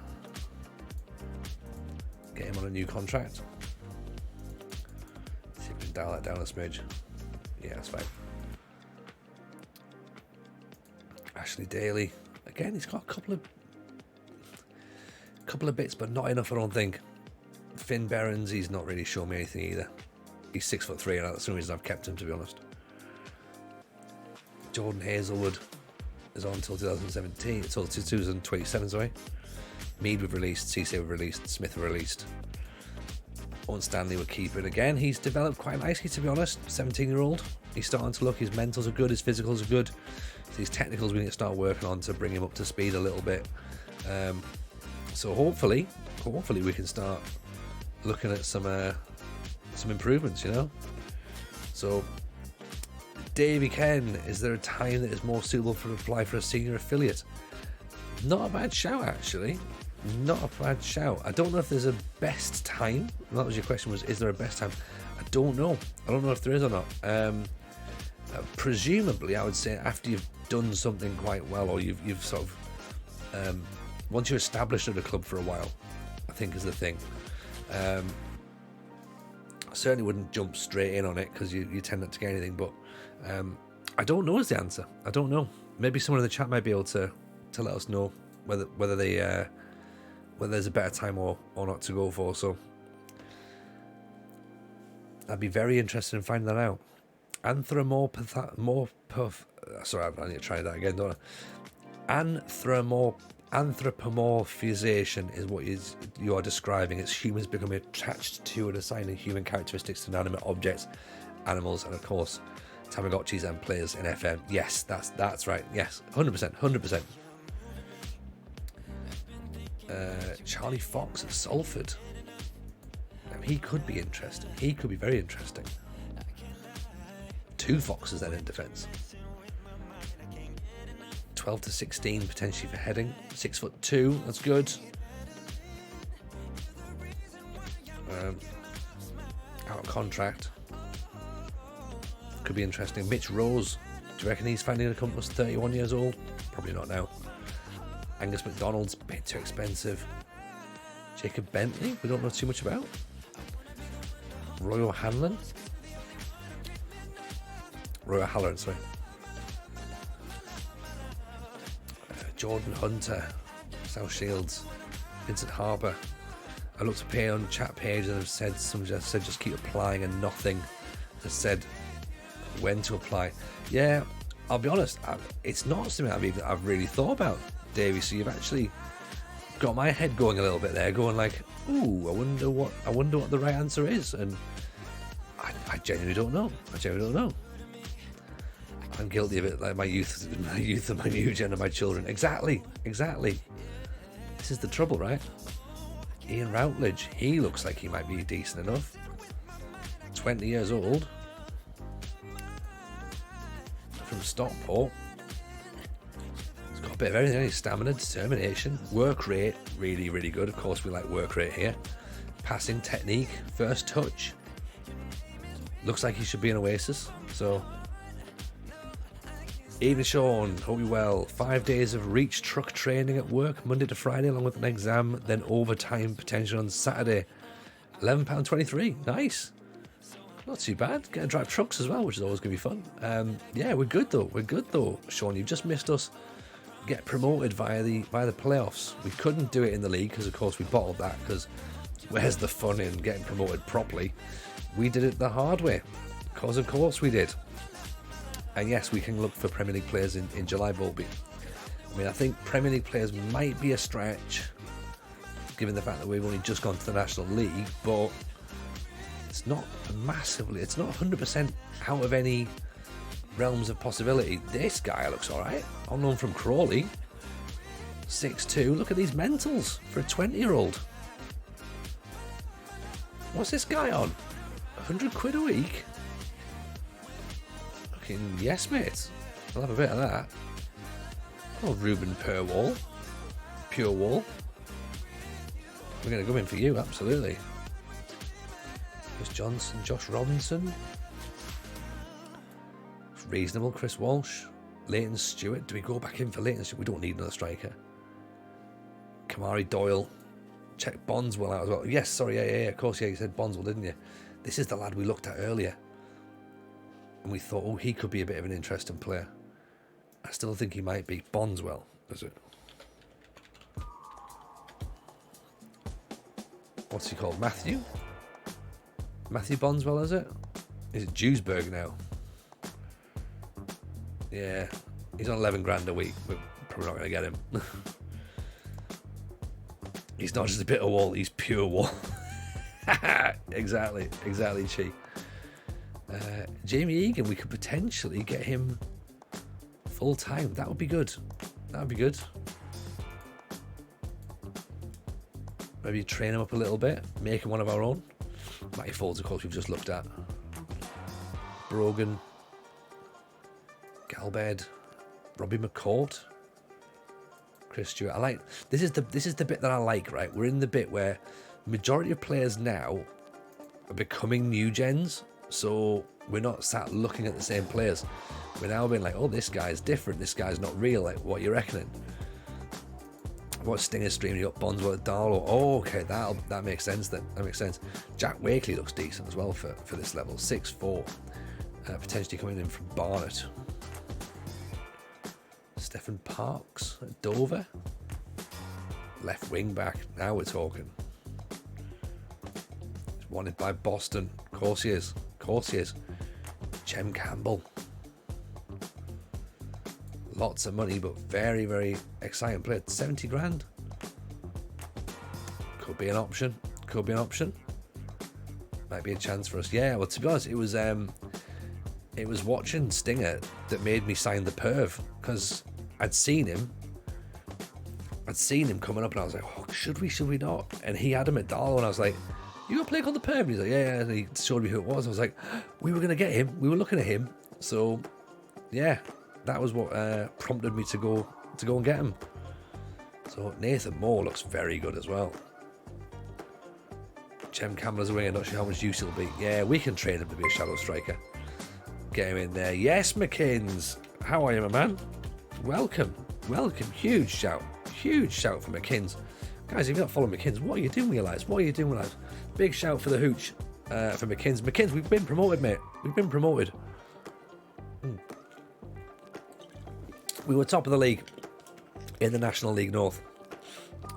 Get him on a new contract. See if we can dial that down a smidge. Yeah, that's fine. Ashley Daly, again, he's got a couple of bits, but not enough, I don't think. Finn Behrens, he's not really shown me anything either. He's 6'3", and that's the only reason I've kept him, to be honest. Jordan Hazelwood is on until 2017, until 2027, sorry. Mead we've released, Cisse we've released, Smith we've released. Owen Stanley we're keeping. Again, he's developed quite nicely, to be honest. 17-year-old. He's starting to look, his mentals are good, his physicals are good. So his technicals we need to start working on to bring him up to speed a little bit. So hopefully we can start looking at some improvements, So, Davy Ken, is there a time that is more suitable for apply for a senior affiliate? Not a bad shout, actually. Not a bad shout. I don't know if there's a best time. That was your question, was, is there a best time? I don't know. I don't know if there is or not. Presumably, I would say after you've done something quite well, or you've sort of, once you're established at a club for a while, I think is the thing. I certainly wouldn't jump straight in on it, because you tend not to get anything, but I don't know is the answer. I don't know. Maybe someone in the chat might be able to let us know whether there's a better time or not to go for. So I'd be very interested in finding that out. Sorry, I need to try that again, don't I? Anthropomorphization is what you are describing. It's humans becoming attached to and assigning human characteristics to inanimate objects, animals, and of course Tamagotchis and players in FM. Yes, that's right. Yes, 100%. Charlie Fox at Salford. Now, he could be interesting. He could be very interesting. 2 Foxes then in defence. 12 to 16 potentially for heading. 6'2", that's good. Out of contract. Could be interesting. Mitch Rose, do you reckon he's finding a compass? 31 years old? Probably not now. Angus McDonald's, a bit too expensive. Jacob Bentley, we don't know too much about. Roy O'Halloran, sorry. Jordan Hunter, South Shields, Vincent Harbour. I looked at pay on chat page and have said just keep applying, and nothing has said when to apply. Yeah, I'll be honest, it's not something I've really thought about, Davey. So you've actually got my head going a little bit there, going like, ooh, I wonder what the right answer is, and I genuinely don't know. I'm guilty of it, like my youth and my new gen and my children. Exactly. This is the trouble, right? Ian Routledge, he looks like he might be decent enough. 20 years old. from Stockport. He's got a bit of everything. Stamina, determination, work rate, really, really good. Of course, we like work rate here. Passing technique, first touch. Looks like he should be an Oasis. So, Even Sean, hope you're well. 5 days of reach truck training at work, Monday to Friday, along with an exam, then overtime potential on Saturday. £11.23. Nice. Not too bad. Get to drive trucks as well, which is always going to be fun. Yeah, we're good though. We're good though, Sean. You've just missed us get promoted via the playoffs. We couldn't do it in the league because, of course, we bottled that. Because where's the fun in getting promoted properly? We did it the hard way. Because, of course, we did. And yes, we can look for Premier League players in July, Volby. I mean, I think Premier League players might be a stretch, given the fact that we've only just gone to the National League, but it's not massively, it's not 100% out of any realms of possibility. This guy looks alright. On loan from Crawley. 6'2". Look at these mentals for a 20-year-old. What's this guy on? 100 quid a week? Fucking yes, mate. I'll have a bit of that. Oh, Ruben Purewall. Pure Wall. We're going to go in for you, absolutely. Chris Johnson, Josh Robinson. Reasonable, Chris Walsh. Leighton Stewart. Do we go back in for Leighton Stewart? We don't need another striker. Kamari Doyle. Check Bondswell out as well. Yes, sorry, yeah, of course, yeah, you said Bondswell, didn't you? This is the lad we looked at earlier. And we thought, oh, he could be a bit of an interesting player. I still think he might be. Bondswell, is it? What's he called? Matthew? Matthew Bondswell, is it? Is it Duisburg now? Yeah, he's on 11 grand a week. We're probably not going to get him. He's not just a bit of wall, he's pure wall. Exactly, Chi. Jamie Egan, we could potentially get him full time. That would be good. That would be good. Maybe train him up a little bit, make him one of our own. Matty Folds, of course, we've just looked at. Brogan, Galbed, Robbie McCourt, Chris Stewart. I like this is the bit that I like, right? We're in the bit where majority of players now are becoming new gens, so we're not sat looking at the same players. We're now being like, oh, this guy's different, this guy's not real, like what you're reckoning. What Stinger stream you got? Bondswell at Darlow. Oh, okay, that makes sense then. That makes sense. Jack Wakely looks decent as well for this level. 6'4", potentially coming in from Barnet. Stephen Parks at Dover. Left wing back. Now we're talking. He's wanted by Boston. Of course he is. Of course he is. Chem Campbell. Lots of money, but very, very exciting player. 70 grand. Could be an option. Could be an option. Might be a chance for us. Yeah, well, to be honest, it was watching Stinger that made me sign the perv, because I'd seen him coming up, and I was like, oh, should we not? And he had him at Darlow, and I was like, you got a player called the perv? And he's like, yeah, and he showed me who it was. I was like, we were going to get him. We were looking at him. So, yeah, that was what prompted me to go and get him. So Nathan Moore looks very good as well. Chem Campbell's away, I'm not sure how much use he'll be. Yeah, we can train him to be a shadow striker. Get him in there. Yes, McKins. How are you, my man? Welcome. Huge shout for McKins. Guys, if you're not following McKins, what are you doing with your lives? What are you doing with lives? Big shout for the hooch for McKins. McKins, we've been promoted, mate. We've been promoted. We were top of the league in the National League North.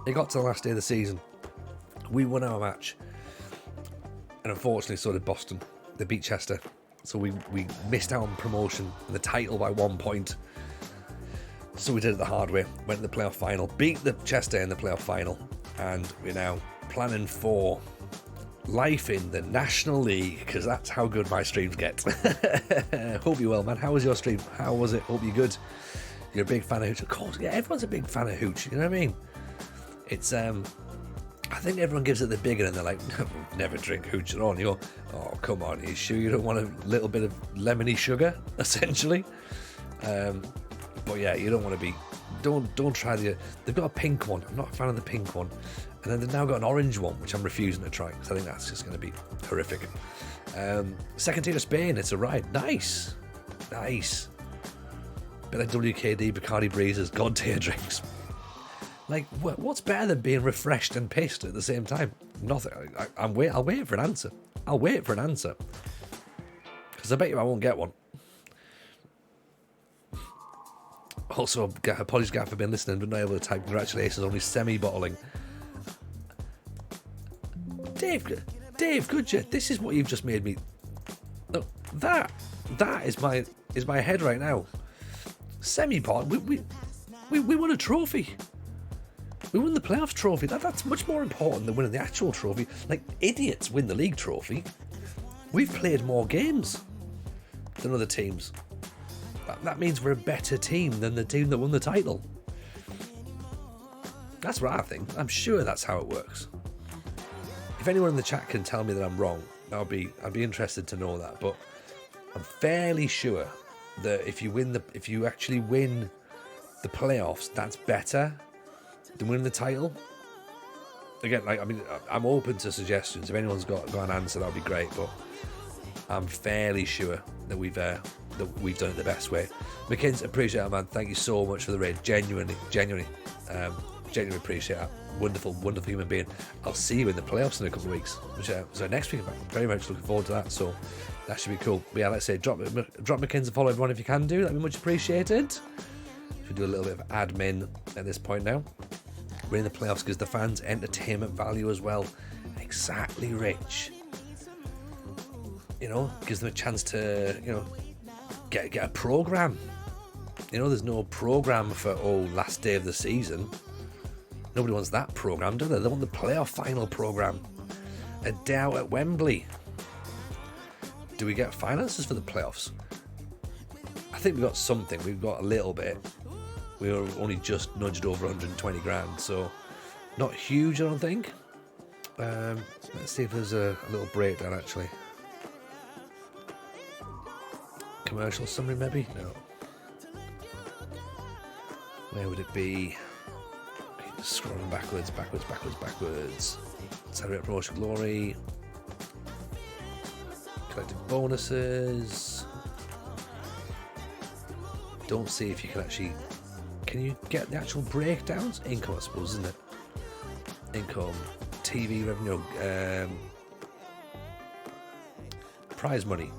It got to the last day of the season. We won our match. And unfortunately, so did Boston. They beat Chester. So we missed out on promotion and the title by 1 point. So we did it the hard way. Went to the playoff final. Beat the Chester in the playoff final. And we're now planning for life in the National League, because that's how good my streams get. Hope you're well, man. How was your stream? How was it? Hope you're good. You're a big fan of Hooch. Of course, yeah, everyone's a big fan of Hooch. You know what I mean? It's, I think everyone gives it the big one and they're like, never drink Hooch at all. And you go, oh, come on, you sure you don't want a little bit of lemony sugar, essentially? But yeah, you don't want to be. Don't try They've got a pink one. I'm not a fan of the pink one, and then they've now got an orange one, which I'm refusing to try because I think that's just going to be horrific. Second tier of Spain. It's a ride. Nice. Bit like WKD, Bacardi Breezes, God tier drinks. Like, what's better than being refreshed and pissed at the same time? Nothing. I'll wait for an answer. Because I bet you I won't get one. Also, apologies, Gav, for being listening, but not able to type congratulations, only semi-bottling. Dave, could you? This is what you've just made me. No, that is my head right now. Semi-pot. We won a trophy. We won the playoffs trophy. That's much more important than winning the actual trophy. Like, idiots win the league trophy. We've played more games than other teams. That means we're a better team than the team that won the title. That's what I think. I'm sure that's how it works. If anyone in the chat can tell me that I'm wrong, I'd be interested to know that. But I'm fairly sure that if you actually win the playoffs, that's better than winning the title. Again, I'm open to suggestions. If anyone's got an answer, that'd be great. But I'm fairly sure that we've done it the best way. McKinsey, appreciate it, man. Thank you so much for the raid. Genuinely appreciate it. Wonderful human being. I'll see you in the playoffs in a couple of weeks, so next week. I'm very much looking forward to that. So that should be cool. But yeah, let's say drop McKinsey, follow everyone if you can do. That'd be much appreciated. Should do a little bit of admin at this point now. We're in the playoffs because the fans' entertainment value as well. Exactly, Rich. Gives them a chance to get a program. There's no program for last day of the season. Nobody wants that program, do they? They want the playoff final program. A day out at Wembley. Do we get finances for the playoffs? I think we got something. We've got a little bit. We were only just nudged over 120 grand, so not huge, I don't think. Let's see if there's a little breakdown actually. Commercial summary, maybe? No. Where would it be? Just scrolling backwards. Celebrate Promotion Glory. Collective bonuses. Don't see if you can actually. Can you get the actual breakdowns? Income, I suppose, isn't it? Income, TV revenue, prize money.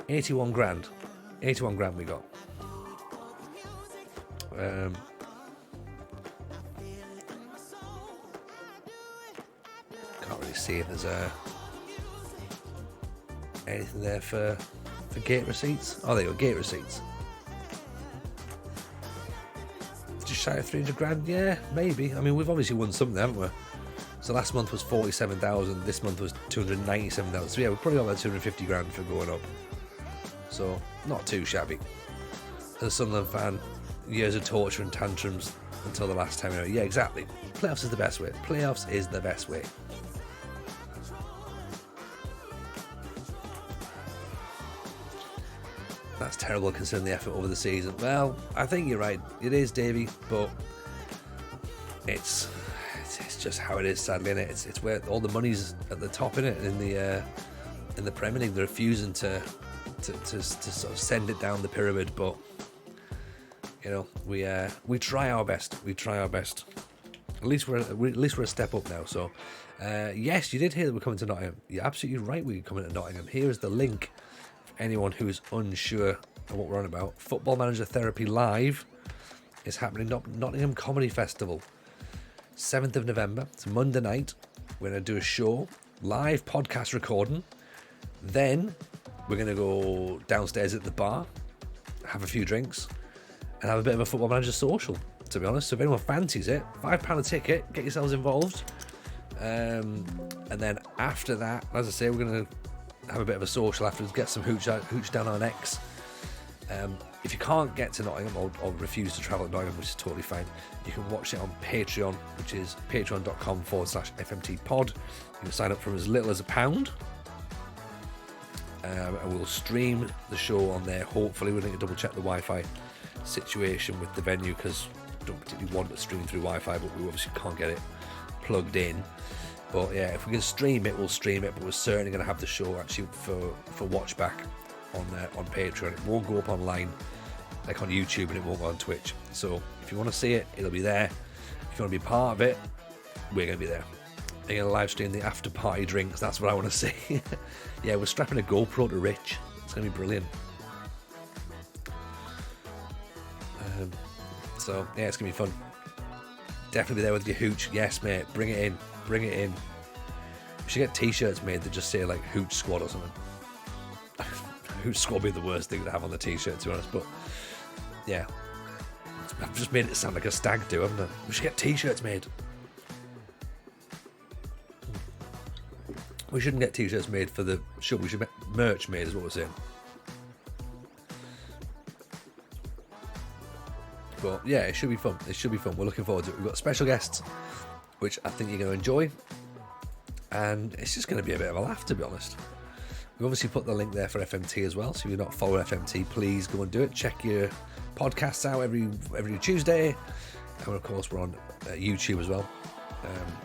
81 grand. 81 grand we got. Can't really see if there's anything there for gate receipts. Oh, there you go, gate receipts. Just shy of 300 grand, yeah, maybe. I mean, we've obviously won something, haven't we? So last month was 47,000, this month was 297,000. So yeah, we've probably got about 250 grand for going up. So not too shabby. As a Sunderland fan, years of torture and tantrums until the last time. Yeah, exactly. Playoffs is the best way. Playoffs is the best way. That's terrible considering the effort over the season. Well, I think you're right. It is, Davey, but it's just how it is, sadly, innit? It's where all the money's at the top, innit? In the Premier League, they're refusing to sort of send it down the pyramid, but we try our best. At least we're a step up now. So yes, you did hear that we're coming to Nottingham. You're absolutely right. We're coming to Nottingham. Here is the link for anyone who is unsure of what we're on about. Football Manager Therapy Live is happening at Nottingham Comedy Festival, 7th of November. It's Monday night. We're going to do a show, live podcast recording. Then we're going to go downstairs at the bar, have a few drinks, and have a bit of a Football Manager social, to be honest. So if anyone fancies it, £5 a ticket, get yourselves involved. And then after that, as I say, we're going to have a bit of a social afterwards, get some hooch down our necks. If you can't get to Nottingham or refuse to travel to Nottingham, which is totally fine, you can watch it on Patreon, which is patreon.com/FMT pod. You can sign up for as little as £1. and we'll stream the show on there. Hopefully, we need to double check the Wi-Fi situation with the venue, because I don't particularly want to stream through Wi-Fi, but we obviously can't get it plugged in. But yeah, if we can stream it, we'll stream it. But we're certainly going to have the show actually for watch back on Patreon. It won't go up online like on YouTube, and it won't go on Twitch. So if you want to see it, it'll be there. If you want to be part of it, we're going to be there. They're going to live stream the after party drinks. That's what I want to see. Yeah, we're strapping a GoPro to Rich. It's going to be brilliant. So yeah, it's going to be fun. Definitely be there with your hooch. Yes, mate. Bring it in. Bring it in. We should get t-shirts made that just say like Hooch Squad or something. Hooch Squad would be the worst thing to have on the t-shirt, to be honest. But yeah, I've just made it sound like a stag do, haven't I? We should get t-shirts made. We shouldn't get t-shirts made for the show. We should get merch made, is what we're saying. But yeah, it should be fun. It should be fun. We're looking forward to it. We've got special guests, which I think you're going to enjoy. And it's just going to be a bit of a laugh, to be honest. We've obviously put the link there for FMT as well. So if you're not following FMT, please go and do it. Check your podcasts out every Tuesday. And of course, we're on YouTube as well,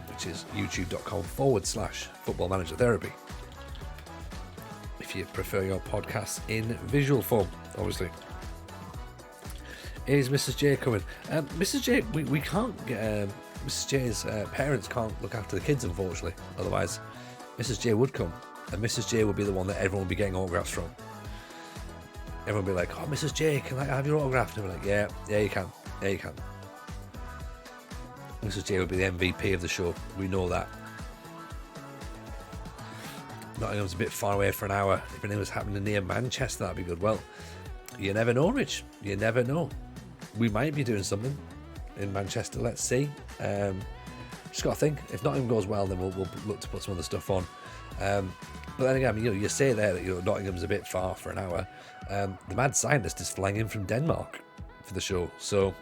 which is youtube.com/Football Manager Therapy. If you prefer your podcasts in visual form, obviously. Is Mrs. J coming? Mrs. J, we can't get... Mrs. J's parents can't look after the kids, unfortunately. Otherwise, Mrs. J would come. And Mrs. J would be the one that everyone would be getting autographs from. Everyone would be like, oh, Mrs. J, can I have your autograph? And we're like, yeah, you can. Yeah, you can. Mrs. J would be the MVP of the show. We know that. Nottingham's a bit far away for an hour. If anything was happening near Manchester, that'd be good. Well, you never know, Rich. You never know. We might be doing something in Manchester. Let's see. Just got to think. If Nottingham goes well, then we'll look to put some other stuff on. But then again, you say there that Nottingham's a bit far for an hour. The mad scientist is flying in from Denmark for the show, so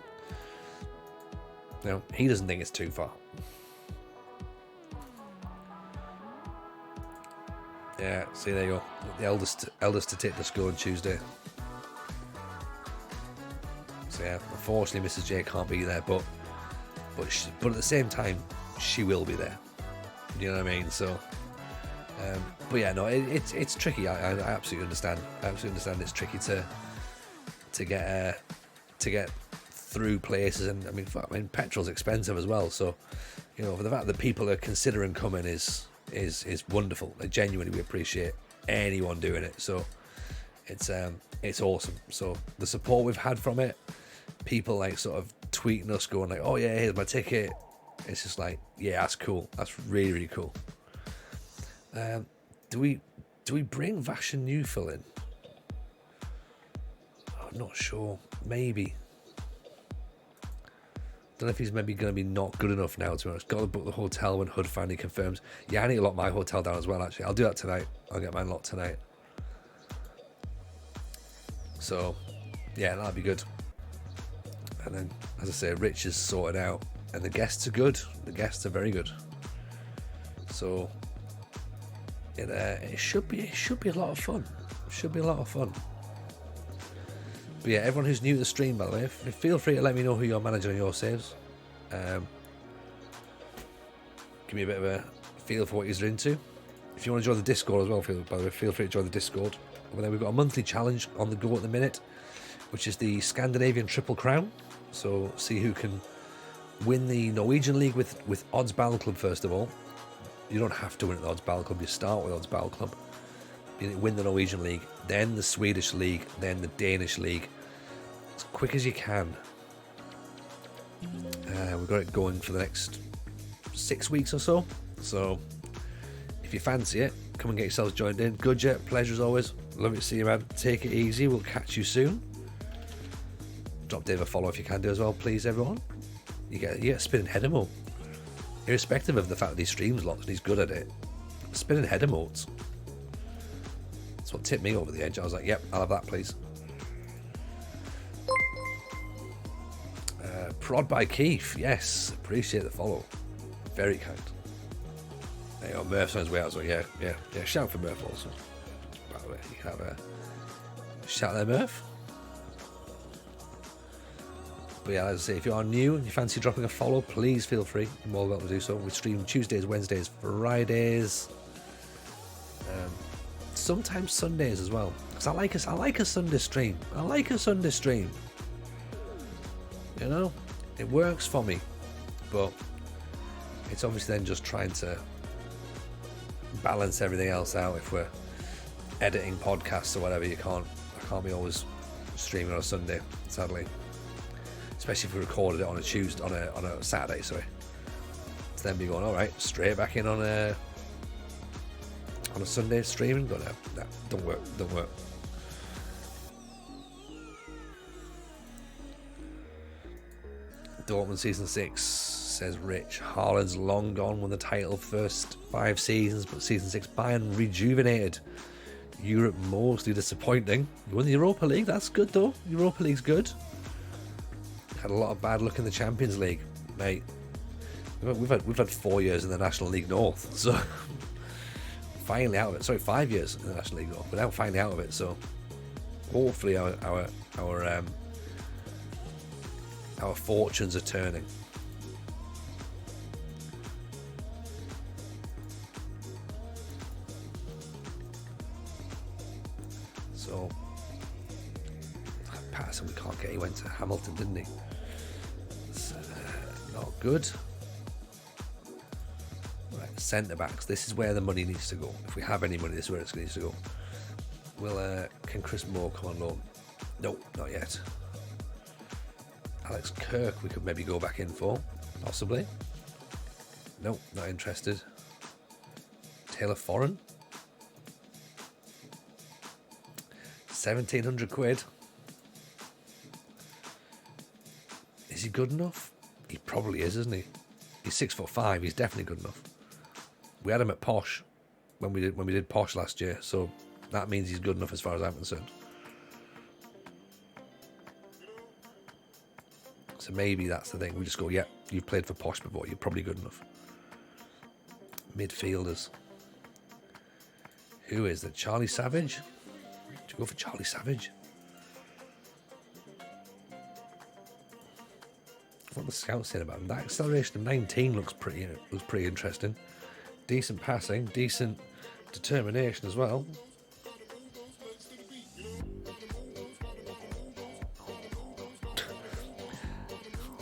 he doesn't think it's too far. Yeah, see, there you go. The eldest to take the school on Tuesday. So yeah, unfortunately, Mrs. J can't be there, but at the same time, she will be there. You know what I mean? So, but yeah, no, it's tricky. I absolutely understand. I absolutely understand. It's tricky to get through places, and I mean, petrol's expensive as well. So, for the fact that people are considering coming is wonderful. Like, genuinely, we appreciate anyone doing it. So, it's awesome. So the support we've had from it, people like sort of tweeting us, going like, "Oh yeah, here's my ticket." It's just like, yeah, that's cool. That's really, really cool. Do we bring Vash and Newfill in? I'm not sure. Maybe. Don't know if he's maybe going to be not good enough now, to be honest. Got to book the hotel when Hood finally confirms. Yeah, I need to lock my hotel down as well, actually. I'll do that tonight. I'll get mine locked tonight. So, yeah, that'll be good. And then, as I say, Rich is sorted out. And the guests are good. The guests are very good. So, it should be a lot of fun. Should be a lot of fun. But yeah, everyone who's new to the stream, by the way, feel free to let me know who you're managing on your saves. Give me a bit of a feel for what you're into. If you want to join the Discord as well, feel free to join the Discord. Over there, we've got a monthly challenge on the go at the minute, which is the Scandinavian Triple Crown. So see who can win the Norwegian League with Odds Battle Club first of all. You don't have to win at the Odds Battle Club. You start with Odds Battle Club. You win the Norwegian League, then the Swedish League, then the Danish League. As quick as you can. We've got it going for the next 6 weeks or so. So if you fancy it, come and get yourselves joined in. Good jet, pleasure as always. Love to see you, man. Take it easy. We'll catch you soon. Drop Dave a follow if you can do as well, please, everyone. You get a spinning head emote. Irrespective of the fact that he streams lots and he's good at it. Spinning head emotes. That's what tipped me over the edge. I was like, yep, I'll have that, please. Prod by Keith. Yes, appreciate the follow. Very kind. There you go. Murph's on his way out, so yeah. Shout for Murph also. You can have a shout at them, Murph. But yeah, as I say, if you are new and you fancy dropping a follow, please feel free. You're more welcome to do so. We stream Tuesdays, Wednesdays, Fridays, sometimes Sundays as well. Because I like a Sunday stream. I like a Sunday stream. You know, it works for me. But it's obviously then just trying to balance everything else out. If we're editing podcasts or whatever, I can't be always streaming on a Sunday, sadly. Especially if we recorded it on a Tuesday, on a Saturday, sorry. To then be going, all right, straight back in on a Sunday streaming, but no, don't work. Dortmund season 6, says Rich. Haaland's long gone, won the title first 5 seasons, but season 6 Bayern rejuvenated. Europe mostly disappointing. You won the Europa League, that's good though. Europa League's good. Had a lot of bad luck in the Champions League, mate. We've had 4 years in the National League North, so finally out of it. Sorry, 5 years in the National League North, but now finally out of it. So hopefully our fortunes are turning. So Patterson, we can't get. He went to Hamilton, didn't he? It's not good. Right, centre backs. This is where the money needs to go. If we have any money, this is where it needs to go. Can Chris Moore come on loan? No, not yet. Alex Kirk, we could maybe go back in for, possibly. No, not interested. Taylor Foreign, 1,700 quid. Is he good enough? He probably is, isn't he? He's 6'5". He's definitely good enough. We had him at Posh when we did Posh last year, so that means he's good enough as far as I'm concerned. So maybe that's the thing. We just go, yeah, you've played for Posh before. You're probably good enough. Midfielders. Who is it? Charlie Savage? Do you go for Charlie Savage? What the scouts saying about him? That acceleration of 19 looks pretty interesting. Decent passing, decent determination as well.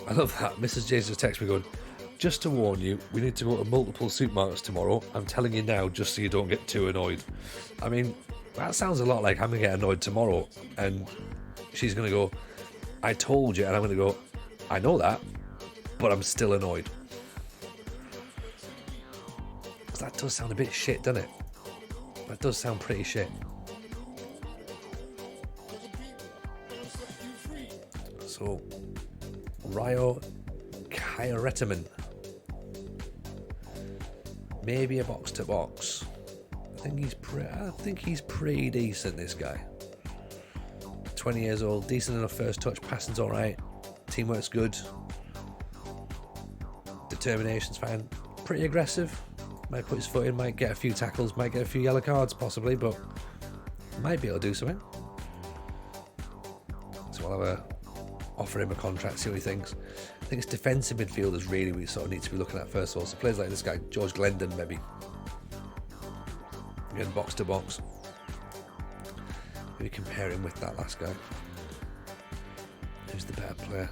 I love that. Mrs. Jesus texts me going, just to warn you, we need to go to multiple supermarkets tomorrow. I'm telling you now, just so you don't get too annoyed. I mean, that sounds a lot like I'm going to get annoyed tomorrow. And she's going to go, I told you. And I'm going to go, I know that, but I'm still annoyed. Because that does sound a bit shit, doesn't it? That does sound pretty shit. So, Rayo Kairettiman. Maybe a box to box. I think he's pretty decent, this guy. 20 years old, decent enough first touch, passing's alright, teamwork's good, determination's fine, pretty aggressive, might put his foot in, might get a few tackles, might get a few yellow cards possibly, but might be able to do something. So we'll offer him a contract, see what he thinks. I think it's defensive midfielders really we sort of need to be looking at first of all. So players like this guy, George Glendon maybe. Again, box to box. Maybe compare him with that last guy. Who's the better player?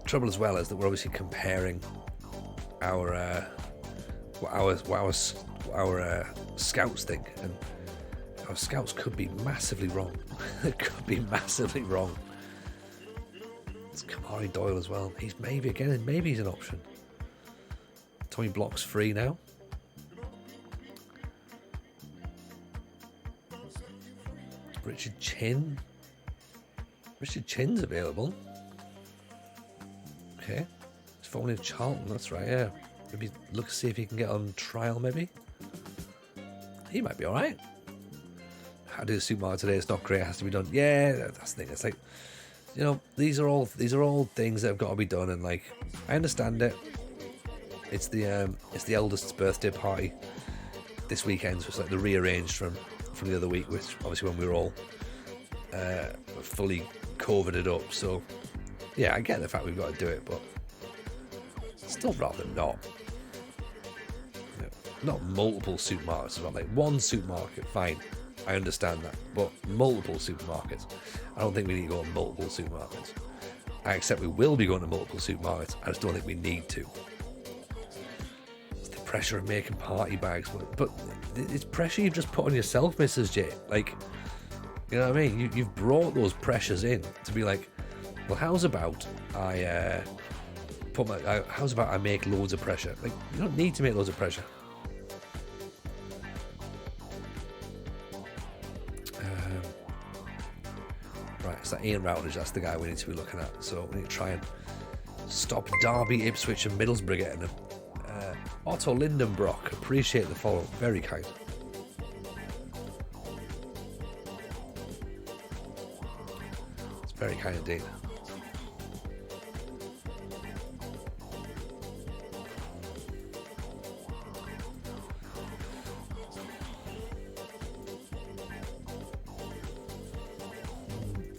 Trouble as well is that we're obviously comparing our scouts think, and our scouts could be massively wrong. It could be massively wrong. It's Kamari Doyle as well. He's maybe he's an option. Tommy Block's free now. Richard Chin. Richard Chin's available. Okay. He's formerly of Charlton, that's right, yeah. Maybe look to see if he can get on trial, maybe. He might be alright. How to do the supermarket today, it's not great, it has to be done. Yeah, that's the thing. It's like, you know, these are all things that have got to be done, and like, I understand it. It's the eldest's birthday party this weekend, so it's like the rearranged from the other week, which obviously when we were all fully COVIDed up. So yeah, I get the fact we've got to do it, but still rather not. You know, not multiple supermarkets as well. Like one supermarket, fine, I understand that, but multiple supermarkets, I don't think we need to go to multiple supermarkets. I accept we will be going to multiple supermarkets, I just don't think we need to. It's the pressure of making party bags, but it's pressure you've just put on yourself, Mrs. J. Like, you know what I mean? You've brought those pressures in to be like, well, how's about I make loads of pressure? Like, you don't need to make loads of pressure. Right, it's that Ian Routledge, that's the guy we need to be looking at. So we need to try and stop Derby, Ipswich and Middlesbrough getting them. Otto Lindenbrock, appreciate the follow, very kind. It's very kind indeed.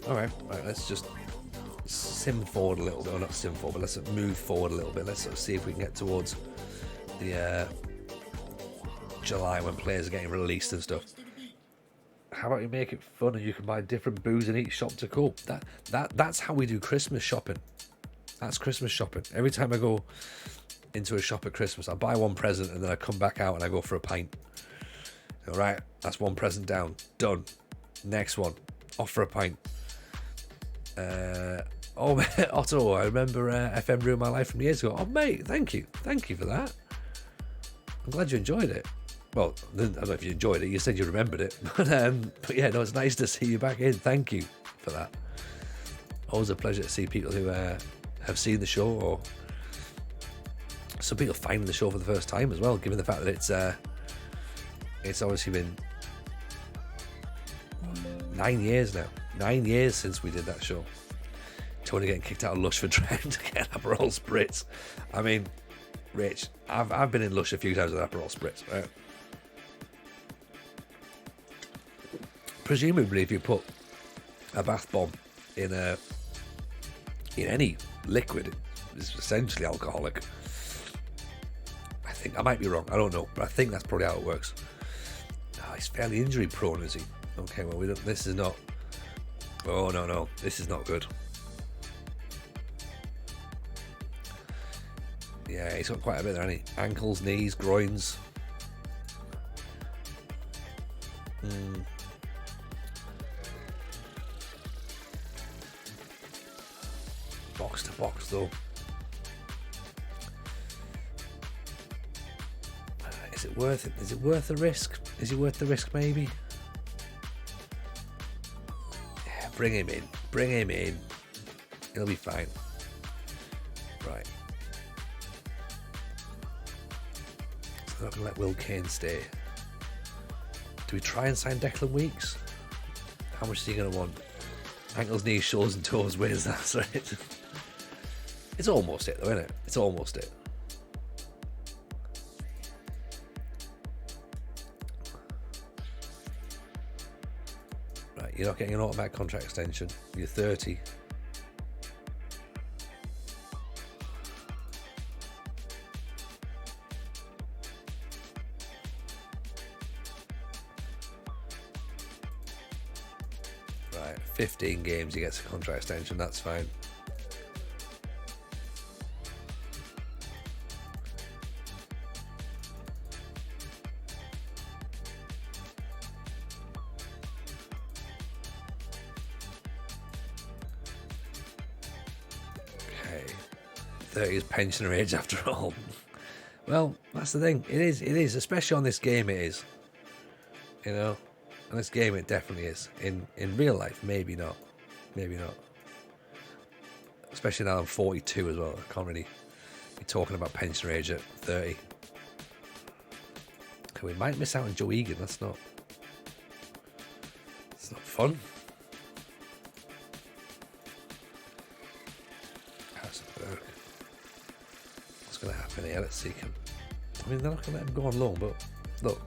Alright, right, let's just sim forward a little bit, or not sim forward, but let's move forward a little bit. Let's sort of see if we can get towards the July when players are getting released and stuff. How about you make it fun and you can buy different booze in each shop to cope? That's how we do Christmas shopping. That's Christmas shopping. Every time I go into a shop at Christmas, I buy one present and then I come back out and I go for a pint. Alright, that's one present down. Done. Next one. Off for a pint. Otto, I remember FM ruined my life from years ago. Oh, mate, thank you for that. I'm glad you enjoyed it. Well, I don't know if you enjoyed it. You said you remembered it, but yeah, no, it's nice to see you back in. Thank you for that. Always a pleasure to see people who have seen the show, or some people finding the show for the first time as well. Given the fact that it's obviously been 9 years now. 9 years since we did that show. Tony getting kicked out of Lush for trying to get Aperol Spritz. I mean, Rich, I've been in Lush a few times with Aperol Spritz, right? Presumably, if you put a bath bomb in any liquid, it's essentially alcoholic. I think I might be wrong. I don't know, but I think that's probably how it works. Oh, he's fairly injury prone, is he? Okay, well, this is not. Oh no, this is not good. Yeah, he's got quite a bit there, hasn't he? Ankles, knees, groins. Box to box, though. Is it worth it? Is it worth the risk? Is he worth the risk, maybe? Yeah, bring him in. Bring him in. He'll be fine. Right. So not going to let Will Kane stay. Do we try and sign Declan Weeks? How much is he going to want? Ankles, knees, shoulders and toes. Where's that? That's right. It's almost it, though, isn't it? It's almost it. Right, you're not getting an automatic contract extension. You're 30. Right, 15 games he gets a contract extension, that's fine. Okay, 30 is pensioner age after all. Well, that's the thing. It is, especially on this game it is. You know? On this game, it definitely is. In real life, maybe not. Maybe not. Especially now I'm 42 as well. I can't really be talking about pensioner age at 30. Okay, we might miss out on Joe Egan. It's not fun. Harrison Burke. What's going to happen? happen here. Let's see. I mean, they're not going to let him go on loan, but look,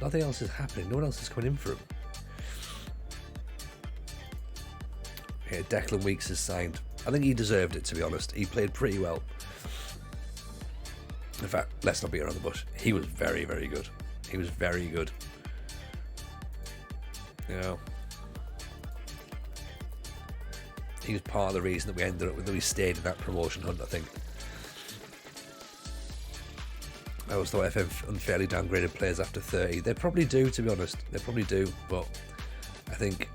nothing else is happening. No one else is coming in for him. Okay, Declan Weeks is signed. I think he deserved it, to be honest. He played pretty well. In fact, let's not beat around the bush. He was very, very good. He was very good. You know, he was part of the reason that we ended up with, that we stayed in that promotion hunt, I think. I always thought FF unfairly downgraded players after 30. They probably do, to be honest. They probably do, but I think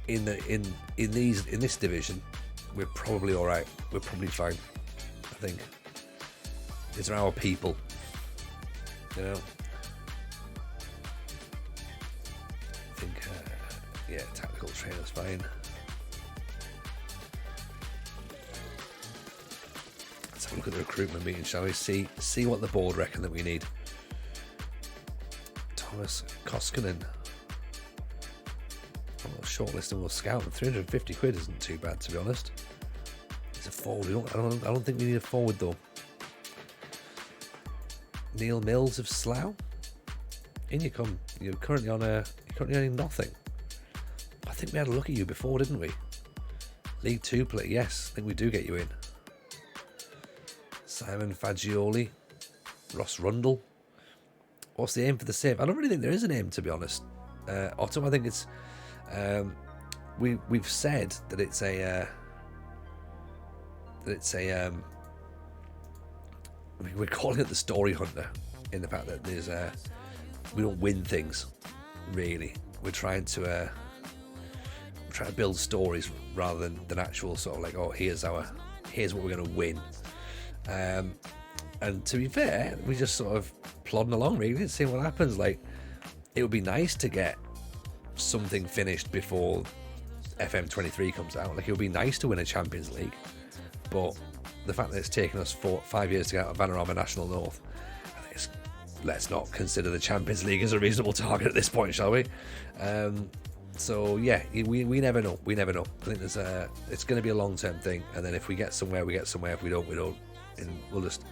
in this division, we're probably all right. We're probably fine. I think these are our people, you know. I think, yeah, tactical trainer's fine. Let's have a look at the recruitment meeting, shall we? See what the board reckon that we need. Thomas Koskinen. Shortlisting will scout, and 350 quid isn't too bad, to be honest. He's a forward. I don't think we need a forward though. Neil Mills of Slough. In you come. You're currently earning nothing. I think we had a look at you before, didn't we? League 2 play. Yes, I think we do get you in. Simon Fagioli, Ross Rundle. What's the aim for the save? I don't really think there is an aim, to be honest. Otto, I think it's. We've said that it's a. We're calling it the story hunter, in the fact that there's we don't win things, really. We're trying to build stories rather than actual sort of like, oh, here's what we're going to win. And to be fair, we just sort of plodding along, really, and seeing what happens. Like, it would be nice to get something finished before FM23 comes out. Like, it would be nice to win a Champions League, but the fact that it's taken us 5 years to get out of Vanarama National North, I think let's not consider the Champions League as a reasonable target at this point, shall we? So yeah, we never know. We never know. I think it's going to be a long-term thing, and then if we get somewhere, we get somewhere. If we don't, we don't, and we'll just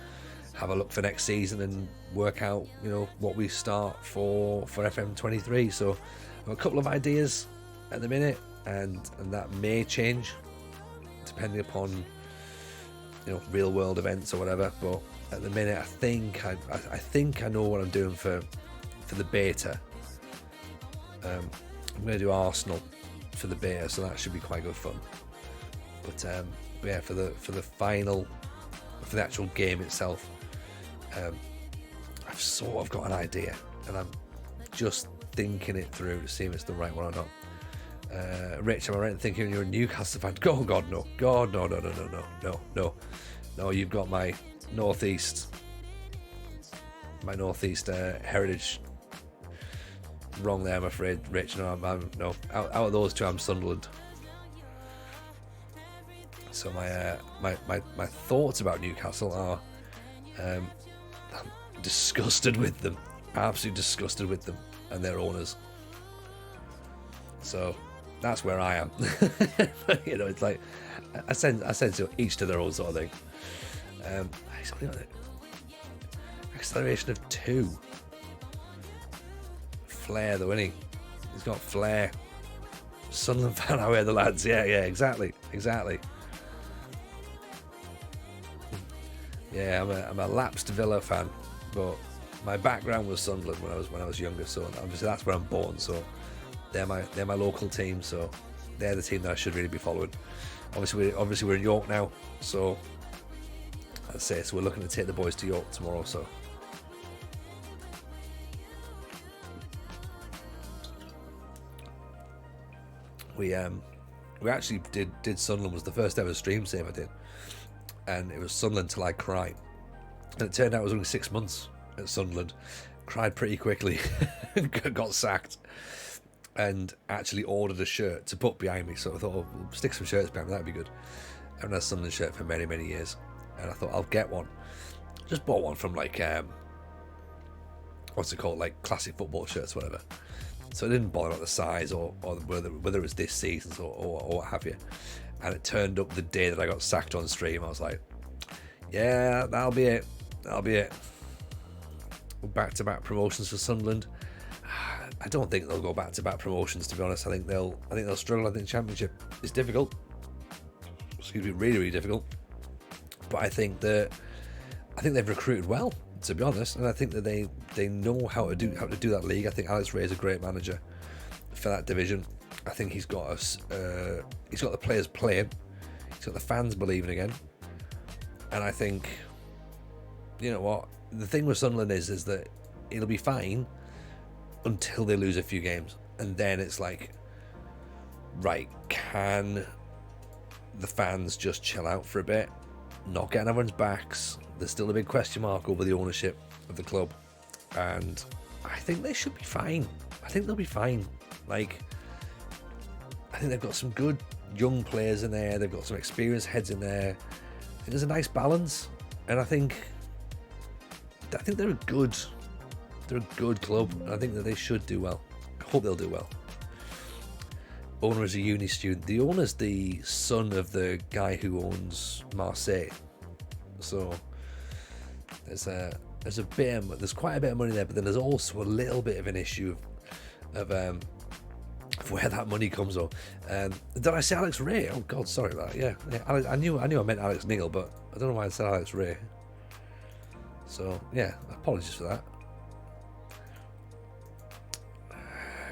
have a look for next season and work out, you know, what we start for FM23. So I've a couple of ideas at the minute, and that may change depending upon, you know, real world events or whatever. But at the minute, I think I know what I'm doing for the beta. I'm going to do Arsenal for the beta, so that should be quite good fun. But yeah, for the final, for the actual game itself, I've sort of got an idea, and I'm just thinking it through to see if it's the right one or not. Rich, am I right in thinking you're a Newcastle fan? Oh God, no. God, no. You've got my northeast heritage wrong there, I'm afraid, Rich. No, I'm no. Out of those two, I'm Sunderland. So my thoughts about Newcastle are, I'm disgusted with them, absolutely disgusted with them and their owners. So that's where I am. You know, it's like I sense each to their own sort of thing. He's only got an acceleration of 2. Flair though, isn't he? He's got flair. Sunderland fan, I wear the lads. Yeah, exactly. Yeah, I'm a lapsed Villa fan, but my background was Sunderland when I was younger. So obviously that's where I'm born. So they're my local team. So they're the team that I should really be following. Obviously we're in York now. So let's say, so we're looking to take the boys to York tomorrow. So. We actually did Sunderland, was the first ever stream save I did, and it was Sunderland till I cried, and it turned out I was only 6 months at Sunderland, cried pretty quickly, got sacked, and actually ordered a shirt to put behind me. So I thought, oh, we'll stick some shirts behind me, that'd be good. I haven't had a Sunderland shirt for many years, and I thought I'll get one. Just bought one from like what's it called, like classic football shirts, whatever. So I didn't bother about the size or whether it was this season's or what have you. And it turned up the day that I got sacked on stream. I was like, Yeah, that'll be it. That'll be it. Back-to-back promotions for Sunderland. I don't think they'll go back-to-back promotions, to be honest. I think they'll struggle. I think the Championship is difficult. Excuse me, really, really difficult. But I think they've recruited well, to be honest, and I think that they know how to do that league. I think Alex Ray is a great manager for that division. I think he's got the players playing, he's got the fans believing again, and I think, you know what, the thing with Sunderland is that it'll be fine until they lose a few games, and then it's like, right, can the fans just chill out for a bit, not get on everyone's backs? There's still a big question mark over the ownership of the club, and I think they should be fine. I think they'll be fine. Like, I think they've got some good young players in there. They've got some experienced heads in there. I think there's a nice balance, and I think they're a good club, and I think that they should do well. I hope they'll do well. Owner is a uni student. The owner's the son of the guy who owns Marseille, so there's quite a bit of money there, but then there's also a little bit of an issue of where that money comes from. Did I say Alex Ray? Oh God, sorry about that. Yeah, I knew I meant Alex Neil, but I don't know why I said Alex Ray. So yeah, apologies for that.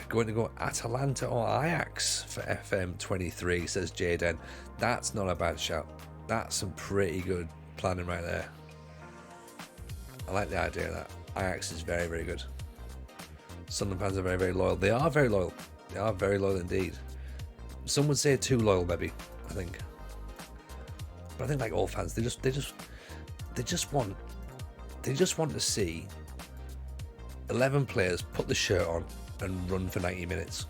Going to go Atalanta or Ajax for FM23, says Jaden. That's not a bad shout. That's some pretty good planning right there. I like the idea of that. Ajax is very, very good. Sunderland fans are very, very loyal. They are very loyal. They are very loyal indeed. Some would say too loyal, maybe, I think. But I think, like all fans, they just want to see 11 players put the shirt on and run for 90 minutes.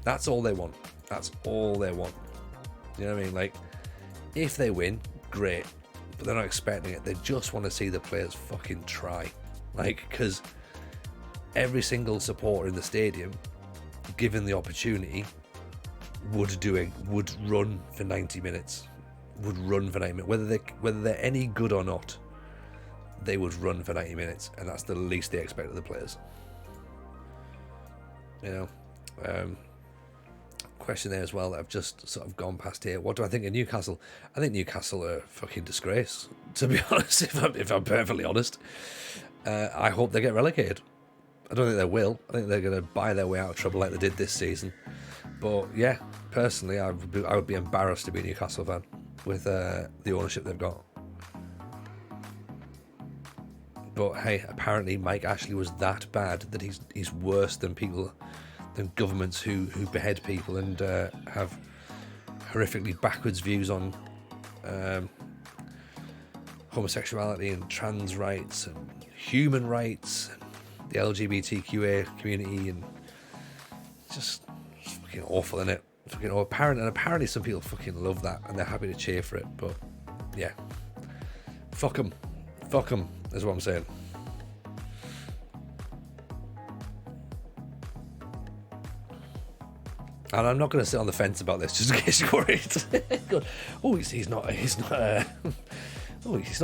That's all they want. That's all they want. You know what I mean? Like, if they win, great. But they're not expecting it. They just want to see the players fucking try. Like, because every single supporter in the stadium, given the opportunity, would run for 90 minutes. Would run for 90 minutes. Whether they're any good or not, they would run for 90 minutes. And that's the least they expect of the players. You know, question there as well that I've just sort of gone past here. What do I think of Newcastle? I think Newcastle are a fucking disgrace, to be honest, if I'm perfectly honest. I hope they get relegated. I don't think they will. I think they're going to buy their way out of trouble like they did this season. But yeah, personally, I would be embarrassed to be a Newcastle fan with the ownership they've got. But hey, apparently Mike Ashley was that bad that he's worse than governments who behead people and have horrifically backwards views on homosexuality and trans rights and human rights and the LGBTQA community, and just fucking awful, isn't it? Fucking apparently some people fucking love that and they're happy to cheer for it. But yeah, fuck them is what I'm saying. And I'm not going to sit on the fence about this, just in case you're worried. Oh, he's not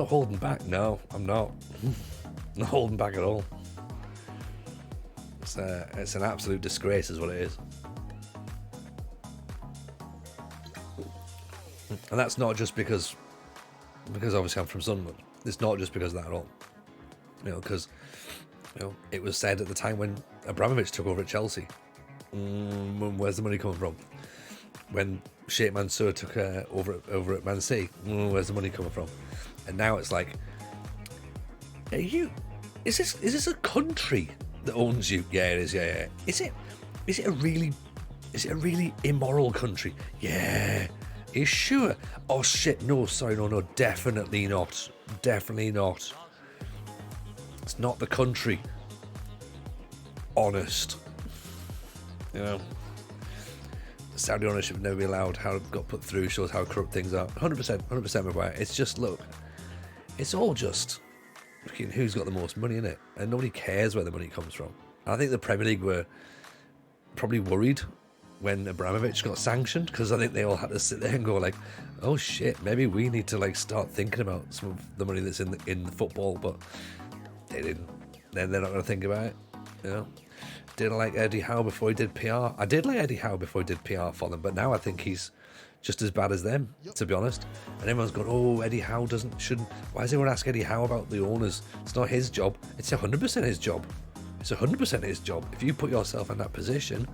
holding back. No, I'm not. Not holding back at all. It's an absolute disgrace, is what it is. And that's not just because obviously I'm from Sunderland. It's not just because of that at all. You know, because it was said at the time when Abramovich took over at Chelsea. Where's the money coming from? When Sheikh Mansour took over at Man City, where's the money coming from? And now it's like, is this a country that owns you? Yeah, it is. Yeah. Is it a really immoral country? Yeah. Are you sure? Oh shit! No, sorry, no, definitely not. Definitely not. It's not the country. Honest. You know, Saudi ownership would never be allowed. How it got put through shows how corrupt things are. 100% Maguire. It's just, look, it's all just fucking who's got the most money in it, and nobody cares where the money comes from. And I think the Premier League were probably worried when Abramovich got sanctioned, because I think they all had to sit there and go like, oh shit, maybe we need to like start thinking about some of the money that's in the football. But they didn't. Then they're not going to think about it. You know, didn't like Eddie Howe before he did PR. I did like Eddie Howe before he did PR for them, but now I think he's just as bad as them, to be honest. And everyone's going, oh, Eddie Howe shouldn't. Why does everyone ask Eddie Howe about the owners? It's not his job. It's 100% his job. It's 100% his job. If you put yourself in that position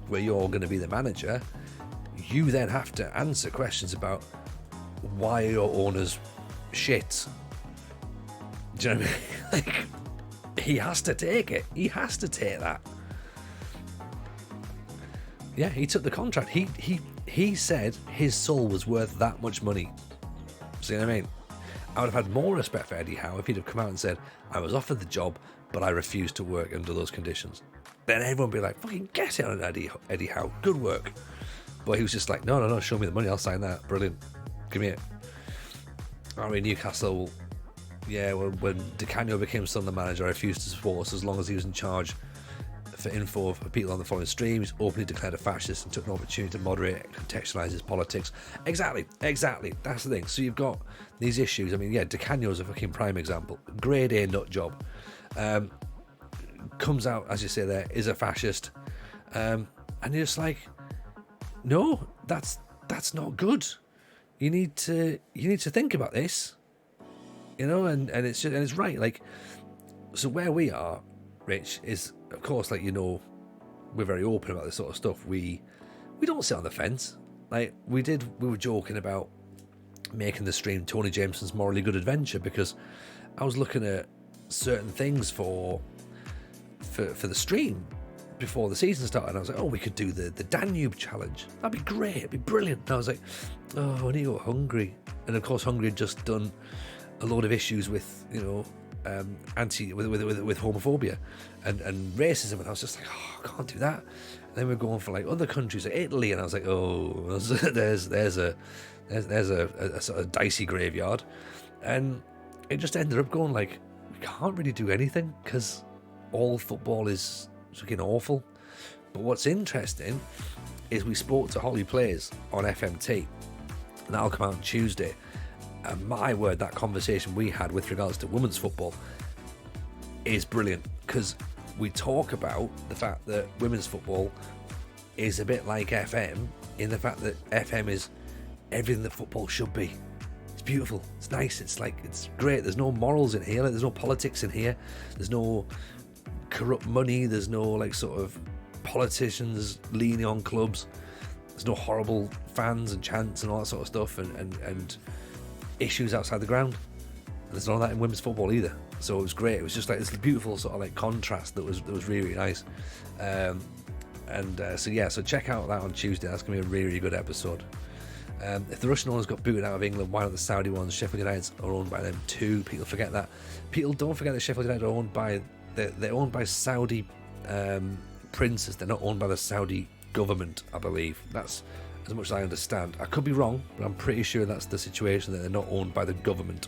where you're going to be the manager, you then have to answer questions about why your owners shit. Do you know what I mean? Like, he has to take it. He has to take that. Yeah, he took the contract. He said his soul was worth that much money. See what I mean? I would have had more respect for Eddie Howe if he'd have come out and said, I was offered the job, but I refused to work under those conditions. Then everyone would be like, fucking get it on Eddie Howe. Good work. But he was just like, no, show me the money. I'll sign that. Brilliant. Give me it. I mean, Newcastle, yeah, when Di Canio became Sunderland manager, I refused to support us as long as he was in charge for info for people on the following streams, openly declared a fascist and took an opportunity to moderate and contextualise his politics. Exactly. That's the thing. So you've got these issues. I mean, yeah, Di Canio's a fucking prime example. Grade A nut job. Comes out, as you say there, is a fascist. And you're just like, no, that's not good. You need to think about this. You know, and it's just, and it's right. Like, so where we are, Rich, is, of course, like, you know, we're very open about this sort of stuff. We don't sit on the fence. Like we were joking about making the stream Tony Jameson's Morally Good Adventure, because I was looking at certain things for the stream before the season started. I was like, oh, we could do the Danube challenge. That'd be great. It'd be brilliant. And I was like, oh, I need to go Hungary. And of course, Hungary had just done a load of issues with, you know, with homophobia and racism, and I was just like, oh, I can't do that. And then we're going for like other countries like Italy, and I was like, oh, there's a sort of dicey graveyard. And it just ended up going like, we can't really do anything because all football is fucking awful. But what's interesting is we spoke to Holly Plays on FMT, and that'll come out on Tuesday. And my word, that conversation we had with regards to women's football is brilliant, because we talk about the fact that women's football is a bit like FM, in the fact that FM is everything that football should be. It's beautiful, it's nice, it's great. There's no morals in here, there's no politics in here, there's no corrupt money, there's no like sort of politicians leaning on clubs, there's no horrible fans and chants and all that sort of stuff, and issues outside the ground. And there's none of that in women's football either. So it was great. It was just like this beautiful sort of like contrast that was really, really nice. So check out that on Tuesday. That's going to be a really, really good episode. If the Russian owners got booted out of England, why not the Saudi ones? Sheffield United are owned by them too. People forget that. People don't forget that Sheffield United are owned by they're owned by Saudi princes. They're not owned by the Saudi government, I believe. That's as much as I understand. I could be wrong, but I'm pretty sure that's the situation, that they're not owned by the government.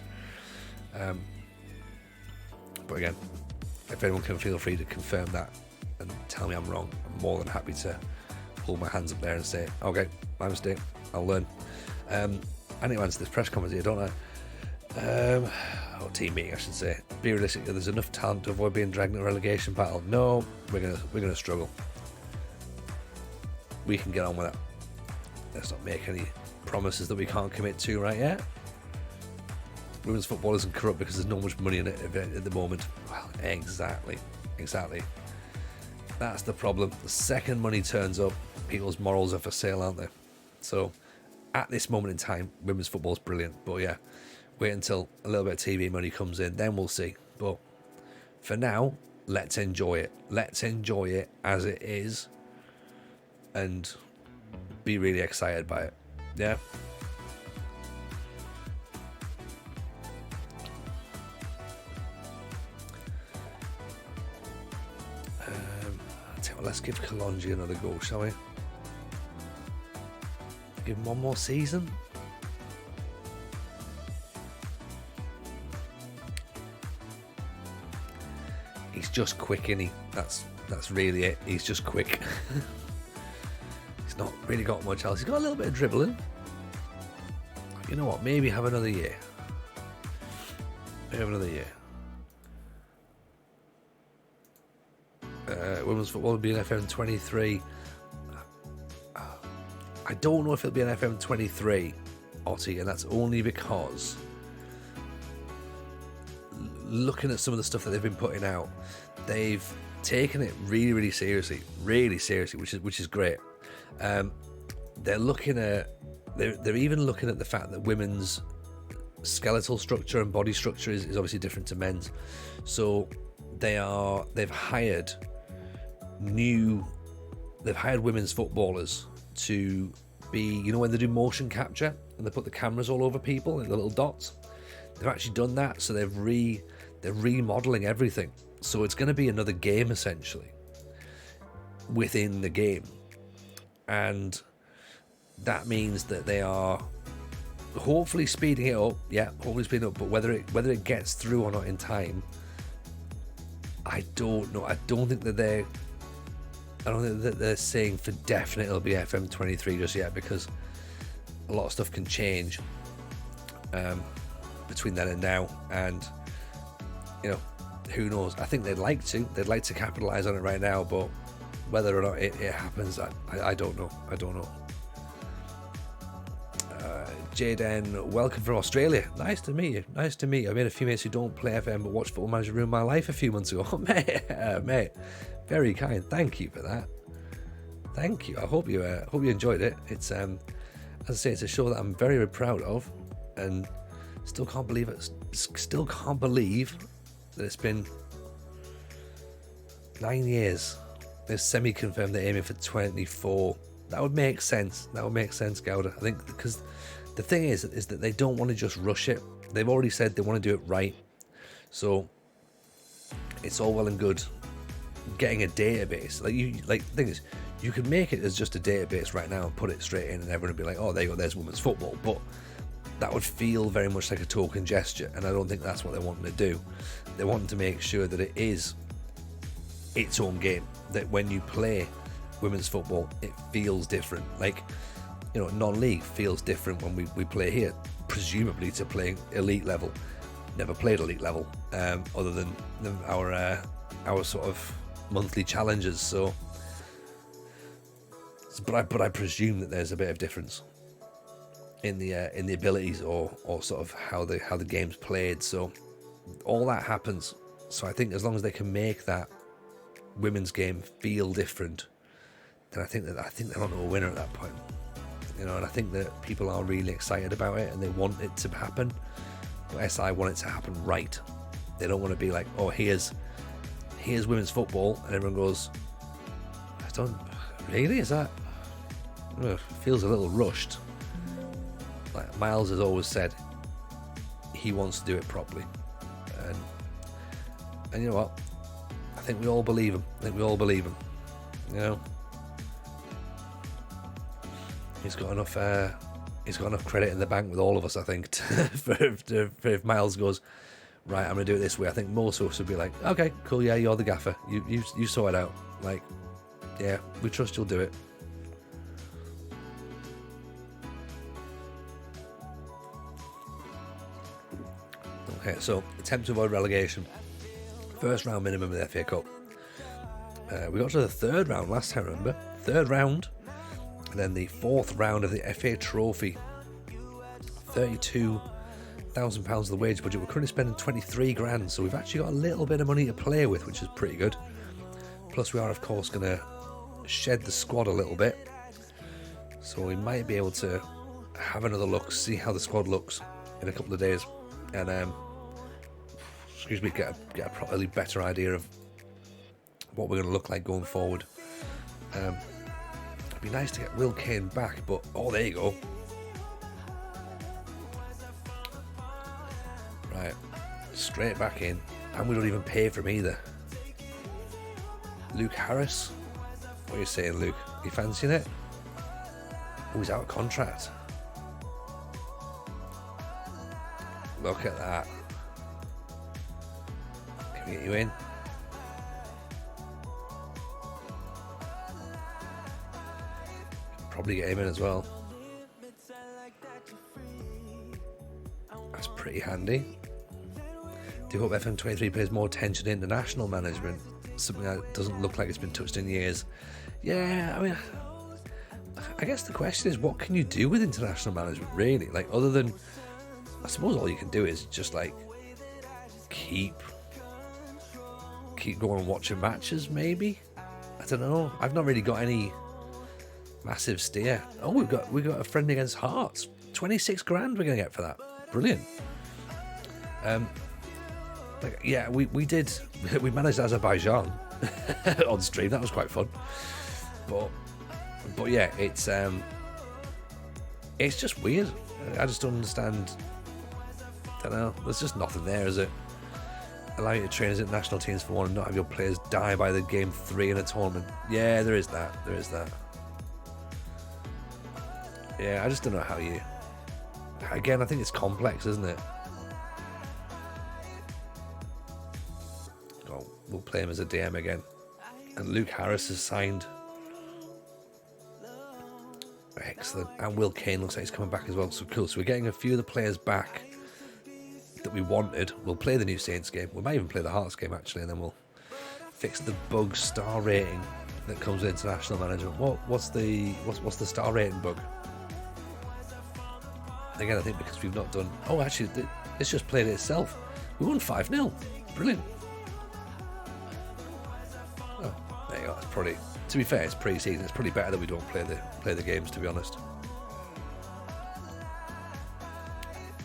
But again, if anyone can feel free to confirm that and tell me I'm wrong, I'm more than happy to hold my hands up there and say, okay, my mistake, I'll learn. I need to answer this press conference here, don't I? Team meeting, I should say. Be realistic, there's enough talent to avoid being dragged in a relegation battle. No, we're gonna struggle. We can get on with that. Let's not make any promises that we can't commit to right yet. Women's football isn't corrupt because there's not much money in it at the moment. Well, exactly. That's the problem. The second money turns up, people's morals are for sale, aren't they? So, at this moment in time, women's football is brilliant. But yeah, wait until a little bit of TV money comes in, then we'll see. But for now, let's enjoy it. Let's enjoy it as it is, and be really excited by it. Yeah. Let's give Kalonji another go, shall we? Give him one more season. He's just quick, isn't he? That's really it. He's just quick. He's not really got much else. He's got a little bit of dribbling. You know what? Maybe have another year. Maybe have another year. Women's football will be an FM 23. I don't know if it'll be an FM 23, Otty, and that's only because looking at some of the stuff that they've been putting out, they've taken it really, really seriously, which is great. They're looking at, they're even looking at the fact that women's skeletal structure and body structure is obviously different to men's. So they've hired women's footballers to be, you know, when they do motion capture and they put the cameras all over people and the little dots, they've actually done that. So they're remodeling everything. So it's going to be another game essentially within the game, and that means that they are hopefully speeding it up. But whether it gets through or not in time, I don't know. I don't think that they're saying for definite it'll be FM 23 just yet, because a lot of stuff can change between then and now, and you know, who knows. I think they'd like to capitalize on it right now, but whether or not it happens, I don't know. Jaden, welcome from Australia. Nice to meet you. I made a few mates who don't play FM but watch Football Manager ruin my life a few months ago. Mate, very kind. Thank you for that. Thank you. I hope you enjoyed it. It's as I say, it's a show that I'm very, very proud of, and still can't believe that it's been 9 years. They're semi-confirmed they're aiming for 24. That would make sense. Gouda. I think because the thing is that they don't want to just rush it. They've already said they want to do it right. So it's all well and good getting a database. The thing is, you could make it as just a database right now and put it straight in, and everyone would be like, oh, there you go, there's women's football. But that would feel very much like a token gesture, and I don't think that's what they're wanting to do. They want to make sure that it is its own game, that when you play women's football, it feels different. Like, you know, non-league feels different when we play here, presumably to playing elite level. Never played elite level, other than our sort of monthly challenges. So, but I presume that there's a bit of difference in the abilities or sort of how the game's played. So all that happens. So I think as long as they can make that women's game feel different, then I think they're on to a winner at that point. You know, and I think that people are really excited about it and they want it to happen. But SI want it to happen right. They don't want to be like, oh, here's women's football, and everyone goes, I don't really, is that feels a little rushed. Like Miles has always said, he wants to do it properly, and you know what? I think we all believe him. You know, he's got enough credit in the bank with all of us, I think, for if Miles goes, right, I'm gonna do it this way. I think most of us would be like, okay, cool, yeah, you're the gaffer. You sort it out. Like, yeah, we trust you'll do it. Okay, so attempt to avoid relegation. First round minimum of the FA Cup. We got to the third round last time, remember? Third round, and then the fourth round of the FA Trophy. £32,000 of the wage budget. We're currently spending 23 grand, so we've actually got a little bit of money to play with, which is pretty good. Plus, we are, of course, going to shed the squad a little bit, so we might be able to have another look, see how the squad looks in a couple of days, and get a probably better idea of what we're going to look like going forward. It'd be nice to get Will Kane back, but oh, there you go. Right, straight back in, and we don't even pay for him either. Luke Harris, what are you saying, Luke? You fancying it? Oh, he's out of contract. Look at that. Can we get you in? Probably get him in as well. That's pretty handy. Do hope FM23 pays more attention to international management. Something that doesn't look like it's been touched in years. Yeah, I mean, I guess the question is, what can you do with international management, really? Like, other than, I suppose all you can do is just, like, keep going and watching matches, maybe? I don't know. I've not really got any massive steer. Oh, we've got a friend against Hearts. 26 grand we're going to get for that. Brilliant. Yeah, we managed Azerbaijan on stream. That was quite fun. But yeah, it's just weird. I just don't understand. Don't know. There's just nothing there, is it? Allow you to train as international teams for one and not have your players die by the game 3 in a tournament. Yeah, there is that. Yeah, I just don't know how you. Again, I think it's complex, isn't it? Oh, we'll play him as a DM again. And Luke Harris has signed. Excellent. And Will Kane looks like he's coming back as well. So cool. So we're getting a few of the players back that we wanted. We'll play the new Saints game. We might even play the Hearts game, actually, and then we'll fix the bug star rating that comes with international management. What's the star rating bug? Again, I think because we've not done. Oh, actually, it's just played it itself. We won 5-0. Brilliant. Oh, there you go. It's probably, to be fair, it's pre-season. It's probably better that we don't play the games, to be honest.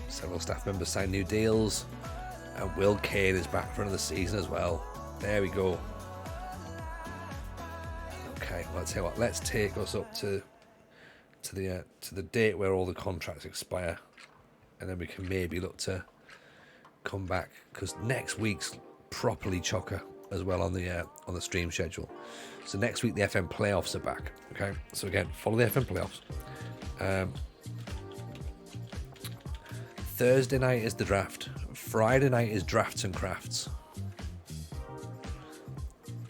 Several staff members signed new deals, and Will Kane is back for another season as well. There we go. Okay, well, I'll tell you what. Let's take us up to the date where all the contracts expire, and then we can maybe look to come back, because next week's properly chocker as well on the stream schedule. So next week the FM playoffs are back. Okay, so again, follow the FM playoffs. Thursday night is the draft. Friday night is drafts and crafts.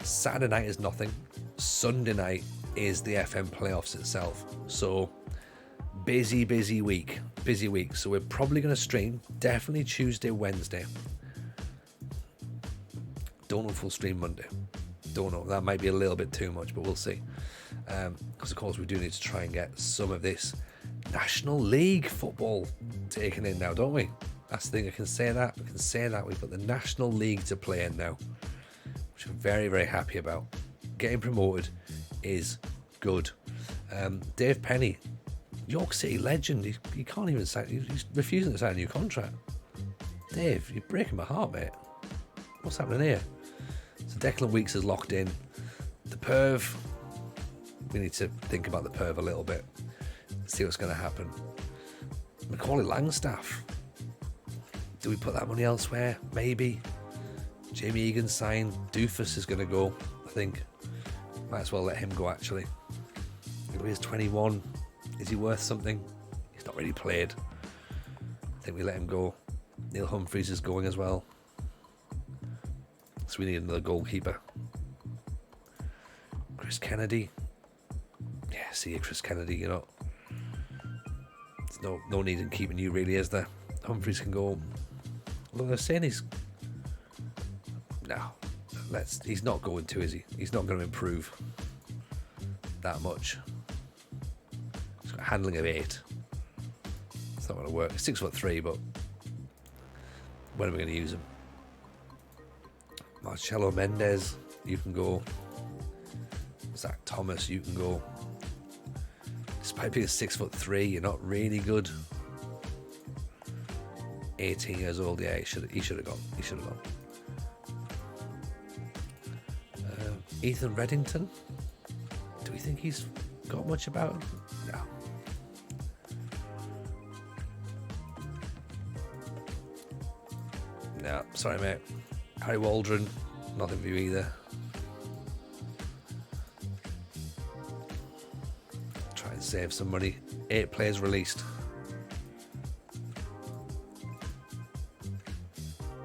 Saturday night is nothing. Sunday night is the FM playoffs itself. So busy week. So we're probably going to stream definitely Tuesday, Wednesday. Don't know if we'll stream Monday. Don't know. That might be a little bit too much, but we'll see. Because of course we do need to try and get some of this National League football taken in now, don't we? That's the thing. I can say that. We've got the National League to play in now, which I'm very, very happy about. Getting promoted is good. Dave Penny, York City legend. He can't even sign. He's refusing to sign a new contract. Dave, you're breaking my heart, mate. What's happening here? So Declan Weeks is locked in. The Perv. We need to think about the Perv a little bit. See what's going to happen. Macaulay Langstaff. Do we put that money elsewhere? Maybe. Jamie Egan signed. Doofus is going to go, I think. Might as well let him go, actually. He's 21. Is he worth something? He's not really played. I think we let him go. Neil Humphreys is going as well. So we need another goalkeeper. Chris Kennedy. Yeah, see you, Chris Kennedy, you know. There's no need in keeping you, really, is there? Humphreys can go. Although they're saying he's... No. He's not going to, is he? He's not going to improve that much. He's got a handling of 8. It's not going to work. 6'3", but when are we going to use him? Marcelo Mendes, you can go. Zach Thomas, you can go. Despite being 6'3", you're not really good. 18 years old, yeah, he should have gone. Ethan Reddington, do we think he's got much about him? No. No, sorry, mate. Harry Waldron, nothing for you either. Try and save some money. 8 players released.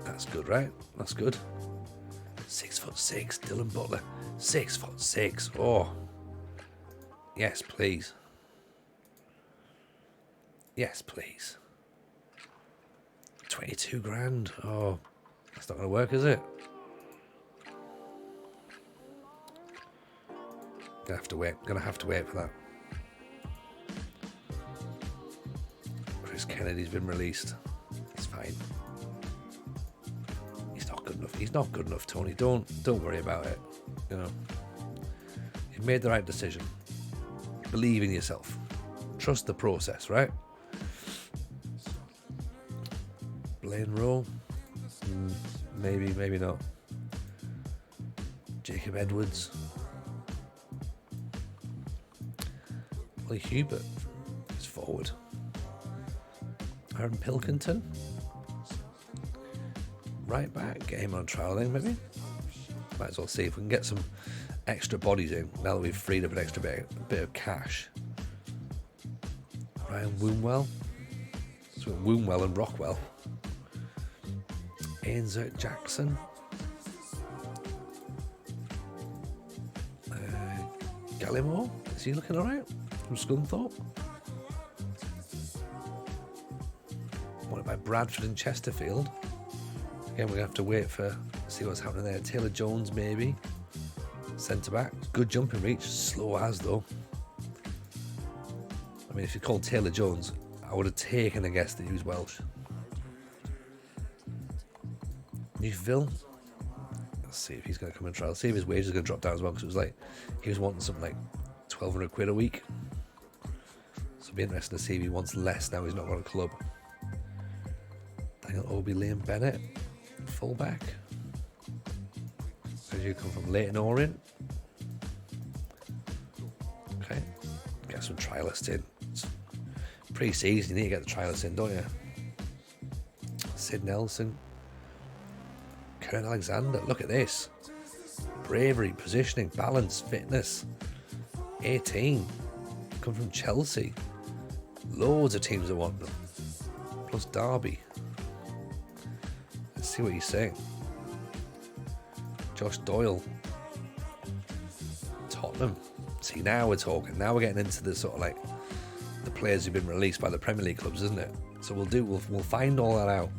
That's good, right? That's good. 6'6", Dylan Butler. 6'6". Oh, yes, please. Yes, please. 22 grand. Oh, that's not going to work, is it? Gonna have to wait. Gonna have to wait for that. Chris Kennedy's been released. It's fine. He's not good enough. He's not good enough, Tony. Don't worry about it. You know, you've made the right decision. Believe in yourself. Trust the process, right? Blaine Rowe? Maybe, maybe not. Jacob Edwards. Ollie Hubert is forward. Aaron Pilkington. Right back. Get him on trial then, maybe. Might as well see if we can get some extra bodies in now that we've freed up an extra bit of cash. Ryan Woomwell. So Woomwell and Rockwell. Ian Zert Jackson. Gallimore. Is he looking alright? From Scunthorpe. What about Bradford and Chesterfield? Again, we're going to have to wait for see what's happening there. Taylor Jones, maybe. Centre back. Good jumping reach. Slow as, though. I mean, if you called Taylor Jones, I would have taken a guess that he was Welsh. Newville. Let's see if he's going to come and try. Let's see if his wages are going to drop down as well, because it was like he was wanting something like 1,200 quid a week. So it'll be interesting to see if he wants less now he's not got a club. Daniel Obi, Liam Bennett, fullback. Where do you come from? Leighton Orient. Okay, get some trialists in. It's pre-season, you need to get the trialists in, don't you? Sid Nelson. Kurt Alexander, look at this. Bravery, positioning, balance, fitness. 18. Come from Chelsea. Loads of teams that want them. Plus Derby. Let's see what he's saying. Josh Doyle. Tottenham. See, now we're talking. Now we're getting into the sort of like the players who've been released by the Premier League clubs, isn't it? So we'll find all that out.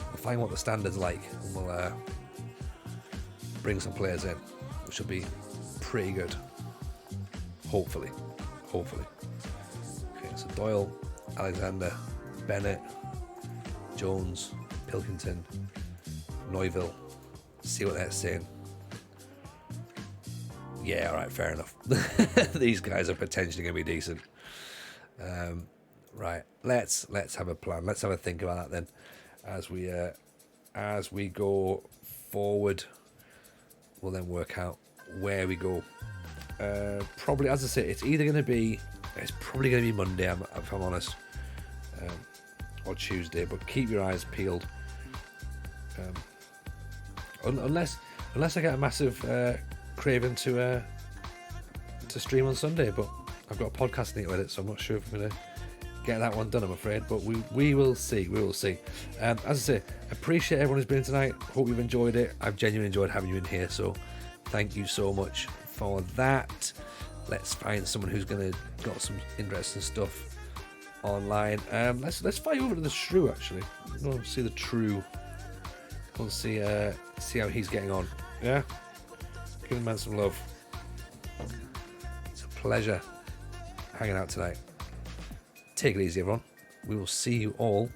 We'll find what the standard's like, and we'll bring some players in, which will be pretty good. Hopefully. Okay, so Doyle, Alexander, Bennett, Jones, Pilkington, Neuville. See what they're saying. Yeah, all right, fair enough. These guys are potentially going to be decent. Right, let's have a plan. Let's have a think about that then, as we go forward. We'll then work out where we go. Probably, as I say, it's probably going to be Monday, if I'm honest, or Tuesday. But keep your eyes peeled. Unless I get a massive craving to stream on Sunday, but I've got a podcast I need to edit, so I'm not sure if I'm going to get that one done, I'm afraid, but we will see. As I say, appreciate everyone who's been tonight. Hope you've enjoyed it. I've genuinely enjoyed having you in here, so thank you so much for that. Let's find someone who's got some interesting stuff online. Let's fly over to the Shrew, actually. I want to see the True. I want to see how he's getting on. Yeah, give the man some love. It's a pleasure hanging out tonight. Take it easy, everyone. We will see you all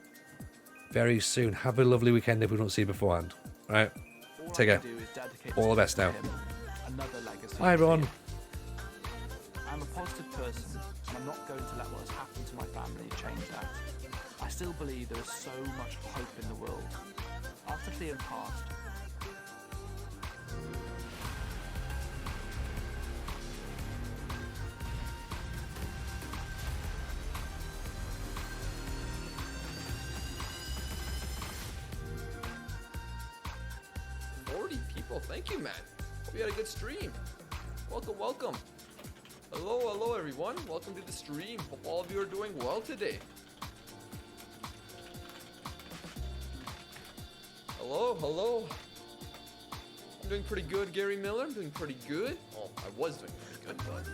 very soon. Have a lovely weekend if we don't see you beforehand. All right, take care. All the best now. Bye, everyone. I'm a positive person, and I'm not going to let what has happened to my family change that. I still believe there is so much hope in the world. After Theon passed, thank you, man. Hope you had a good stream. Welcome. Hello, everyone. Welcome to the stream. Hope all of you are doing well today. Hello. I'm doing pretty good, Gary Miller. I'm doing pretty good. Oh, I was doing pretty good, but